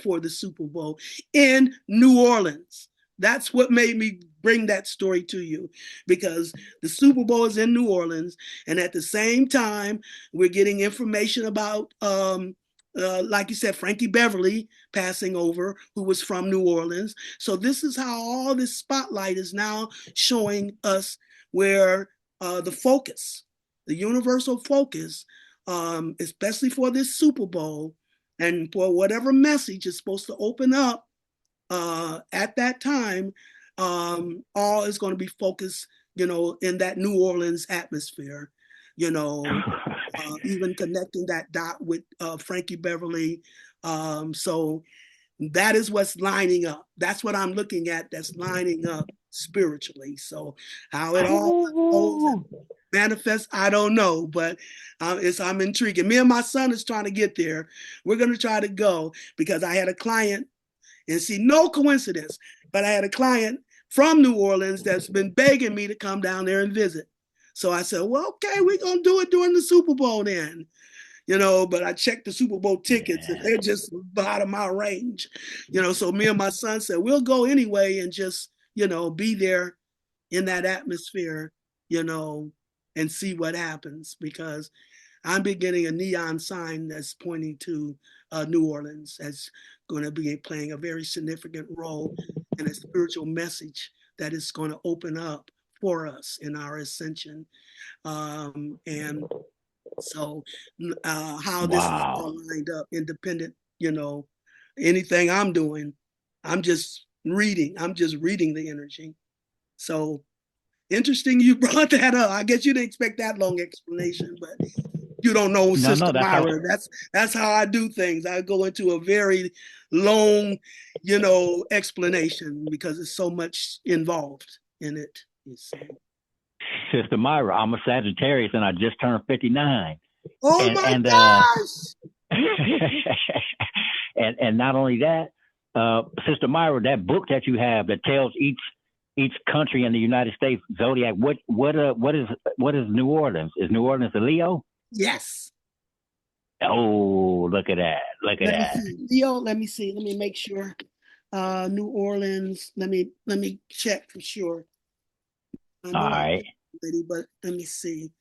for the Super Bowl in New Orleans, That's what made me bring that story to you, because the Super Bowl is in New Orleans, and at the same time, we're getting information about, like you said, Frankie Beverly passing over, who was from New Orleans. So this is how all this spotlight is now showing us where the focus, the universal focus, especially for this Super Bowl, and for whatever message is supposed to open up at that time, all is going to be focused, in that New Orleans atmosphere, even connecting that dot with Frankie Beverly. So that is what's lining up. That's what I'm looking at. That's lining up spiritually. So how it all manifests, I don't know, but I'm intrigued. And me and my son is trying to get there. We're going to try to go, because I had a client, and see, no coincidence, but I had a client from New Orleans that's been begging me to come down there and visit. So I said, well, okay, we're going to do it during the Super Bowl then. But I checked the Super Bowl tickets, and they're just out of my range. So me and my son said, we'll go anyway and just, be there in that atmosphere, and see what happens, because I'm beginning a neon sign that's pointing to New Orleans as going to be playing a very significant role in a spiritual message that is going to open up for us in our ascension. And so how this is all lined up, independent, anything I'm doing, I'm just reading the energy. So interesting you brought that up. I guess you didn't expect that long explanation, but you don't know Sister MyRah. That's how I do things. I go into a very long, explanation, because there's so much involved in it. You see. Sister MyRah, I'm a Sagittarius and I just turned 59. Oh my gosh! And not only that, Sister MyRah, that book that you have that tells each country in the United States zodiac, what is New Orleans? Is New Orleans a Leo? Yes. Oh, look at that. Look at that. Leo, let me see. Let me make sure. New Orleans. Let me check for sure. All right. But let me see.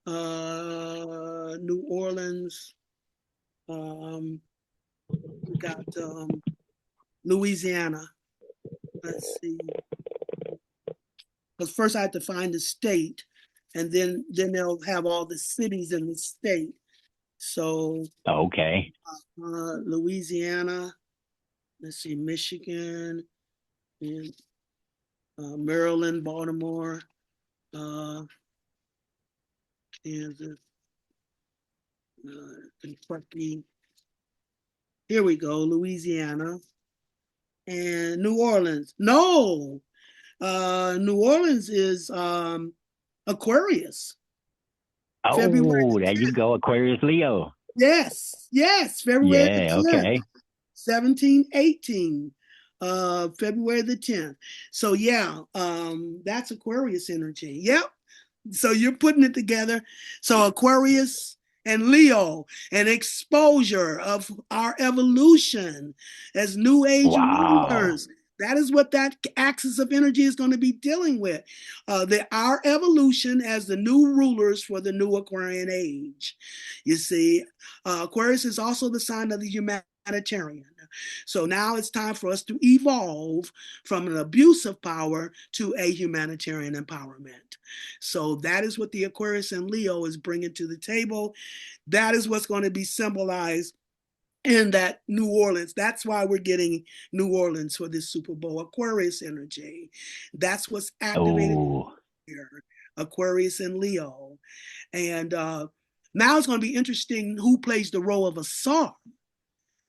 New Orleans. We got Louisiana. Let's see. Because first I have to find the state, and then they'll have all the cities in the state. So okay. Louisiana, let's see, Michigan, and Maryland, Baltimore, Kansas, Kentucky. Here we go, Louisiana, and New Orleans. No, New Orleans is Aquarius. Oh, February there you go, Aquarius Leo. Yes, February the 10th, okay. 1718, February the 10th. So yeah, that's Aquarius energy. Yep. So you're putting it together. So Aquarius and Leo, an exposure of our evolution as new age rulers. That is what that axis of energy is going to be dealing with. Our evolution as the new rulers for the new Aquarian age. You see, Aquarius is also the sign of the humanitarian. So now it's time for us to evolve from an abuse of power to a humanitarian empowerment. So that is what the Aquarius and Leo is bringing to the table. That is what's going to be symbolized in that New Orleans. That's why we're getting New Orleans for this Super Bowl. Aquarius energy. That's what's activated here. Aquarius and Leo. And now it's going to be interesting who plays the role of a SAR,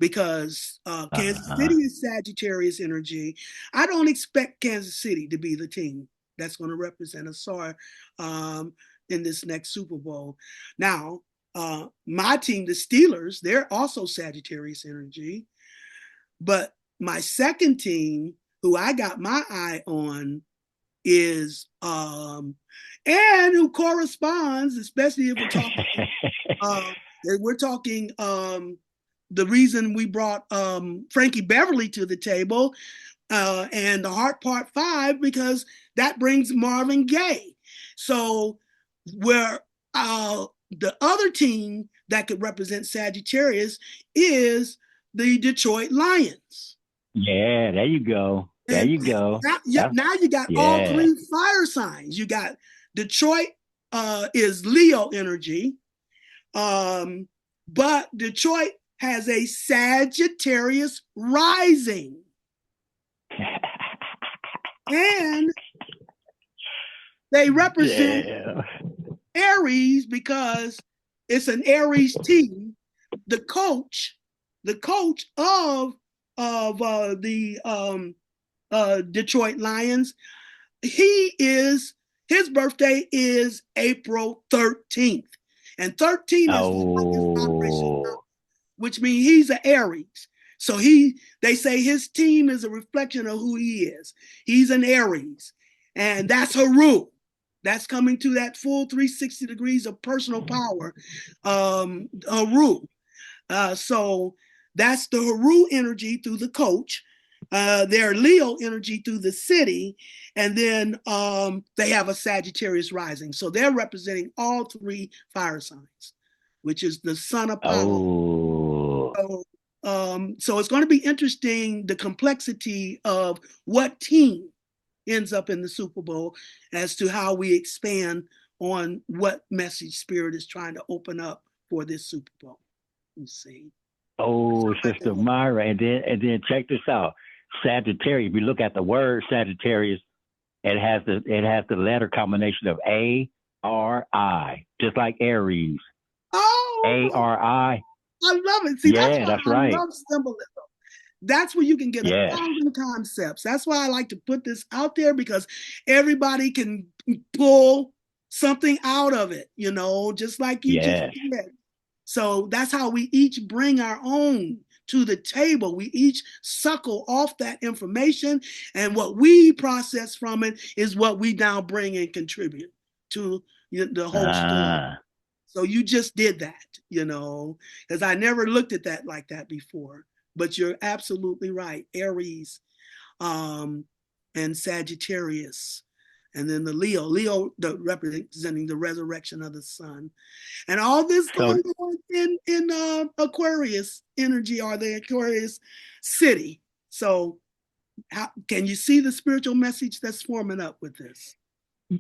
because Kansas City is Sagittarius energy. I don't expect Kansas City to be the team that's going to represent a SAR in this next Super Bowl. Now, my team, the Steelers, they're also Sagittarius energy. But my second team, who I got my eye on, is and who corresponds, especially if we're talking the reason we brought Frankie Beverly to the table, and the heart part 5 because that brings Marvin Gaye. So where the other team that could represent Sagittarius is the Detroit Lions. Yeah, there you go. There you go. Now you got all 3 fire signs. You got Detroit is Leo energy, but Detroit has a Sagittarius rising. And they represent Aries because it's an Aries team. The coach of the Detroit Lions, his birthday is April 13th. And 13 is which means he's an Aries. So they say his team is a reflection of who he is. He's an Aries. And that's Haru. That's coming to that full 360 degrees of personal power. Haru. So that's the Haru energy through the coach. Their Leo energy through the city. And then they have a Sagittarius rising. So they're representing all 3 fire signs, which is the son of power. So it's going to be interesting, the complexity of what team ends up in the Super Bowl as to how we expand on what message Spirit is trying to open up for this Super Bowl. You see. Sister MyRah, and then check this out. Sagittarius. If you look at the word Sagittarius, it has the letter combination of A-R-I, just like Aries. A-R-I. I love it. See, that's right. I love symbolism. That's where you can get 1,000 concepts. That's why I like to put this out there, because everybody can pull something out of it, just like you just did. So that's how we each bring our own to the table. We each suckle off that information, and what we process from it is what we now bring and contribute to the whole story. So you just did that, because I never looked at that like that before. But you're absolutely right. Aries and Sagittarius. And then the Leo representing the resurrection of the sun. And all this going on in Aquarius energy, or the Aquarius city. So can you see the spiritual message that's forming up with this?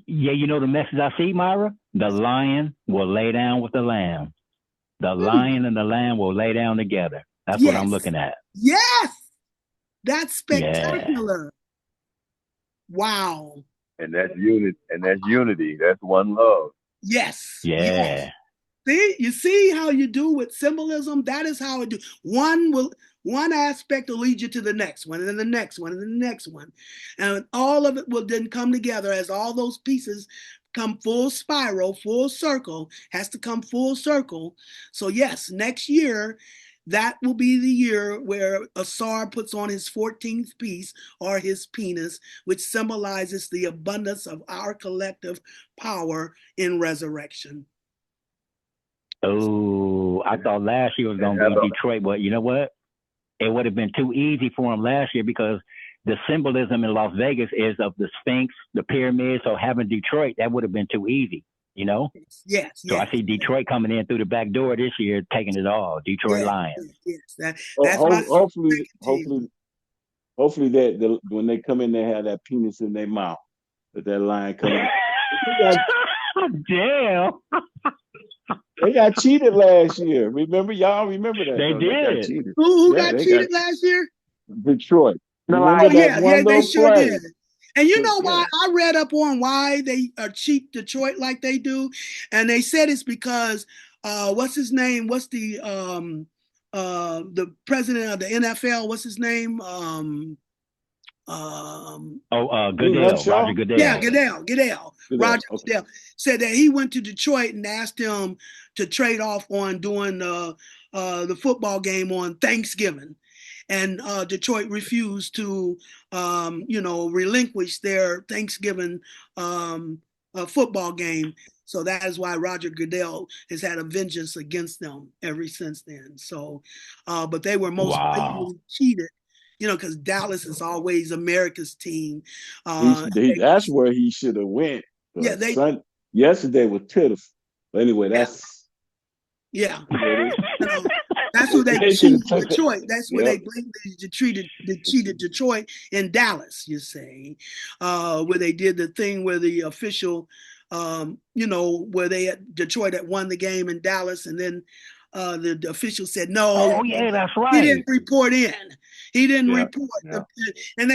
Yeah, the message I see, MyRah? The lion will lay down with the lamb. The lion and the lamb will lay down together. That's what I'm looking at. Yes. That's spectacular. Wow. And that's unity. That's one love. Yes. Yeah. Yes. See, you see how you do with symbolism? That is how it do. One aspect will lead you to the next one, and then the next one, and then the next one. And all of it will then come together as all those pieces come full spiral, full circle, has to come full circle. So yes, next year, that will be the year where Asar puts on his 14th piece, or his penis, which symbolizes the abundance of our collective power in resurrection. I thought last year was going to be Detroit, but you know what? It would have been too easy for him last year, because the symbolism in Las Vegas is of the Sphinx, the pyramids. So having Detroit, that would have been too easy, Yes. So I see Detroit coming in through the back door this year, taking it all. Detroit Lions. Yes. That's hopefully that when they come in, they have that penis in their mouth. That lion coming. Damn. They got cheated last year. Remember, y'all remember that? They did. Who got cheated last year? Detroit. They sure did. And you know why? I read up on why they cheat Detroit like they do, and they said it's because what's his name? What's the president of the NFL? What's his name? Goodell. Roger Goodell. Yeah, Goodell. Roger Goodell said that he went to Detroit and asked him to trade off on doing the football game on Thanksgiving. And Detroit refused to, relinquish their Thanksgiving football game. So that is why Roger Goodell has had a vengeance against them ever since then. So, but they were most blatantly cheated because Dallas is always America's team. That's where he should have went. Yeah, yesterday was pitiful. But anyway, that's that's who they cheated Detroit. That's where they blatantly cheated Detroit in Dallas, you say, where they did the thing where the official, where Detroit had won the game in Dallas, and then the official said no. Oh yeah, that's right. He didn't report in. He didn't report. And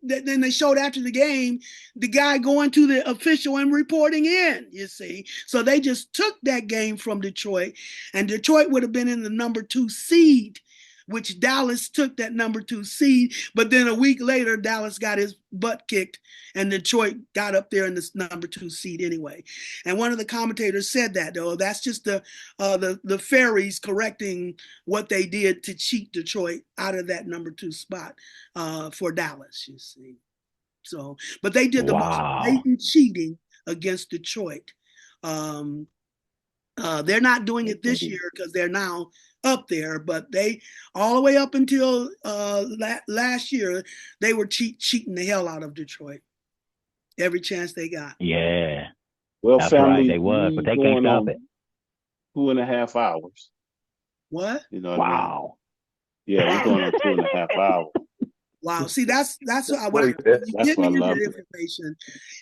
then they showed after the game the guy going to the official and reporting in, you see. So they just took that game from Detroit, and Detroit would have been in the number 2 seed, which Dallas took that number 2 seed. But then a week later, Dallas got his butt kicked, and Detroit got up there in this number 2 seed anyway. And one of the commentators said that, though, that's just the fairies correcting what they did to cheat Detroit out of that number 2 spot for Dallas, you see. So, but they did the most blatant cheating against Detroit. They're not doing it this year because they're now up there, but they all the way up until last year, they were cheating the hell out of Detroit every chance they got. Yeah. Well, that's family, right, they was, but they can't stop it. 2.5 hours. What? Wow. Yeah, we're going on 2.5 hours. Wow. See, that's when you get me into information.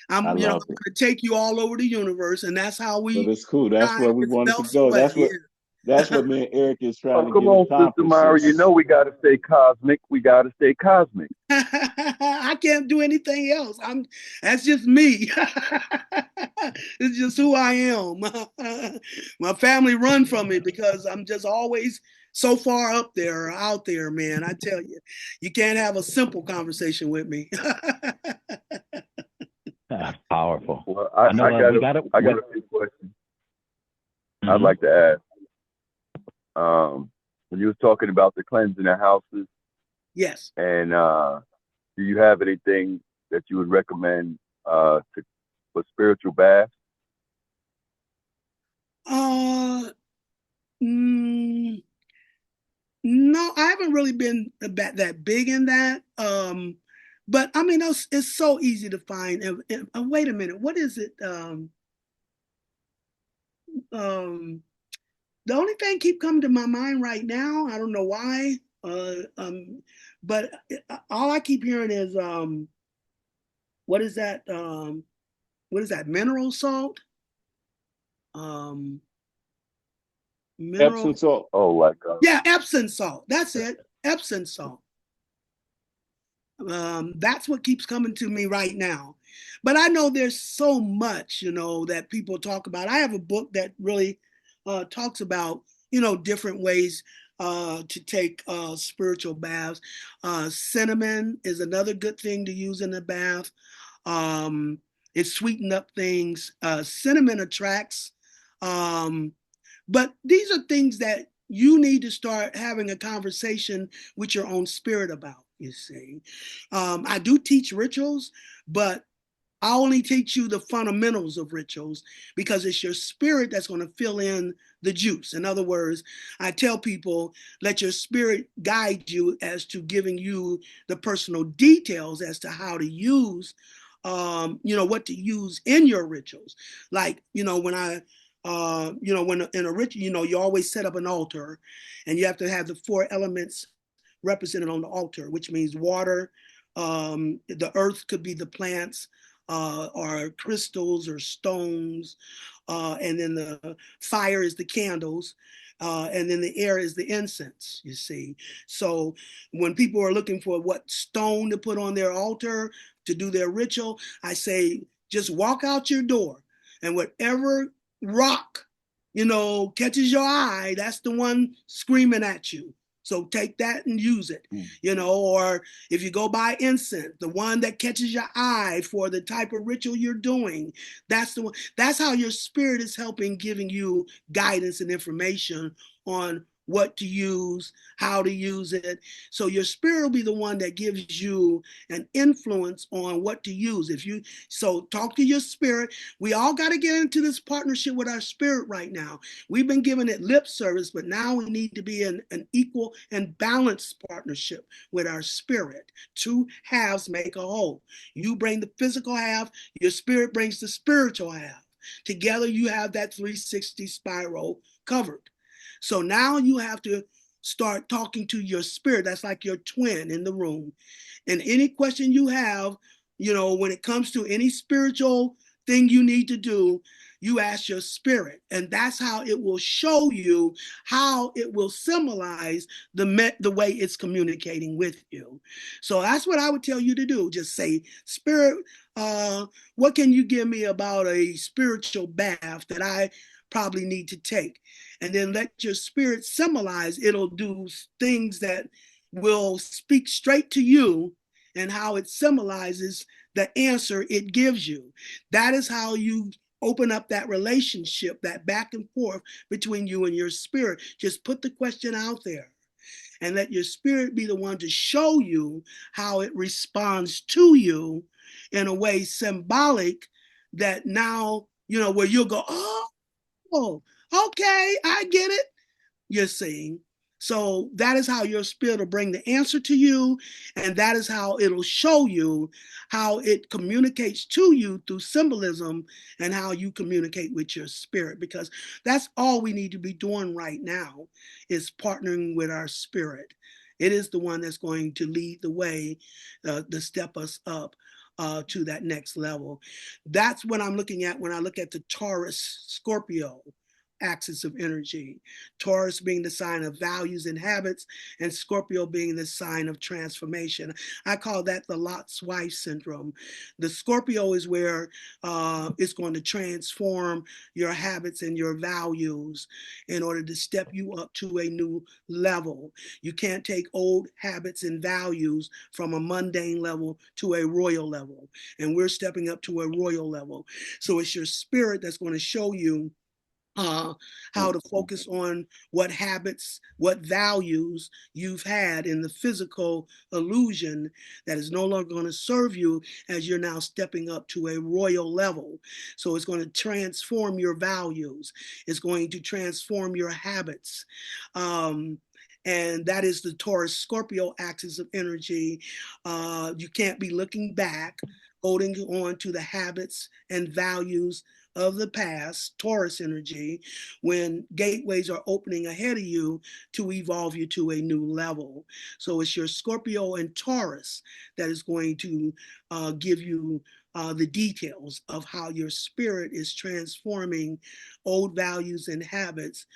I'm going to take you all over the universe, and that's how we. But it's cool. That's where we wanted to go. That's what me and Eric is trying to get accomplished. Come on, Sister MyRah. You know we got to stay cosmic. We got to stay cosmic. I can't do anything else. That's just me. It's just who I am. My family run from me because I'm just always so far up there or out there, man. I tell you, you can't have a simple conversation with me. That's powerful. Well, I got a few questions. Mm-hmm. I'd like to ask. When you were talking about the cleansing of houses, yes. And do you have anything that you would recommend for spiritual baths? No, I haven't really been that big in that. But I mean, it's so easy to find. And wait a minute, what is it? The only thing keep coming to my mind right now, I don't know why, but all I keep hearing is what is that? What is that? Mineral salt? Epsom salt. Oh, like yeah, Epsom salt. That's it. Epsom salt. That's what keeps coming to me right now. But I know there's so much, that people talk about. I have a book that really talks about, different ways to take spiritual baths. Cinnamon is another good thing to use in the bath. It sweetens up things. Cinnamon attracts. But these are things that you need to start having a conversation with your own spirit about, you see. I do teach rituals, but I only teach you the fundamentals of rituals because it's your spirit that's going to fill in the juice. In other words, I tell people, let your spirit guide you as to giving you the personal details as to how to use, what to use in your rituals. Like, when when in a ritual, you always set up an altar and you have to have the 4 elements represented on the altar, which means water, the earth could be the plants, or crystals or stones, and then the fire is the candles, and then the air is the incense, you see. So when people are looking for what stone to put on their altar to do their ritual, I say, just walk out your door and whatever rock, catches your eye, that's the one screaming at you. So take that and use it, or if you go buy incense, the one that catches your eye for the type of ritual you're doing, that's the one. That's how your spirit is helping, giving you guidance and information on what to use, how to use it. So your spirit will be the one that gives you an influence on what to use. So talk to your spirit. We all got to get into this partnership with our spirit right now. We've been giving it lip service, but now we need to be in an equal and balanced partnership with our spirit. Two halves make a whole. You bring the physical half, your spirit brings the spiritual half. Together you have that 360 spiral covered. So now you have to start talking to your spirit. That's like your twin in the room. And any question you have, when it comes to any spiritual thing you need to do, you ask your spirit. And that's how it will show you how it will symbolize the way it's communicating with you. So that's what I would tell you to do. Just say, Spirit, what can you give me about a spiritual bath that I probably need to take? And then let your spirit symbolize. It'll do things that will speak straight to you and how it symbolizes the answer it gives you. That is how you open up that relationship, that back and forth between you and your spirit. Just put the question out there and let your spirit be the one to show you how it responds to you in a way symbolic that now, where you'll go, oh, okay, I get it. You're saying. So that is how your spirit will bring the answer to you. And that is how it'll show you how it communicates to you through symbolism and how you communicate with your spirit. Because that's all we need to be doing right now is partnering with our spirit. It is the one that's going to lead the way to step us up to that next level. That's what I'm looking at when I look at the Taurus Scorpio axis of energy. Taurus being the sign of values and habits, and Scorpio being the sign of transformation. I call that the Lot's wife syndrome. The Scorpio is where it's going to transform your habits and your values in order to step you up to a new level. You can't take old habits and values from a mundane level to a royal level. And we're stepping up to a royal level. So it's your spirit that's going to show you how to focus on what habits, what values you've had in the physical illusion that is no longer going to serve you as you're now stepping up to a royal level. So it's going to transform your values. It's going to transform your habits. And that is the Taurus Scorpio axis of energy. You can't be looking back, holding on to the habits and values of the past, Taurus energy, when gateways are opening ahead of you to evolve you to a new level. So it's your Scorpio and Taurus that is going to give you the details of how your spirit is transforming old values and habits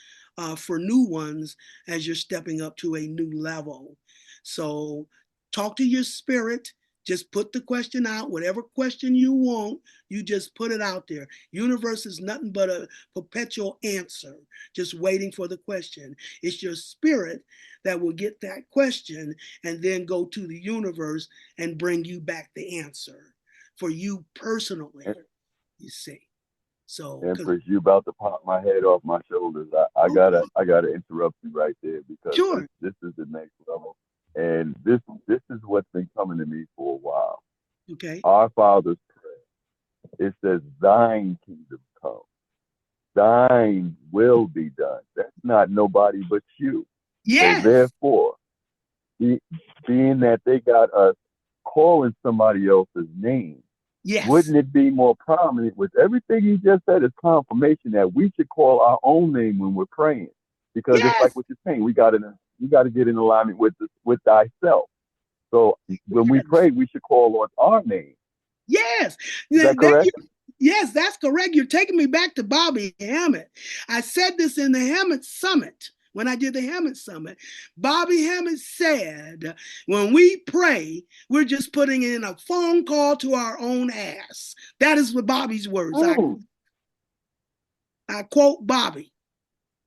for new ones as you're stepping up to a new level. So talk to your spirit. Just put the question out, whatever question you want, you just put it out there. Universe is nothing but a perpetual answer, just waiting for the question. It's your spirit that will get that question and then go to the universe and bring you back the answer for you personally, you see. So Empress, you about to pop my head off my shoulders. I gotta interrupt you right there because sure. this is the next level. And this is what's been coming to me for a while. Okay. Our Father's prayer. It says, "Thine kingdom come, thine will be done." That's not nobody but you. Yes. So therefore, being that they got us calling somebody else's name, yes, wouldn't it be more prominent with everything you just said is confirmation that we should call our own name when we're praying? Because it's like what you're saying, you got to get in alignment with thyself. So when we pray, we should call on our name. Yes. Is that correct? Yes, that's correct. You're taking me back to Bobby Hemmitt. I said this in the Hemmitt Summit. When I did the Hemmitt Summit, Bobby Hemmitt said, when we pray, we're just putting in a phone call to our own ass. That is what Bobby's words. I quote Bobby.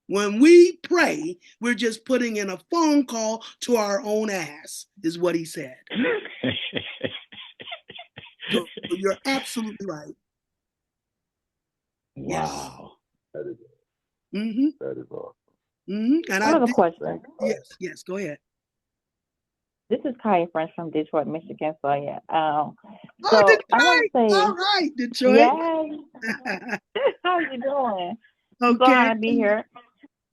When we pray, we're just putting in a phone call to our own ass, is what he said. So you're absolutely right. Wow. That is, mm-hmm. that is awesome. And I have a question. Yes, go ahead. This is Kaya French from Detroit, Michigan. So yeah. Detroit. I want to say, all right, Detroit. Yes. How you doing? Okay. I'm so happy to be here.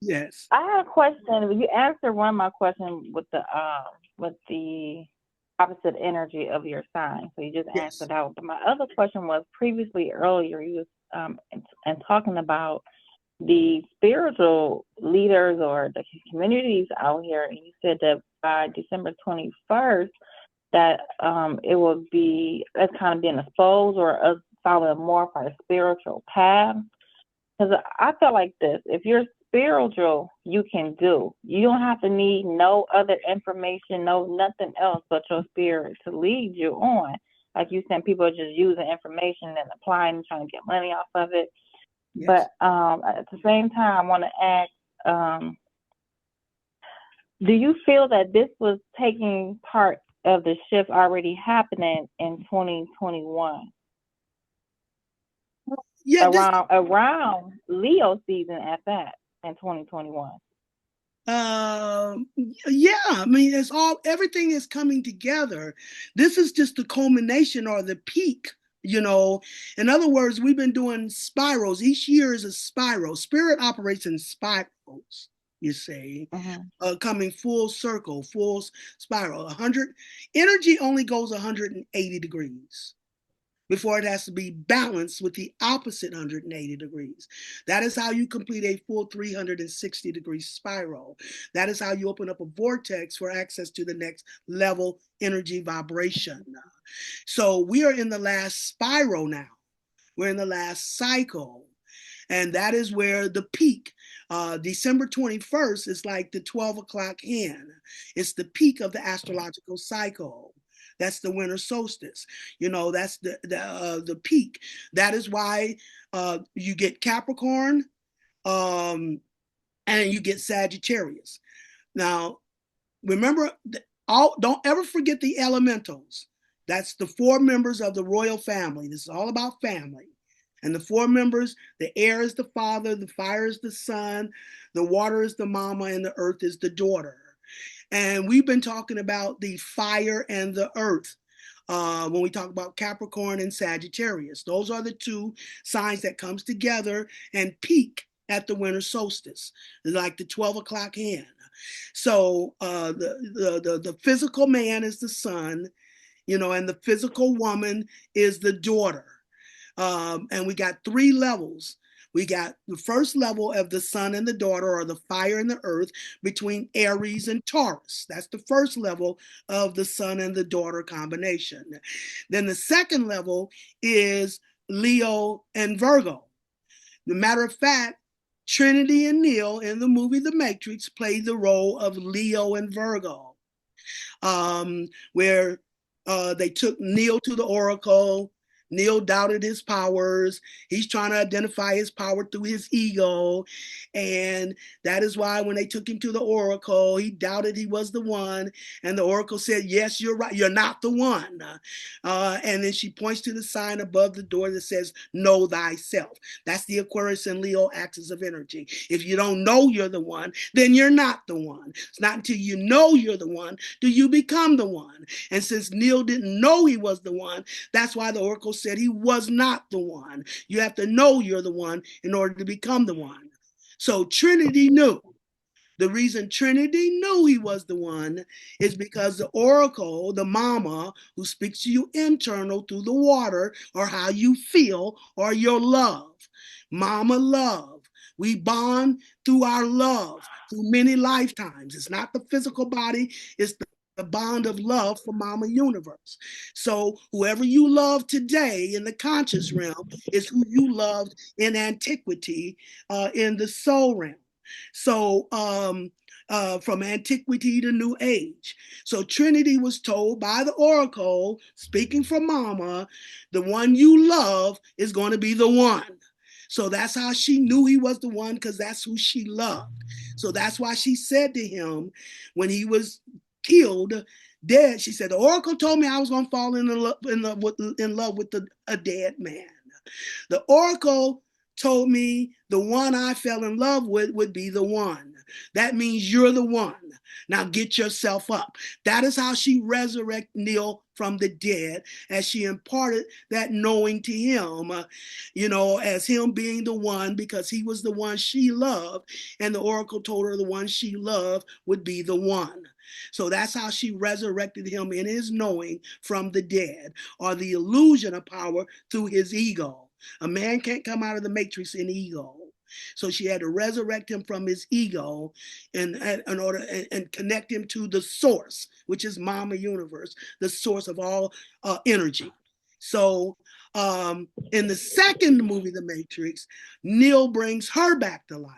Yes. I have a question. You answered one of my questions with the opposite energy of your sign. So you just answered out. But my other question was previously earlier you was and talking about the spiritual leaders or the communities out here, and you said that by December 21st that it will be us kind of being exposed or us following more for a spiritual path. Because I feel like this: if you're spiritual, you can do. You don't have to need no other information, no nothing else but your spirit to lead you on. Like you said, people are just using information and applying and trying to get money off of it. Yes. But at the same time, I want to ask, do you feel that this was taking part of the shift already happening in 2021? Yeah, around Leo season at that in 2021. Yeah, I mean, everything is coming together. This is just the culmination or the peak, you know. In other words, we've been doing spirals. Each year is a spiral. Spirit operates in spirals, you see, coming full circle, full spiral. 100 energy only goes 180 degrees before it has to be balanced with the opposite 180 degrees. That is how you complete a full 360-degree spiral. That is how you open up a vortex for access to the next level energy vibration. So we are in the last spiral now. We're in the last cycle. And that is where the peak, December 21st is like the 12 o'clock hen. It's the peak of the astrological cycle. That's the winter solstice. You know, that's the peak. That is why you get Capricorn and you get Sagittarius. Now, remember, don't ever forget the elementals. That's the 4 members of the royal family. This is all about family. And the 4 members, the air is the father, the fire is the son, the water is the mama, and the earth is the daughter. And we've been talking about the fire and the earth when we talk about Capricorn and Sagittarius. Those are the 2 signs that comes together and peak at the winter solstice, like the 12 o'clock hen. So the physical man is the son, you know, and the physical woman is the daughter. And we got 3 levels. We got the first level of the sun and the daughter, or the fire and the earth, between Aries and Taurus. That's the first level of the sun and the daughter combination. Then the second level is Leo and Virgo. As a matter of fact, Trinity and Neil in the movie The Matrix played the role of Leo and Virgo, where they took Neil to the Oracle. Neil doubted his powers. He's trying to identify his power through his ego. And that is why when they took him to the Oracle, he doubted he was the one. And the Oracle said, yes, you're right. You're not the one. And then she points to the sign above the door that says, know thyself. That's the Aquarius and Leo axis of energy. If you don't know you're the one, then you're not the one. It's not until you know you're the one do you become the one. And since Neil didn't know he was the one, that's why the Oracle said he was not the one. You have to know you're the one in order to become the one. So Trinity knew. The reason Trinity knew he was the one is because the Oracle, the mama who speaks to you internal through the water, or how you feel, or your love. Mama love. We bond through our love through many lifetimes. It's not the physical body, it's the bond of love for Mama Universe. So whoever you love today in the conscious realm is who you loved in antiquity in the soul realm. So from antiquity to new age. So Trinity was told by the Oracle, speaking for Mama, the one you love is going to be the one. So that's how she knew he was the one, because that's who she loved. So that's why she said to him when he was killed, dead, she said, the Oracle told me I was going to fall in love with a dead man. The Oracle told me the one I fell in love with would be the one. That means you're the one. Now get yourself up. That is how she resurrected Neil from the dead, as she imparted that knowing to him, as him being the one, because he was the one she loved, and the oracle told her the one she loved would be the one. So that's how she resurrected him in his knowing from the dead, or the illusion of power through his ego. A man can't come out of the matrix in ego. So she had to resurrect him from his ego in order and connect him to the source, which is Mama Universe, the source of all energy. So in the second movie, The Matrix, Neo brings her back to life.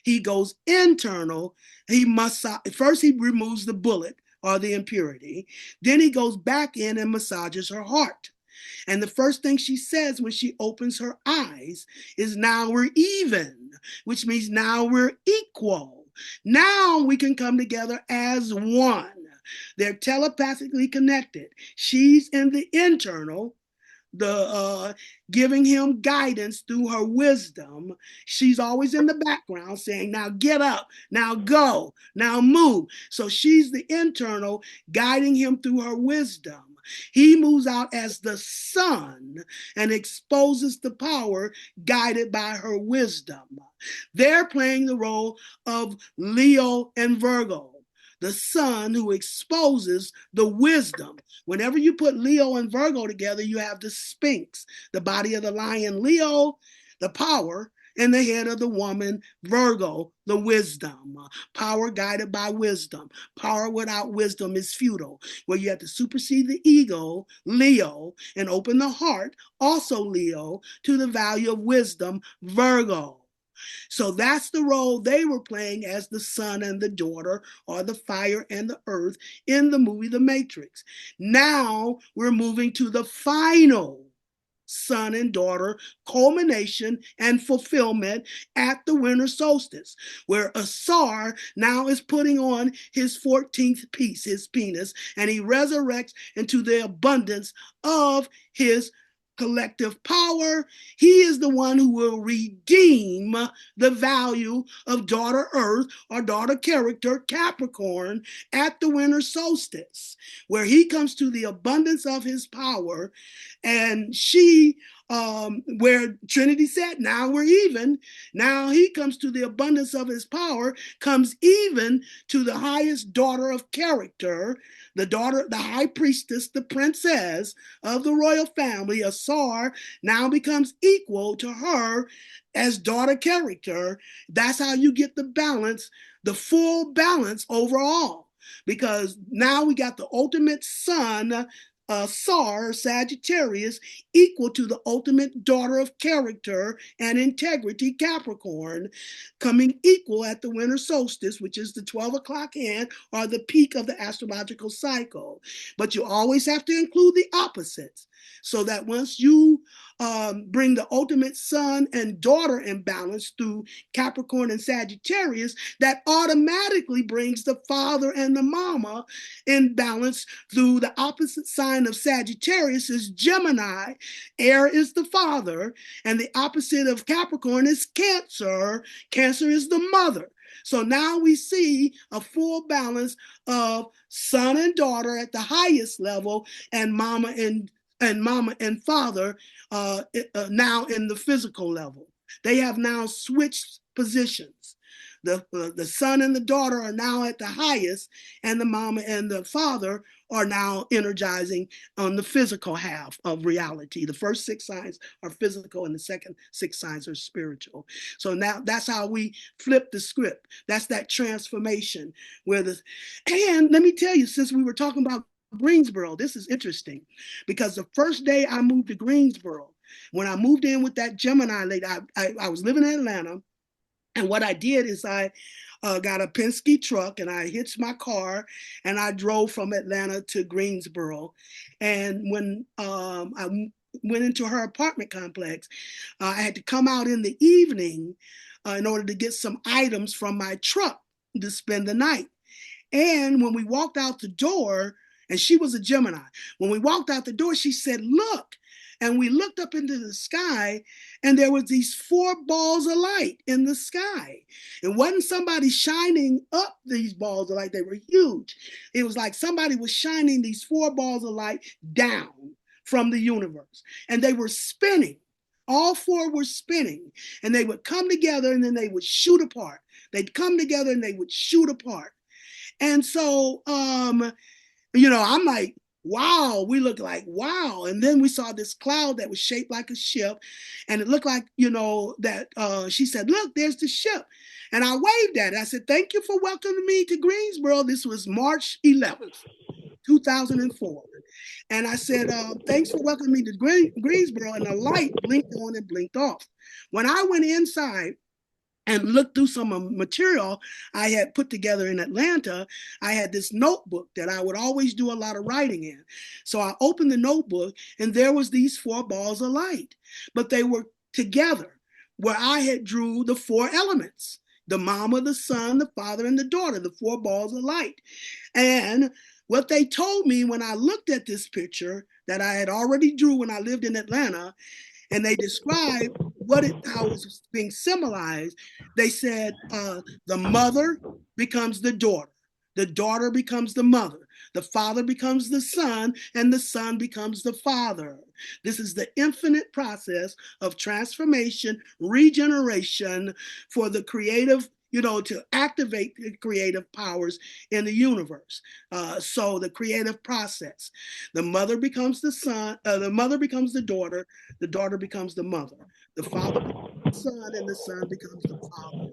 He goes internal. First he removes the bullet or the impurity. Then he goes back in and massages her heart. And the first thing she says when she opens her eyes is, now we're even, which means now we're equal. Now we can come together as one. They're telepathically connected. She's in the internal, giving him guidance through her wisdom. She's always in the background saying, now get up, now go, now move. So she's the internal, guiding him through her wisdom. He moves out as the sun and exposes the power guided by her wisdom. They're playing the role of Leo and Virgo, the sun who exposes the wisdom. Whenever you put Leo and Virgo together, you have the Sphinx, the body of the lion, Leo, the power, and the head of the woman, Virgo, the wisdom. Power guided by wisdom. Power without wisdom is futile. Where you have to supersede the ego, Leo, and open the heart, also Leo, to the value of wisdom, Virgo. So that's the role they were playing as the son and the daughter, or the fire and the earth, in the movie The Matrix. Now we're moving to the final son and daughter culmination and fulfillment at the winter solstice, where Asar now is putting on his 14th piece, his penis, and he resurrects into the abundance of his collective power. He is the one who will redeem the value of daughter Earth, or daughter character Capricorn, at the winter solstice, where he comes to the abundance of his power. And she, where Trinity said, now we're even. Now he comes to the abundance of his power, comes even to the highest daughter of character, the daughter, the high priestess, the princess of the royal family. Asar now becomes equal to her as daughter character. That's how you get the balance, the full balance overall. Because now we got the ultimate son, Sar, Sagittarius, equal to the ultimate daughter of character and integrity, Capricorn, coming equal at the winter solstice, which is the 12 o'clock in, or the peak of the astrological cycle. But you always have to include the opposites, so that once you bring the ultimate son and daughter in balance through Capricorn and Sagittarius, that automatically brings the father and the mama in balance through the opposite sign of Sagittarius is Gemini. Air is the father, and the opposite of Capricorn is Cancer. Cancer is the mother. So now we see a full balance of son and daughter at the highest level, and mama and father now in the physical level. They have now switched positions. The son and the daughter are now at the highest, and the mama and the father are now energizing on the physical half of reality. The first 6 signs are physical, and the second 6 signs are spiritual. So now that's how we flip the script. That's that transformation. And let me tell you, since we were talking about Greensboro, this is interesting, because the first day I moved to Greensboro, when I moved in with that Gemini lady, I was living in Atlanta, and what I did is I got a Penske truck, and I hitched my car, and I drove from Atlanta to Greensboro. And when I went into her apartment complex, I had to come out in the evening in order to get some items from my truck to spend the night. And when we walked out the door, and she was a Gemini, when we walked out the door, she said, "Look." And we looked up into the sky, and there was these 4 balls of light in the sky. It wasn't somebody shining up these balls of light. They were huge. It was like somebody was shining these 4 balls of light down from the universe, and they were spinning. All 4 were spinning, and they would come together, and then they would shoot apart. They'd come together and they would shoot apart. And so, I'm like, wow, we look like, wow. And then we saw this cloud that was shaped like a ship. And it looked like, that she said, look, there's the ship. And I waved at it. I said, thank you for welcoming me to Greensboro. This was March 11th, 2004. And I said, thanks for welcoming me to Greensboro. And the light blinked on and blinked off. When I went inside and looked through some material I had put together in Atlanta, I had this notebook that I would always do a lot of writing in. So I opened the notebook, and there was these 4 balls of light, but they were together where I had drew the 4 elements: the mama, the son, the father, and the daughter, the 4 balls of light. And what they told me when I looked at this picture that I had already drew when I lived in Atlanta, and they described how it was being symbolized. They said the mother becomes the daughter becomes the mother, the father becomes the son, and the son becomes the father. This is the infinite process of transformation, regeneration for the creative, to activate the creative powers in the universe. So the creative process, the mother becomes the son, the mother becomes the daughter becomes the mother, the father becomes the son, and the son becomes the father.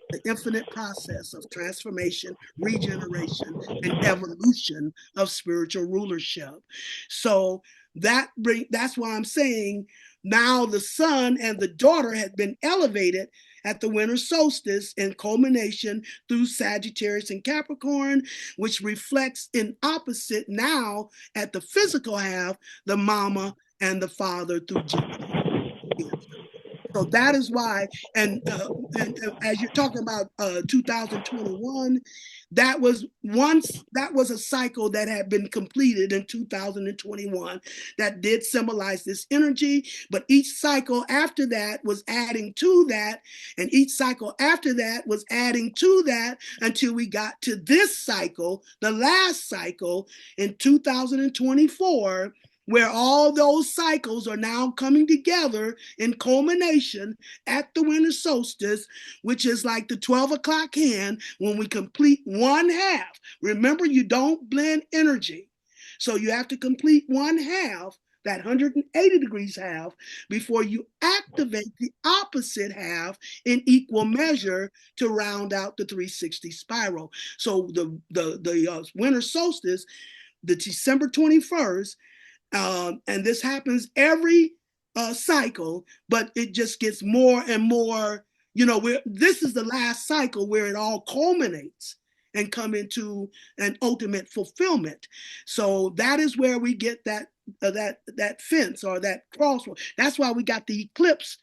The infinite process of transformation, regeneration, and evolution of spiritual rulership. So that's why I'm saying now the son and the daughter had been elevated at the winter solstice in culmination through Sagittarius and Capricorn, which reflects in opposite now at the physical half, the mama and the father through Gemini. So that is why, and as you're talking about 2021, that was a cycle that had been completed in 2021 that did symbolize this energy, but each cycle after that was adding to that, and each cycle after that was adding to that until we got to this cycle, the last cycle in 2024, where all those cycles are now coming together in culmination at the winter solstice, which is like the 12 o'clock hand when we complete 1/2. Remember, you don't blend energy. So you have to complete 1/2, that 180 degrees half, before you activate the opposite half in equal measure to round out the 360 spiral. So the winter solstice, the December 21st, and this happens every cycle, but it just gets more and more, this is the last cycle where it all culminates and come into an ultimate fulfillment. So that is where we get that fence or that crossroad. That's why we got the eclipse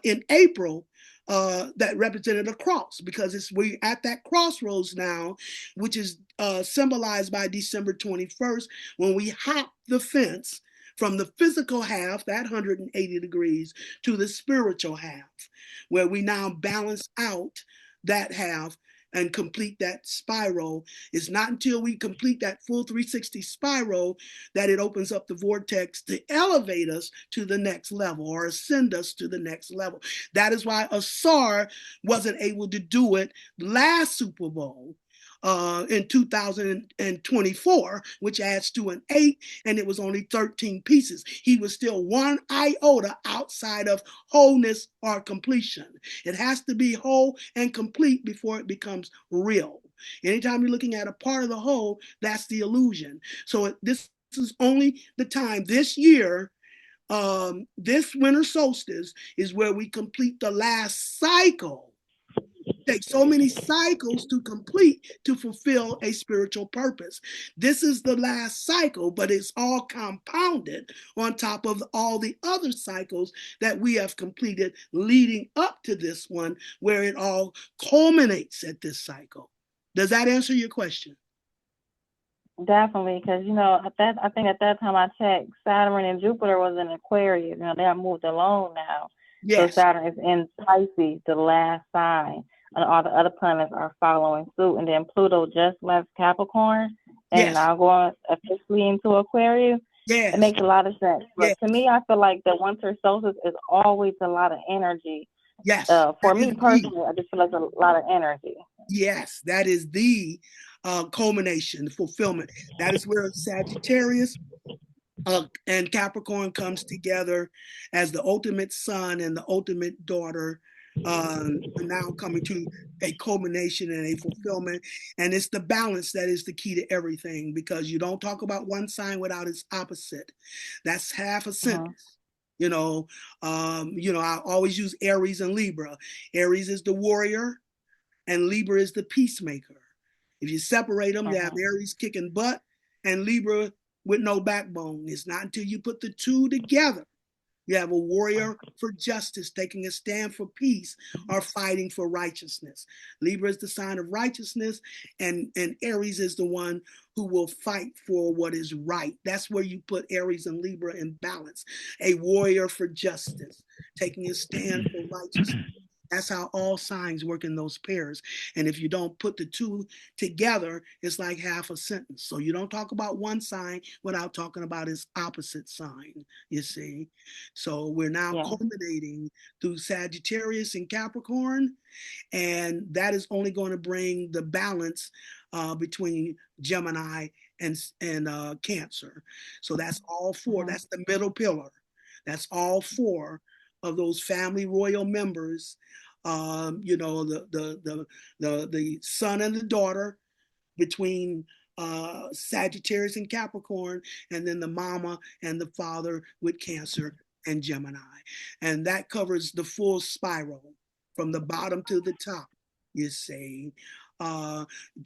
in April that represented a cross, because we're at that crossroads now, which is symbolized by December 21st, when we hop the fence from the physical half, that 180 degrees, to the spiritual half, where we now balance out that half and complete that spiral. It's not until we complete that full 360 spiral that it opens up the vortex to elevate us to the next level or ascend us to the next level. That is why Asar wasn't able to do it last Super Bowl in 2024, which adds to an 8, and it was only 13 pieces. He was still 1 iota outside of wholeness or completion. It has to be whole and complete before it becomes real. Anytime you're looking at a part of the whole, that's the illusion. So this is only the time this year, this winter solstice is where we complete the last cycle. Take so many cycles to complete to fulfill a spiritual purpose. This is the last cycle, but it's all compounded on top of all the other cycles that we have completed leading up to this one, where it all culminates at this cycle. Does that answer your question? Definitely, because I think at that time I checked, Saturn and Jupiter was in Aquarius. They have moved along now. Yes. So Saturn is in Pisces, the last sign, and all the other planets are following suit. And then Pluto just left Capricorn and now going officially into Aquarius. Yes. It makes a lot of sense. But to me, I feel like the winter solstice is always a lot of energy. Yes. For me personally, I just feel like a lot of energy. Yes, that is the culmination, the fulfillment. That is where Sagittarius and Capricorn comes together as the ultimate son and the ultimate daughter, now coming to a culmination and a fulfillment. And it's the balance that is the key to everything, because you don't talk about one sign without its opposite. That's half a sentence. I always use Aries and Libra. Aries is the warrior and Libra is the peacemaker. If you separate them, you have Aries kicking butt and Libra with no backbone. It's not until you put the two together. You have a warrior for justice, taking a stand for peace or fighting for righteousness. Libra is the sign of righteousness, and Aries is the one who will fight for what is right. That's where you put Aries and Libra in balance. A warrior for justice, taking a stand for righteousness. That's how all signs work in those pairs. And if you don't put the two together, it's like half a sentence. So you don't talk about one sign without talking about its opposite sign, you see. So we're now culminating through Sagittarius and Capricorn, and that is only going to bring the balance between Gemini and Cancer. So that's all four. That's the middle pillar. That's all four of those family royal members. The son and the daughter between Sagittarius and Capricorn, and then the mama and the father with Cancer and Gemini. And that covers the full spiral from the bottom to the top, you see.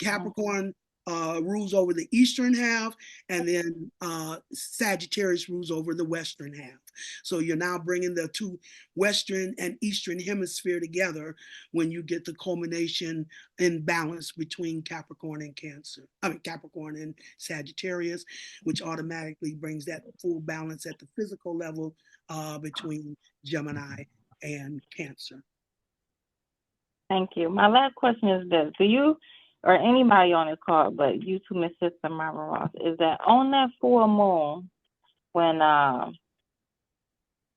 Capricorn rules over the eastern half, and then Sagittarius rules over the western half. So you're now bringing the two western and eastern hemisphere together when you get the culmination in balance between Capricorn and Sagittarius, which automatically brings that full balance at the physical level between Gemini and Cancer. Thank you. My last question is this: do you, or anybody on this call, but you two, Miss Sistar MyRah, is that on that full moon, when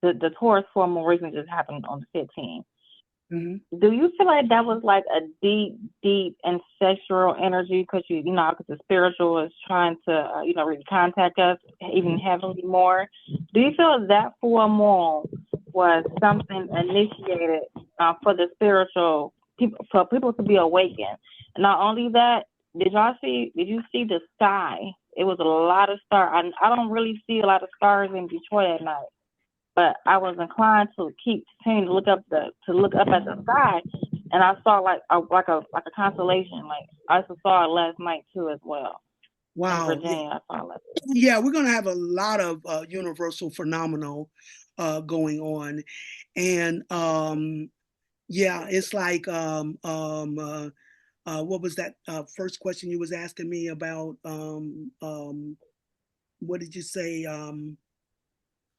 the Taurus full moon recently just happened on the 15th, do you feel like that was like a deep ancestral energy? Because because the spiritual is trying to really contact us even heavenly more. Do you feel that full moon was something initiated for the spiritual people, for people to be awakened? And not only that, did you see the sky? It was a lot of stars. I don't really see a lot of stars in Detroit at night, but I was inclined to continue to look up at the sky, and I saw like a constellation. Like I saw it last night too as well. Wow. In Virginia, I saw it. Yeah, we're gonna have a lot of universal phenomenal going on, and it's like what was that first question you was asking me about? What did you say?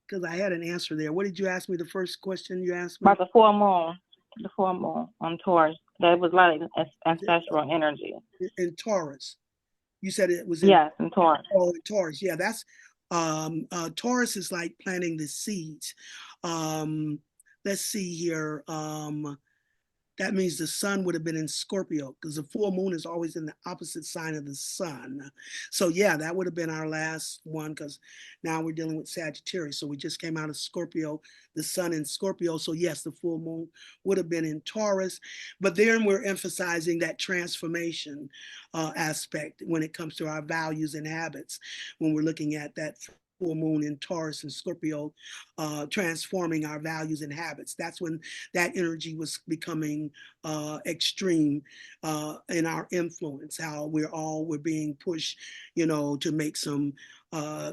Because I had an answer there. What did you ask me? The first question you asked me about the full moon on Taurus. That was a lot of ancestral energy in Taurus. You said it was in Taurus. Oh, in Taurus. Yeah, that's Taurus is like planting the seeds. Let's see here. That means the sun would have been in Scorpio, because the full moon is always in the opposite sign of the sun. So yeah, that would have been our last one, because now we're dealing with Sagittarius. So we just came out of Scorpio, the sun in Scorpio. So yes, the full moon would have been in Taurus. But then we're emphasizing that transformation aspect when it comes to our values and habits, when we're looking at that full moon in Taurus and Scorpio, transforming our values and habits. That's when that energy was becoming extreme in our influence, how we're being pushed, to make some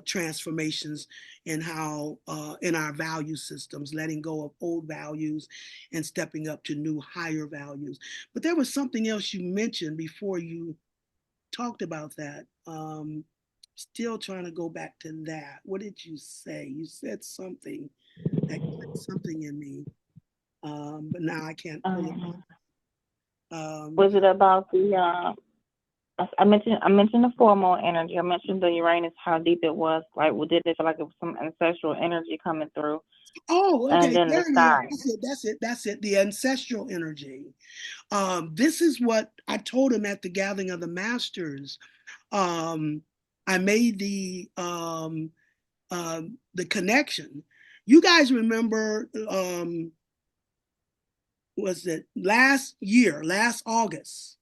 transformations in how in our value systems, letting go of old values and stepping up to new, higher values. But there was something else you mentioned before you talked about that. Still trying to go back to that. What did you say? You said something that clicked something in me, but now I can't pull it up. Was it about the? I mentioned the full moon energy. I mentioned the Uranus, how deep it was. Like, did it feel like it was some ancestral energy coming through? Oh, okay. And then There the it sky. is. That's it. The ancestral energy. This is what I told him at the Gathering of the Masters. I made the connection. You guys remember? Was it last August?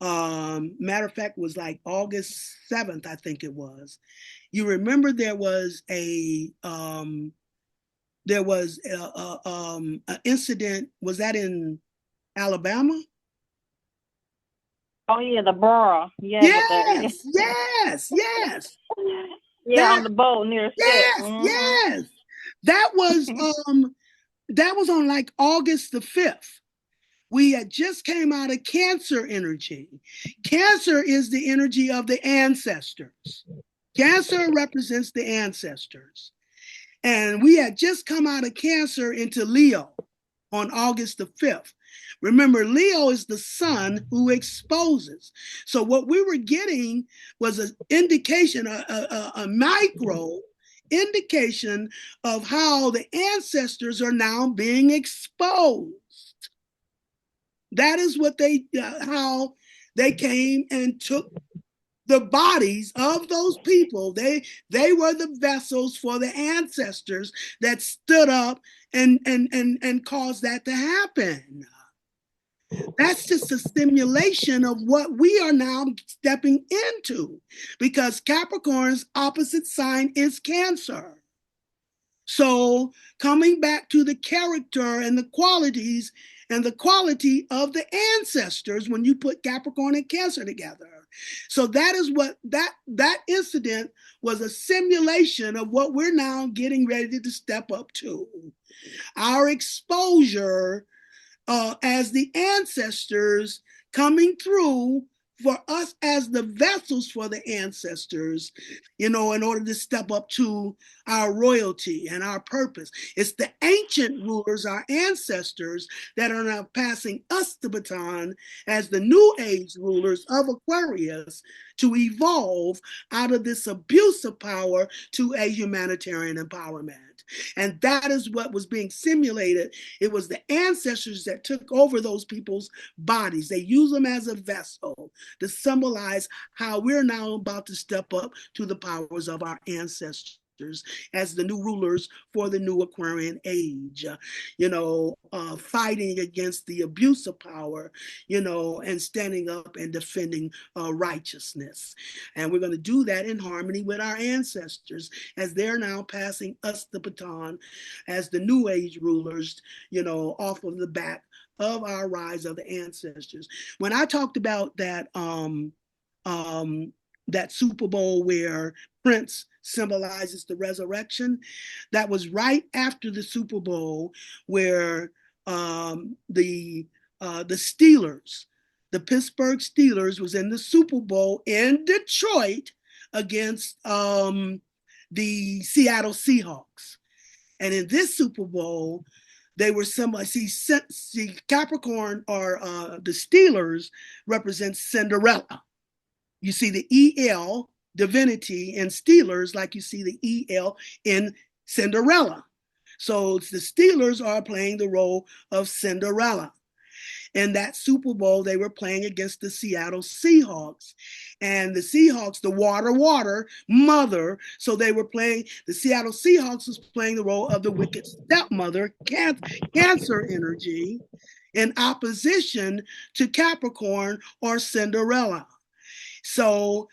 Matter of fact, was like August 7th, I think it was. You remember there was an incident. Was that in Alabama? Oh yeah, the borough. Yeah, Yes. Yeah, on the boat near the ship. Yes. That was on like August the 5th. We had just came out of Cancer energy. Cancer is the energy of the ancestors. Cancer represents the ancestors. And we had just come out of Cancer into Leo on August the 5th. Remember, Leo is the sun who exposes. So what we were getting was an indication, a micro indication of how the ancestors are now being exposed. That is what how they came and took the bodies of those people. They were the vessels for the ancestors that stood up and caused that to happen. That's just a simulation of what we are now stepping into, because Capricorn's opposite sign is Cancer. So coming back to the character and the qualities and the quality of the ancestors when you put Capricorn and Cancer together. So that is what that incident was, a simulation of what we're now getting ready to step up to. Our exposure as the ancestors coming through for us as the vessels for the ancestors, in order to step up to our royalty and our purpose. It's the ancient rulers, our ancestors, that are now passing us the baton as the new age rulers of Aquarius to evolve out of this abuse of power to a humanitarian empowerment. And that is what was being simulated. It was the ancestors that took over those people's bodies. They use them as a vessel to symbolize how we're now about to step up to the powers of our ancestors as the new rulers for the new Aquarian age, fighting against the abuse of power, and standing up and defending righteousness. And we're going to do that in harmony with our ancestors as they're now passing us the baton as the new age rulers, off of the back of our rise of the ancestors. When I talked about that that Super Bowl where Prince symbolizes the resurrection, that was right after the Super Bowl where the Steelers, the Pittsburgh Steelers, was in the Super Bowl in Detroit against the Seattle Seahawks. And in this Super Bowl, they were see Capricorn, or the Steelers, represents Cinderella. You see the EL, divinity, in Steelers, like you see the EL in Cinderella. So the Steelers are playing the role of Cinderella. In that Super Bowl, they were playing against the Seattle Seahawks. And the Seahawks, the water, mother. So they were playing, the Seattle Seahawks was playing the role of the wicked stepmother, Cancer energy, in opposition to Capricorn or Cinderella. So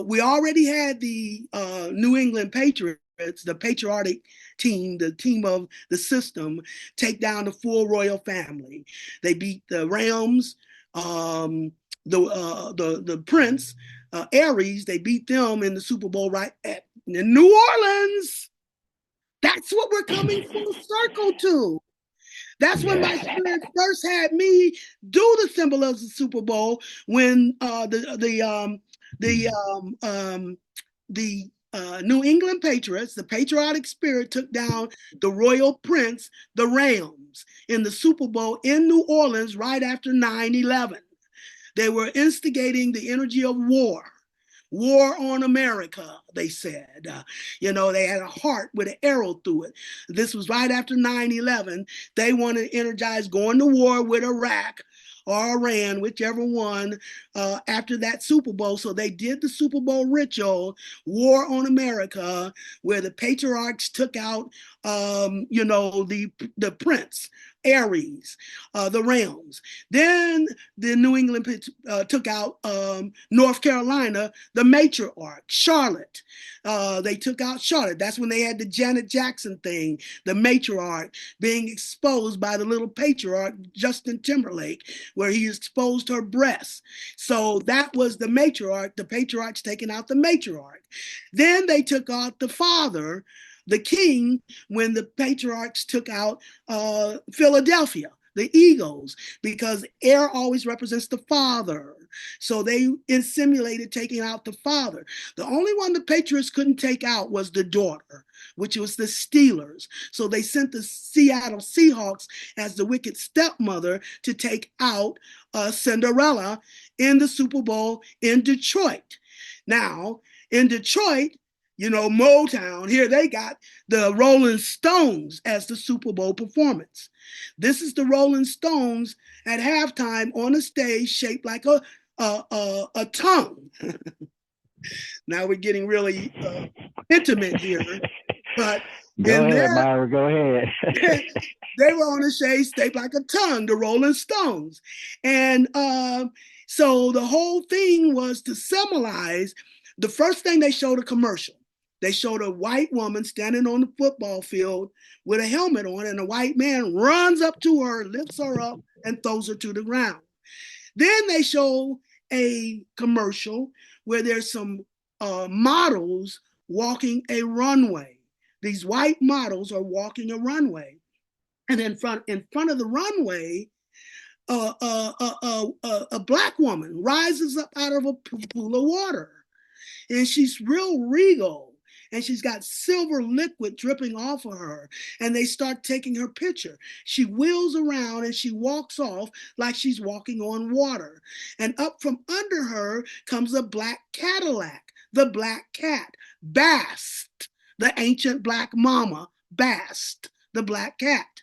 we already had the New England Patriots, the patriotic team, the team of the system, take down the full royal family. They beat the Rams, the Prince, Aries. They beat them in the Super Bowl right in New Orleans. That's what we're coming full circle to. That's when my spirit first had me do the Symbolism Super Bowl, when the the New England Patriots, the patriotic spirit, took down the Royal Prince, the Rams, in the Super Bowl in New Orleans right after 9/11. They were instigating the energy of war. War on America, they said. They had a heart with an arrow through it. This was right after 9/11. They wanted to energize going to war with Iraq or Iran, whichever one, after that Super Bowl. So they did the Super Bowl ritual, War on America, where the patriarchs took out, the prince, Aries, the realms. Then the New England took out North Carolina, the matriarch, Charlotte. They took out Charlotte. That's when they had the Janet Jackson thing, the matriarch being exposed by the little patriarch, Justin Timberlake, where he exposed her breasts. So that was the matriarch, the patriarchs taking out the matriarch. Then they took out the father, the king, when the patriarchs took out Philadelphia, the Eagles, because air always represents the father. So they simulated taking out the father. The only one the Patriots couldn't take out was the daughter, which was the Steelers. So they sent the Seattle Seahawks as the wicked stepmother to take out Cinderella in the Super Bowl in Detroit. Now, in Detroit, Motown, here they got the Rolling Stones as the Super Bowl performance. This is the Rolling Stones at halftime on a stage shaped like a tongue. Now we're getting really intimate here, but go ahead, MYRAH, go ahead. They were on a stage shaped like a tongue, the Rolling Stones. And so the whole thing was to symbolize. The first thing they showed a commercial. They showed a white woman standing on the football field with a helmet on, and a white man runs up to her, lifts her up, and throws her to the ground. Then they show a commercial where there's some models walking a runway. These white models are walking a runway. And in front of the runway, a black woman rises up out of a pool of water. And she's real regal. And she's got silver liquid dripping off of her. And they start taking her picture. She wheels around and she walks off like she's walking on water. And up from under her comes a black Cadillac, the black cat, Bast, the ancient black mama, Bast, the black cat.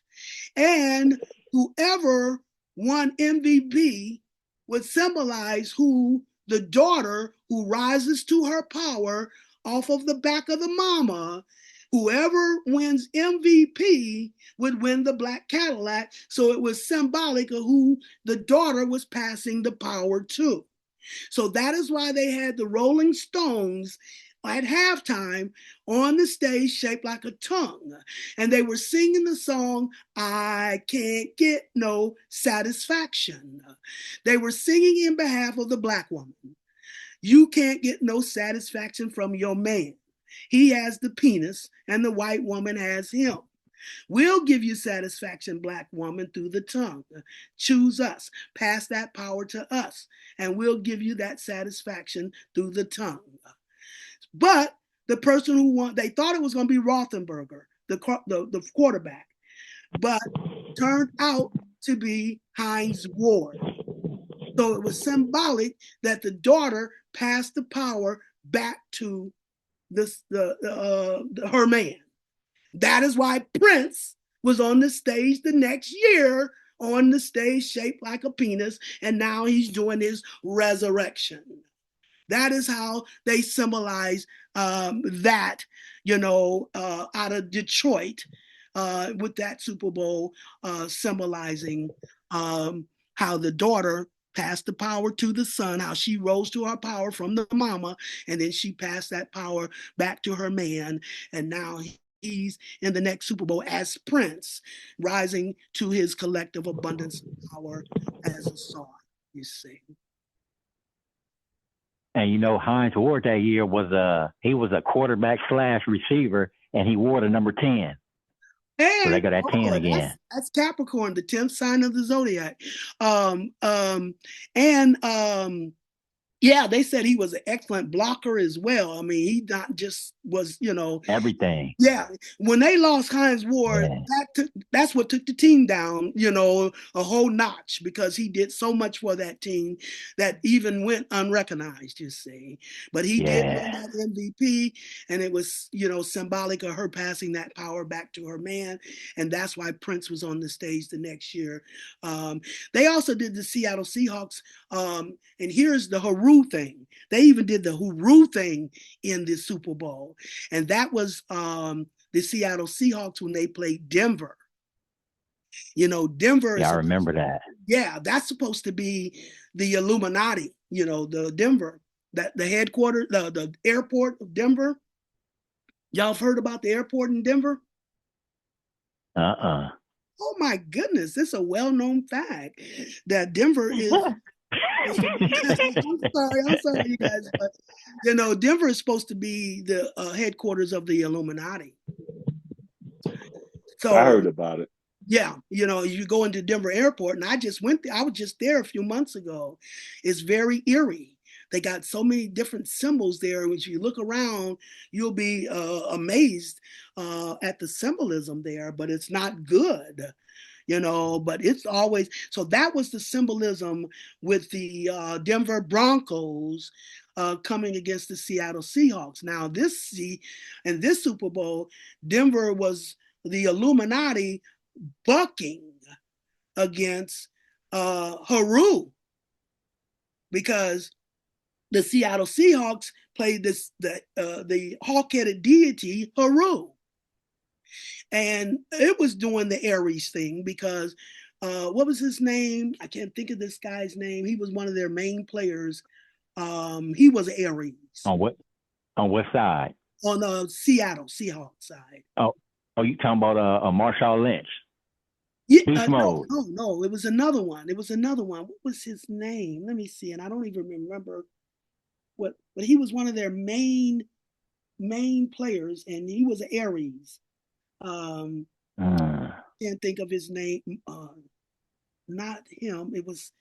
And whoever won MVP would symbolize who the daughter who rises to her power off of the back of the mama. Whoever wins MVP would win the black Cadillac. So it was symbolic of who the daughter was passing the power to. So that is why they had the Rolling Stones at halftime on the stage shaped like a tongue. And they were singing the song, I Can't Get No Satisfaction. They were singing in behalf of the black woman. You can't get no satisfaction from your man. He has the penis and the white woman has him. We'll give you satisfaction, black woman, through the tongue. Choose us. Pass that power to us. And we'll give you that satisfaction through the tongue. But the person who won, they thought it was going to be Rothenberger, the quarterback, but turned out to be Hines Ward. So it was symbolic that the daughter passed the power back to her man. That is why Prince was on the stage the next year, on the stage shaped like a penis, and now he's doing his resurrection. That is how they symbolize that, out of Detroit with that Super Bowl symbolizing how the daughter passed the power to the son, how she rose to her power from the mama, and then she passed that power back to her man. And now he's in the next Super Bowl as Prince, rising to his collective abundance of power as a song, you see. And Hines Ward that year was a quarterback / receiver, and he wore the number 10. So they got that 10 again. That's Capricorn, the 10th sign of the zodiac. Yeah, they said he was an excellent blocker as well. I mean, he not just was, everything. Yeah, when they lost Hines Ward, that's what took the team down, a whole notch, because he did so much for that team that even went unrecognized, you see. But he did win that MVP, and it was, symbolic of her passing that power back to her man, and that's why Prince was on the stage the next year. They also did the Seattle Seahawks, and here's the Haru thing. They even did the Haru thing in the Super Bowl, and that was the Seattle Seahawks when they played Denver. Denver is. Yeah, I remember that. Yeah, that's supposed to be the Illuminati. The Denver, that the headquarters, the airport of Denver. Y'all have heard about the airport in Denver? Oh my goodness, it's a well-known fact that Denver is. I'm sorry, you guys, but Denver is supposed to be the headquarters of the Illuminati. So I heard about it. Yeah, you go into Denver Airport, and I just went there. I was just there a few months ago. It's very eerie. They got so many different symbols there. When you look around, you'll be amazed at the symbolism there, but it's not good. But it's always, so that was the symbolism with the Denver Broncos coming against the Seattle Seahawks. Now in this Super Bowl, Denver was the Illuminati bucking against Haru, because the Seattle Seahawks played the hawk-headed deity Haru. And it was doing the Aries thing because what was his name? I can't think of this guy's name. He was one of their main players. He was Aries. On what side? On the Seattle Seahawks side. Oh, you talking about Marshawn Lynch? Yeah, no, it was another one. What was his name? Let me see. And I don't even remember but he was one of their main players, and he was Aries. Can't think of his name. Not him. It was,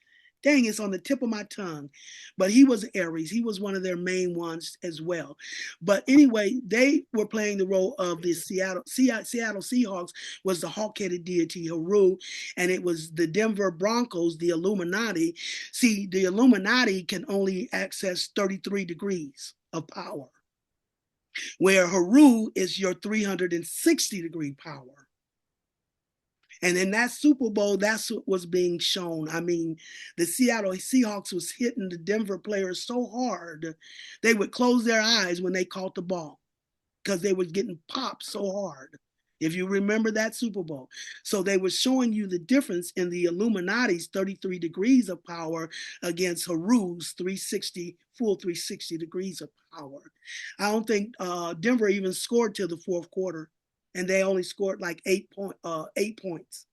dang, it's on the tip of my tongue. But he was Aries. He was one of their main ones as well. But anyway, they were playing the role of the Seattle Seahawks was the hawk-headed deity Haru, and it was the Denver Broncos, the Illuminati. See, the Illuminati can only access 33 degrees of power, where Haru is your 360-degree power. And in that Super Bowl, that's what was being shown. I mean, the Seattle Seahawks was hitting the Denver players so hard, they would close their eyes when they caught the ball because they were getting popped so hard. If you remember that Super Bowl. So they were showing you the difference in the Illuminati's 33 degrees of power against Haru's full 360 degrees of power. I don't think Denver even scored till the fourth quarter, and they only scored like 8 points.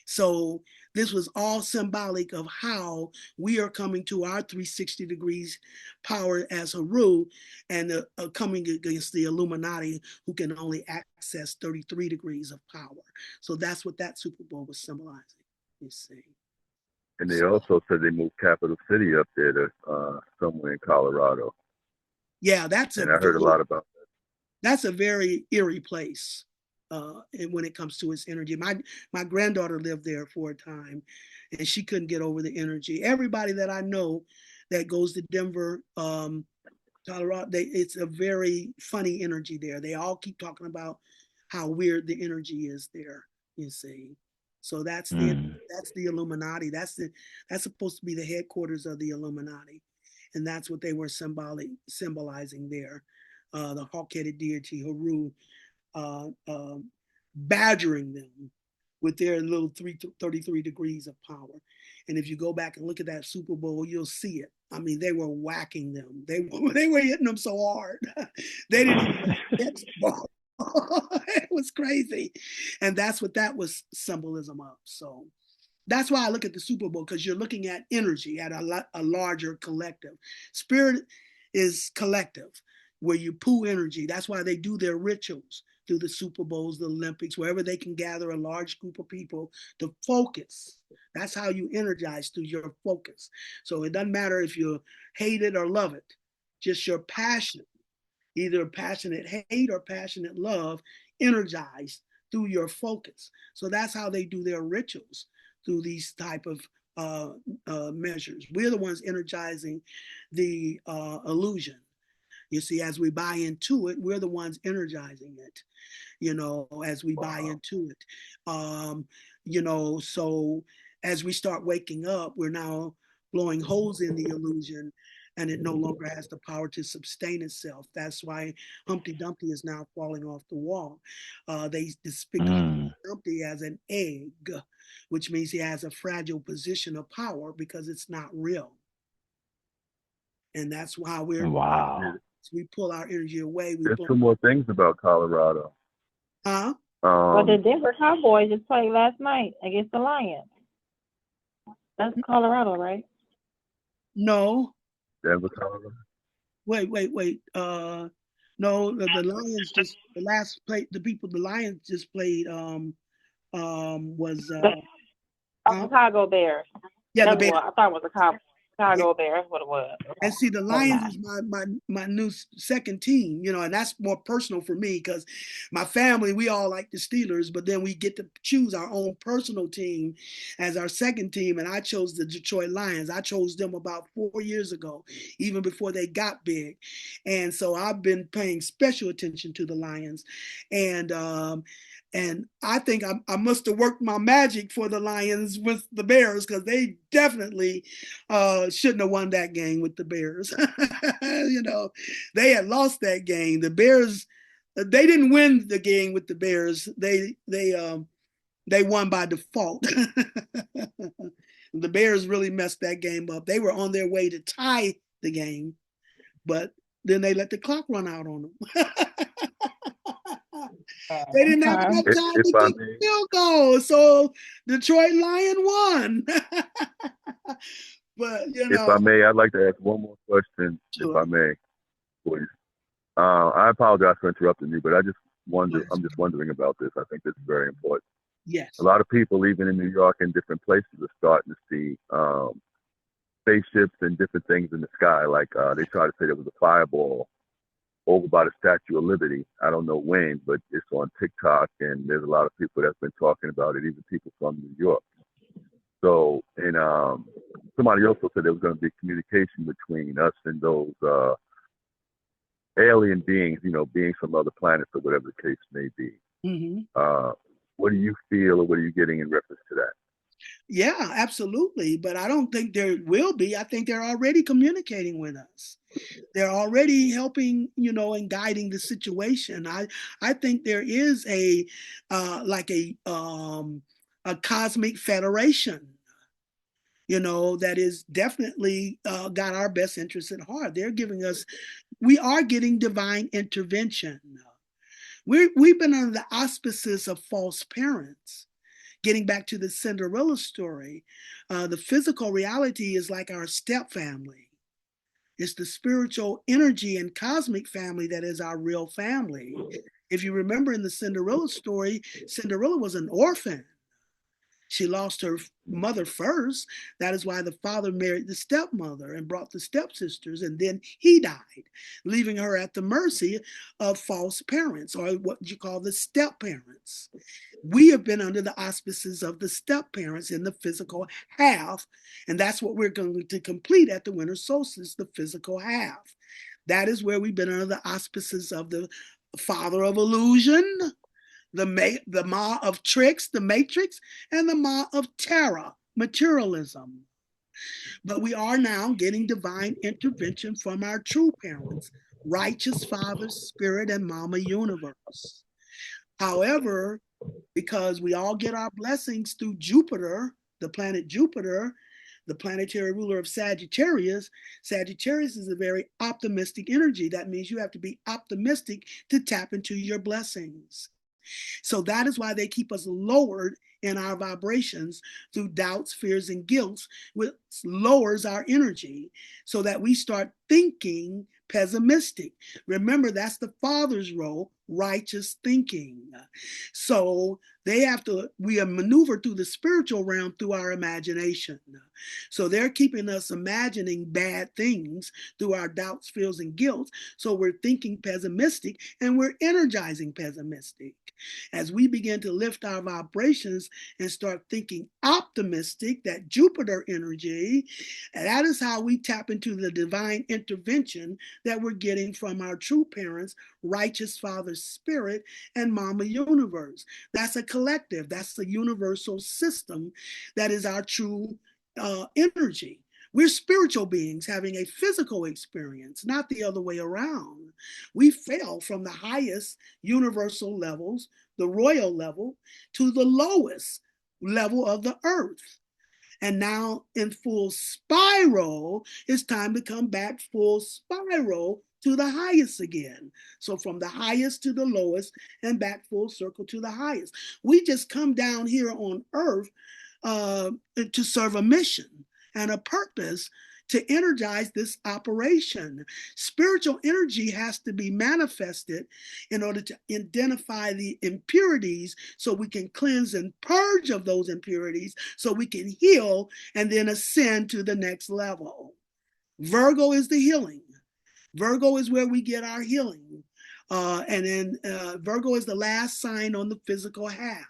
So this was all symbolic of how we are coming to our 360 degrees power as Haru, and coming against the Illuminati, who can only access 33 degrees of power. So that's what that Super Bowl was symbolizing, you see. And they also said they moved Capital City up there to somewhere in Colorado. Yeah, I heard a lot about that. That's a very eerie place. And when it comes to its energy, my granddaughter lived there for a time, and she couldn't get over the energy. Everybody that I know that goes to Denver, Colorado, it's a very funny energy there. They all keep talking about how weird the energy is there, you see. So that's the Illuminati. That's supposed to be the headquarters of the Illuminati, and that's what they were symbolizing there. The hawk-headed deity Haru, badgering them with their little 33 degrees of power. And if you go back and look at that Super Bowl, you'll see it. I mean, they were whacking them. They were hitting them so hard. They didn't even get the ball. It was crazy. And that's what that was symbolism of. So that's why I look at the Super Bowl, because you're looking at energy at a larger collective. Spirit is collective, where you pull energy. That's why they do their rituals through the Super Bowls, the Olympics, wherever they can gather a large group of people to focus. That's how you energize, through your focus. So it doesn't matter if you hate it or love it, just your passion, either passionate hate or passionate love, energized through your focus. So that's how they do their rituals, through these type of measures. We're the ones energizing the illusion. You see, as we buy into it, we're the ones energizing it, as we buy into it. So as we start waking up, we're now blowing holes in the illusion, and it no longer has the power to sustain itself. That's why Humpty Dumpty is now falling off the wall. They speak of Dumpty as an egg, which means he has a fragile position of power because it's not real. And that's why we pull our energy away. There's two more things about Colorado. Huh? Well, the Denver Cowboys just played last night against the Lions. That's Colorado, right? No. Denver, Colorado. Wait. No, the Lions just the Lions just played was Chicago Bears. Yeah, the Bears. I thought it was a Chicago Bears. That's what it was. And see, the Lions is my new second team, and that's more personal for me because my family, we all like the Steelers, but then we get to choose our own personal team as our second team. And I chose the Detroit Lions. I chose them about 4 years ago, even before they got big. And so I've been paying special attention to the Lions. And I think I must have worked my magic for the Lions with the Bears, because they definitely shouldn't have won that game with the Bears. They had lost that game. The Bears, they didn't win the game with the Bears. They won by default. The Bears really messed that game up. They were on their way to tie the game, but then they let the clock run out on them. They didn't have enough time to kick the field goal, so Detroit Lion won. But if I may, I'd like to ask one more question, if I may, please. I apologize for interrupting you, but I'm just wondering about this. I think this is very important. Yes. A lot of people, even in New York and different places, are starting to see spaceships and different things in the sky. Like they try to say there was a fireball over by the Statue of Liberty. I don't know when, but it's on TikTok, and there's a lot of people that's been talking about it, even people from New York. So, and somebody also said there was going to be communication between us and those alien beings, beings from other planets or whatever the case may be. Mm-hmm. What do you feel, or what are you getting in reference to that? Yeah, absolutely. But I don't think there will be. I think they're already communicating with us. They're already helping, and guiding the situation. I think there is a cosmic federation, that is definitely got our best interests at heart. They're giving us, we are getting divine intervention. We've been under the auspices of false parents. Getting back to the Cinderella story, the physical reality is like our step family. It's the spiritual energy and cosmic family that is our real family. If you remember in the Cinderella story, Cinderella was an orphan. She lost her mother first. That is why the father married the stepmother and brought the stepsisters, and then he died, leaving her at the mercy of false parents, or what you call the step parents. We have been under the auspices of the step parents in the physical half, and that's what we're going to complete at the winter solstice, the physical half. That is where we've been under the auspices of the father of illusion, the Ma of tricks, the matrix, and the Ma of terror, materialism. But we are now getting divine intervention from our true parents, righteous Father, Spirit, and Mama Universe. However, because we all get our blessings through Jupiter, the planet Jupiter, the planetary ruler of Sagittarius. Sagittarius is a very optimistic energy. That means you have to be optimistic to tap into your blessings. So that is why they keep us lowered in our vibrations through doubts, fears, and guilt, which lowers our energy so that we start thinking pessimistic. Remember, that's the father's role, righteous thinking. So we are maneuvered through the spiritual realm through our imagination. So they're keeping us imagining bad things through our doubts, fears, and guilt. So we're thinking pessimistic and we're energizing pessimistic. As we begin to lift our vibrations and start thinking optimistic, that Jupiter energy, that is how we tap into the divine intervention that we're getting from our true parents, righteous Father Spirit and Mama Universe. That's a collective, that's a universal system that is our true energy. We're spiritual beings having a physical experience, not the other way around. We fell from the highest universal levels, the royal level, to the lowest level of the earth. And now in full spiral, it's time to come back full spiral to the highest again. So from the highest to the lowest and back full circle to the highest. We just come down here on earth to serve a mission and a purpose to energize this operation. Spiritual energy has to be manifested in order to identify the impurities so we can cleanse and purge of those impurities so we can heal and then ascend to the next level. Virgo is the healing. Virgo is where we get our healing. And then Virgo is the last sign on the physical half.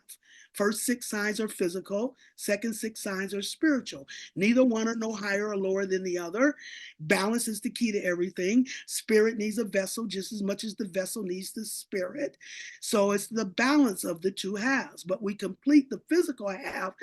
First 6 signs are physical, second 6 signs are spiritual. Neither one are no higher or lower than the other. Balance is the key to everything. Spirit needs a vessel just as much as the vessel needs the spirit. So it's the balance of the two halves, but we complete the physical half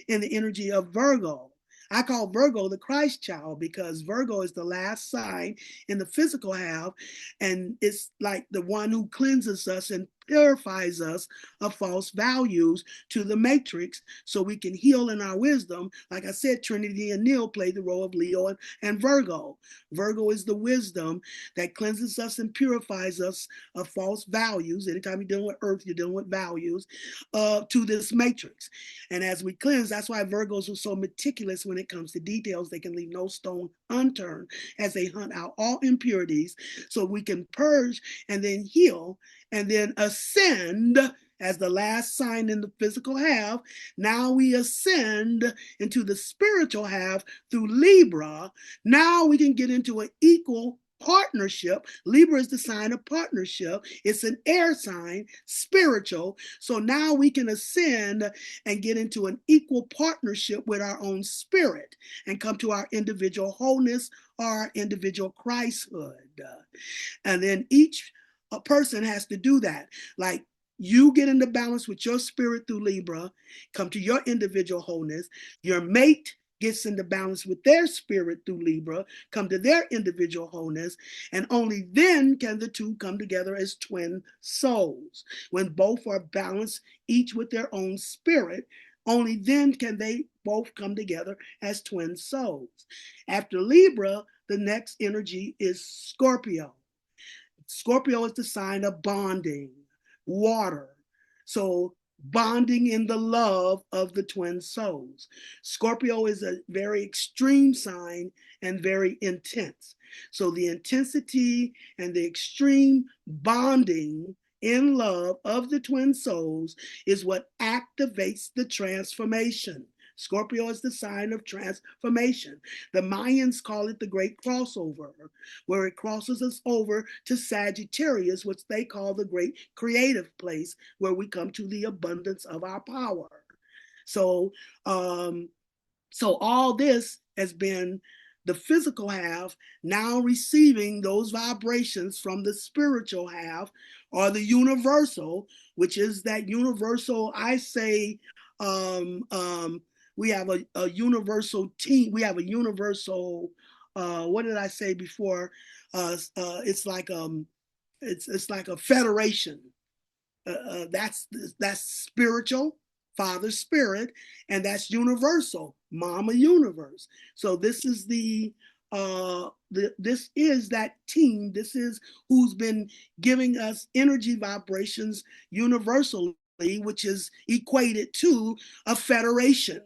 in the energy of Virgo. I call Virgo the Christ child because Virgo is the last sign in the physical half, and it's like the one who cleanses us and purifies us of false values to the matrix so we can heal in our wisdom. Like I said, Trinity and Neil play the role of Leo and Virgo. Virgo is the wisdom that cleanses us and purifies us of false values. Anytime you're dealing with earth, you're dealing with values to this matrix. And as we cleanse, that's why Virgos are so meticulous when it comes to details. They can leave no stone unturned as they hunt out all impurities so we can purge and then heal and then ascend as the last sign in the physical half. Now we ascend into the spiritual half through Libra. Now we can get into an equal partnership. Libra is the sign of partnership. It's an air sign, spiritual. So now we can ascend and get into an equal partnership with our own spirit and come to our individual wholeness or our individual Christhood. And then each person has to do that. Like you get into balance with your spirit through Libra, come to your individual wholeness. Your mate gets into balance with their spirit through Libra, come to their individual wholeness, and only then can the two come together as twin souls. When both are balanced, each with their own spirit, only then can they both come together as twin souls. After Libra, the next energy is Scorpio. Scorpio is the sign of bonding, water. So bonding in the love of the twin souls. Scorpio is a very extreme sign and very intense. So the intensity and the extreme bonding in love of the twin souls is what activates the transformation. Scorpio is the sign of transformation. The Mayans call it the great crossover, where it crosses us over to Sagittarius, which they call the great creative place, where we come to the abundance of our power. So all this has been the physical half now receiving those vibrations from the spiritual half, or the universal, which is that universal, I say, we have a universal team. We have a universal, what did I say before? It's like a federation. That's spiritual, Father Spirit, and that's universal, Mama Universe. So this is this is that team. This is who's been giving us energy vibrations universally, which is equated to a federation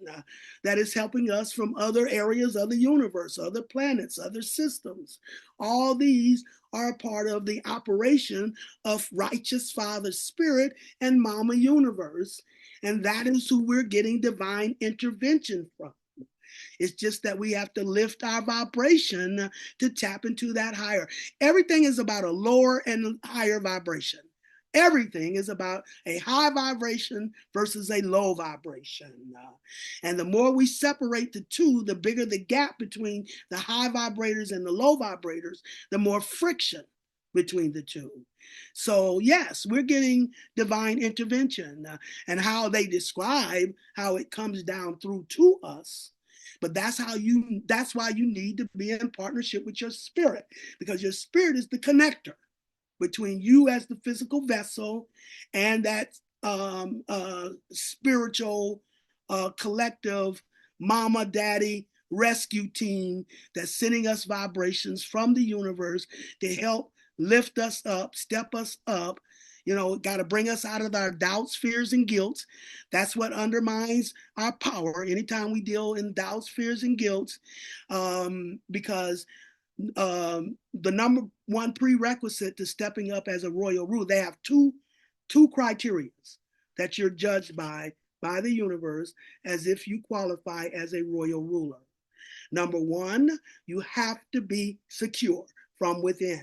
that is helping us from other areas of the universe, other planets, other systems. All these are a part of the operation of righteous Father Spirit and Mama Universe. And that is who we're getting divine intervention from. It's just that we have to lift our vibration to tap into that higher. Everything is about a lower and higher vibration. Everything is about a high vibration versus a low vibration. And the more we separate the two, the bigger the gap between the high vibrators and the low vibrators, the more friction between the two. So yes, we're getting divine intervention, and how they describe how it comes down through to us. But that's why you need to be in partnership with your spirit, because your spirit is the connector between you as the physical vessel and that spiritual collective mama, daddy, rescue team that's sending us vibrations from the universe to help lift us up, step us up. Got to bring us out of our doubts, fears, and guilt. That's what undermines our power anytime we deal in doubts, fears, and guilt, because the number one prerequisite to stepping up as a royal ruler, they have two criteria that you're judged by the universe as if you qualify as a royal ruler. Number one, you have to be secure from within.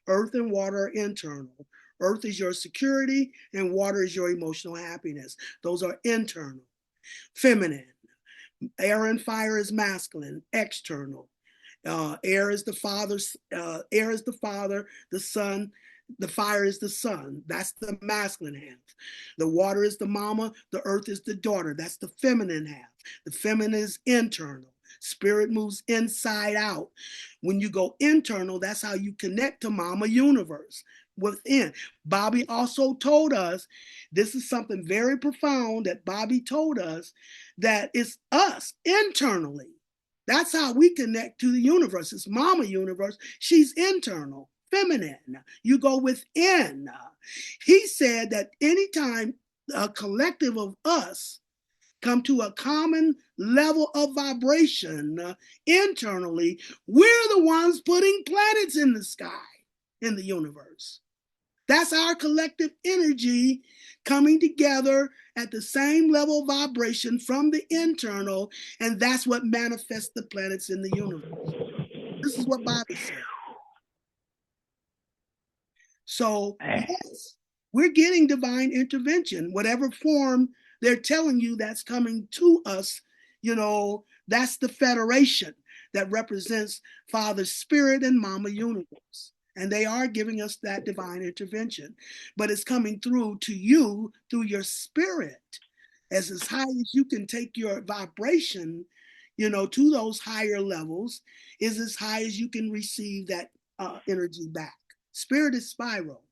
Earth and water are internal. Earth is your security and water is your emotional happiness. Those are internal. Feminine. Air and fire is masculine, external. Air is the father, the sun, the fire is the son. That's the masculine half. The water is the mama, the earth is the daughter. That's the feminine half. The feminine is internal. Spirit moves inside out. When you go internal, that's how you connect to Mama Universe within. Bobby also told us, this is something very profound that Bobby told us, that it's us internally. That's how we connect to the universe. It's Mama Universe. She's internal, feminine. You go within. He said that anytime a collective of us come to a common level of vibration internally, we're the ones putting planets in the sky, in the universe. That's our collective energy coming together at the same level of vibration from the internal, and that's what manifests the planets in the universe. This is what Bobby said. So, yes, we're getting divine intervention, whatever form they're telling you that's coming to us. That's the federation that represents Father Spirit and Mama Universe. And they are giving us that divine intervention, but it's coming through to you through your spirit. As high as you can take your vibration, to those higher levels, is as high as you can receive that energy back. Spirit is spiral.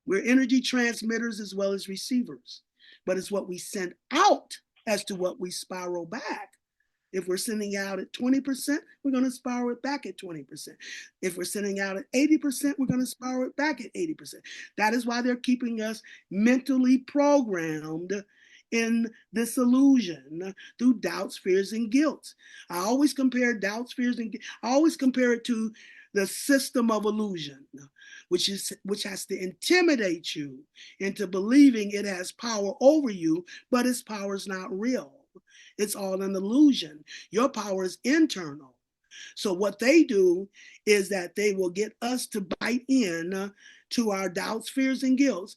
We're energy transmitters as well as receivers, but it's what we send out as to what we spiral back. If we're sending out at 20%, we're going to spiral it back at 20%. If we're sending out at 80%, we're going to spiral it back at 80%. That is why they're keeping us mentally programmed in this illusion through doubts, fears, and guilt. I always compare doubts, fears, and I always compare it to the system of illusion, which has to intimidate you into believing it has power over you, but its power is not real. It's all an illusion. Your power is internal. So what they do is that they will get us to bite in to our doubts, fears, and guilt,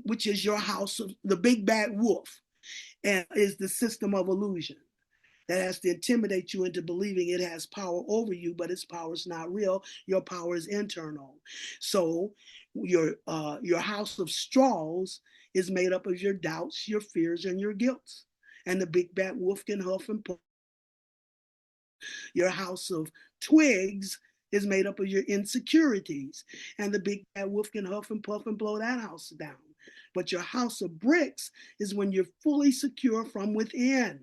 which is your house of the big bad wolf, and is the system of illusion that has to intimidate you into believing it has power over you, but its power is not real. Your power is internal. So your house of straws is made up of your doubts, your fears, and your guilt. And the big bad wolf can huff and puff. Your house of twigs is made up of your insecurities. And the big bad wolf can huff and puff and blow that house down. But your house of bricks is when you're fully secure from within,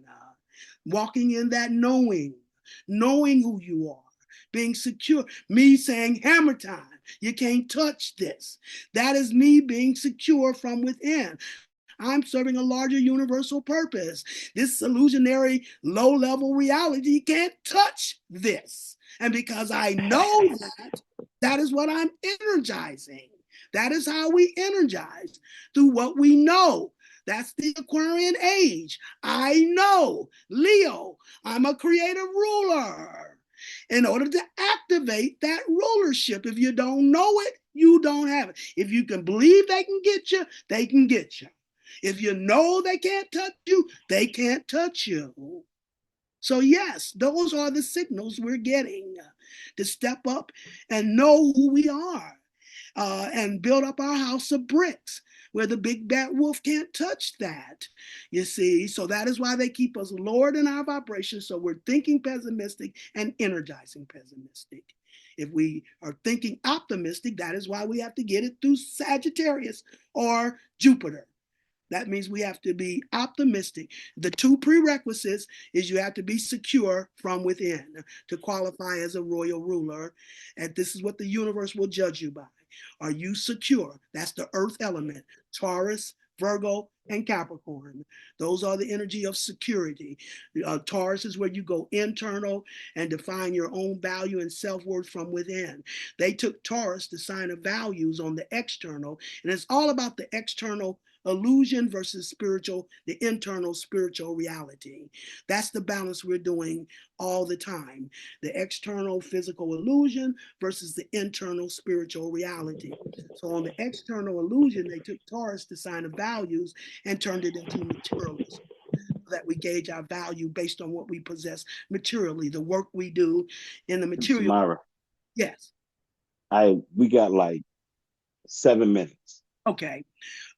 walking in that knowing who you are, being secure. Me saying hammer time, you can't touch this. That is me being secure from within. I'm serving a larger universal purpose. This illusionary low-level reality can't touch this. And because I know that, That is what I'm energizing. That is how we energize, through what we know. That's the Aquarian age. I know, Leo, I'm a creative ruler. In order to activate that rulership, if you don't know it, you don't have it. If you can believe they can get you, they can get you. If you know they can't touch you, they can't touch you. So yes, those are the signals we're getting to step up and know who we are, and build up our house of bricks where the big bad wolf can't touch that. You see, so that is why they keep us lowered in our vibration. So we're thinking pessimistic and energizing pessimistic. If we are thinking optimistic, that is why we have to get it through Sagittarius or Jupiter. That means we have to be optimistic. The two prerequisites is you have to be secure from within to qualify as a royal ruler. And this is what the universe will judge you by. Are you secure? That's the earth element. Taurus, Virgo, and Capricorn. Those are the energy of security. Taurus is where you go internal and define your own value and self-worth from within. They took Taurus, the sign of values, on the external, and it's all about the external illusion versus the internal spiritual reality. That's the balance we're doing all the time. The external physical illusion versus the internal spiritual reality. So on the external illusion, they took Taurus, the sign of values, and turned it into materialism. That we gauge our value based on what we possess materially, the work we do in the material. MYRAH. Yes. We got like 7 minutes. Okay.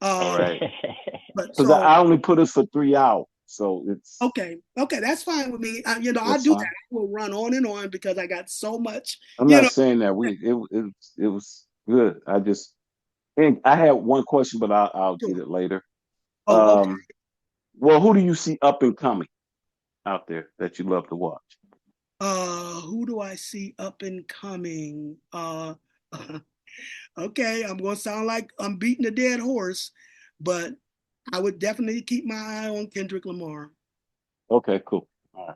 All right. Because I only put us for 3 hours, so it's okay. That's fine with me. I do fine. that. I will run on and on because I got so much. I'm not saying that it was good. I had one question, but I'll get it later. Oh, okay. Well, who do you see up and coming out there that you love to watch? Who do I see up and coming? Okay, I'm gonna sound like I'm beating a dead horse, but I would definitely keep my eye on Kendrick Lamar. Okay, cool. All right.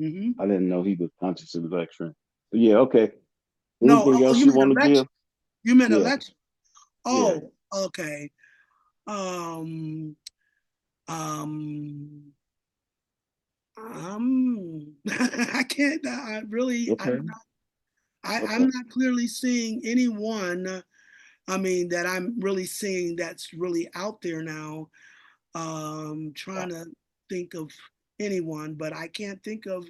Mm-hmm. I didn't know he was conscious of election. But yeah, okay. Anything else you want to give? You meant election? Oh, yeah. Okay. I can't. I really. Okay. I'm not clearly seeing anyone. I mean, that I'm really seeing that's really out there now. Trying to think of anyone, but I can't think of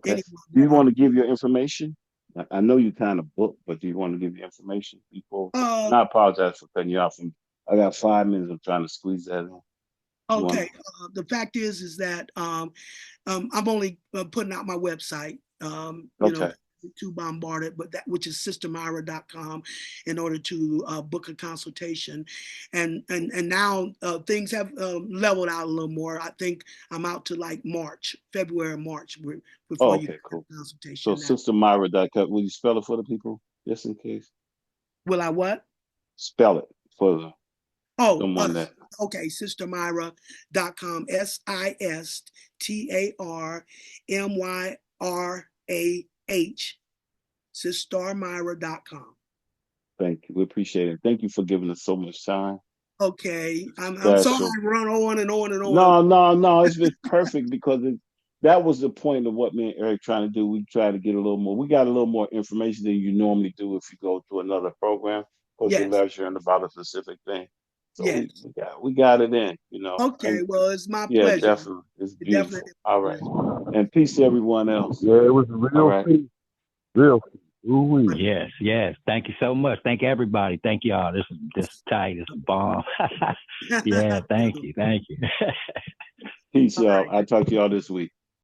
anyone. Do you want to give your information? I know you kind of booked, but do you want to give your information before? I apologize for cutting you off. I got 5 minutes. I'm trying to squeeze that in. Okay. The fact is that I'm only putting out my website. You know, too bombarded, but that, which is sistermyrah.com, in order to book a consultation. And now things have leveled out a little more. I think I'm out to like February, March before you get a consultation. So sistermyrah.com. Will you spell it for the people, just in case? Will I what? Spell it for someone that. Okay, sistermyrah.com, SISTARMYRAH, SistarMyRah.com. Thank you. We appreciate it. Thank you for giving us so much time. Okay. I'm sorry I run on and on and on. No. It's been perfect because that was the point of what me and Eric trying to do. We try to get a little more. We got a little more information than you normally do if you go to another program. Of course, you're lecturing about a specific thing. So we got it in, you know. Okay, well, it's my pleasure. Yeah, definitely. It's beautiful. Definitely. All right. And peace to everyone else. Yeah, it was real peace. Real peace. Ooh-wee. Yes. Thank you so much. Thank everybody. Thank y'all. This is tight. This is bomb. Yeah, thank you. Peace, y'all. I'll talk to y'all this week.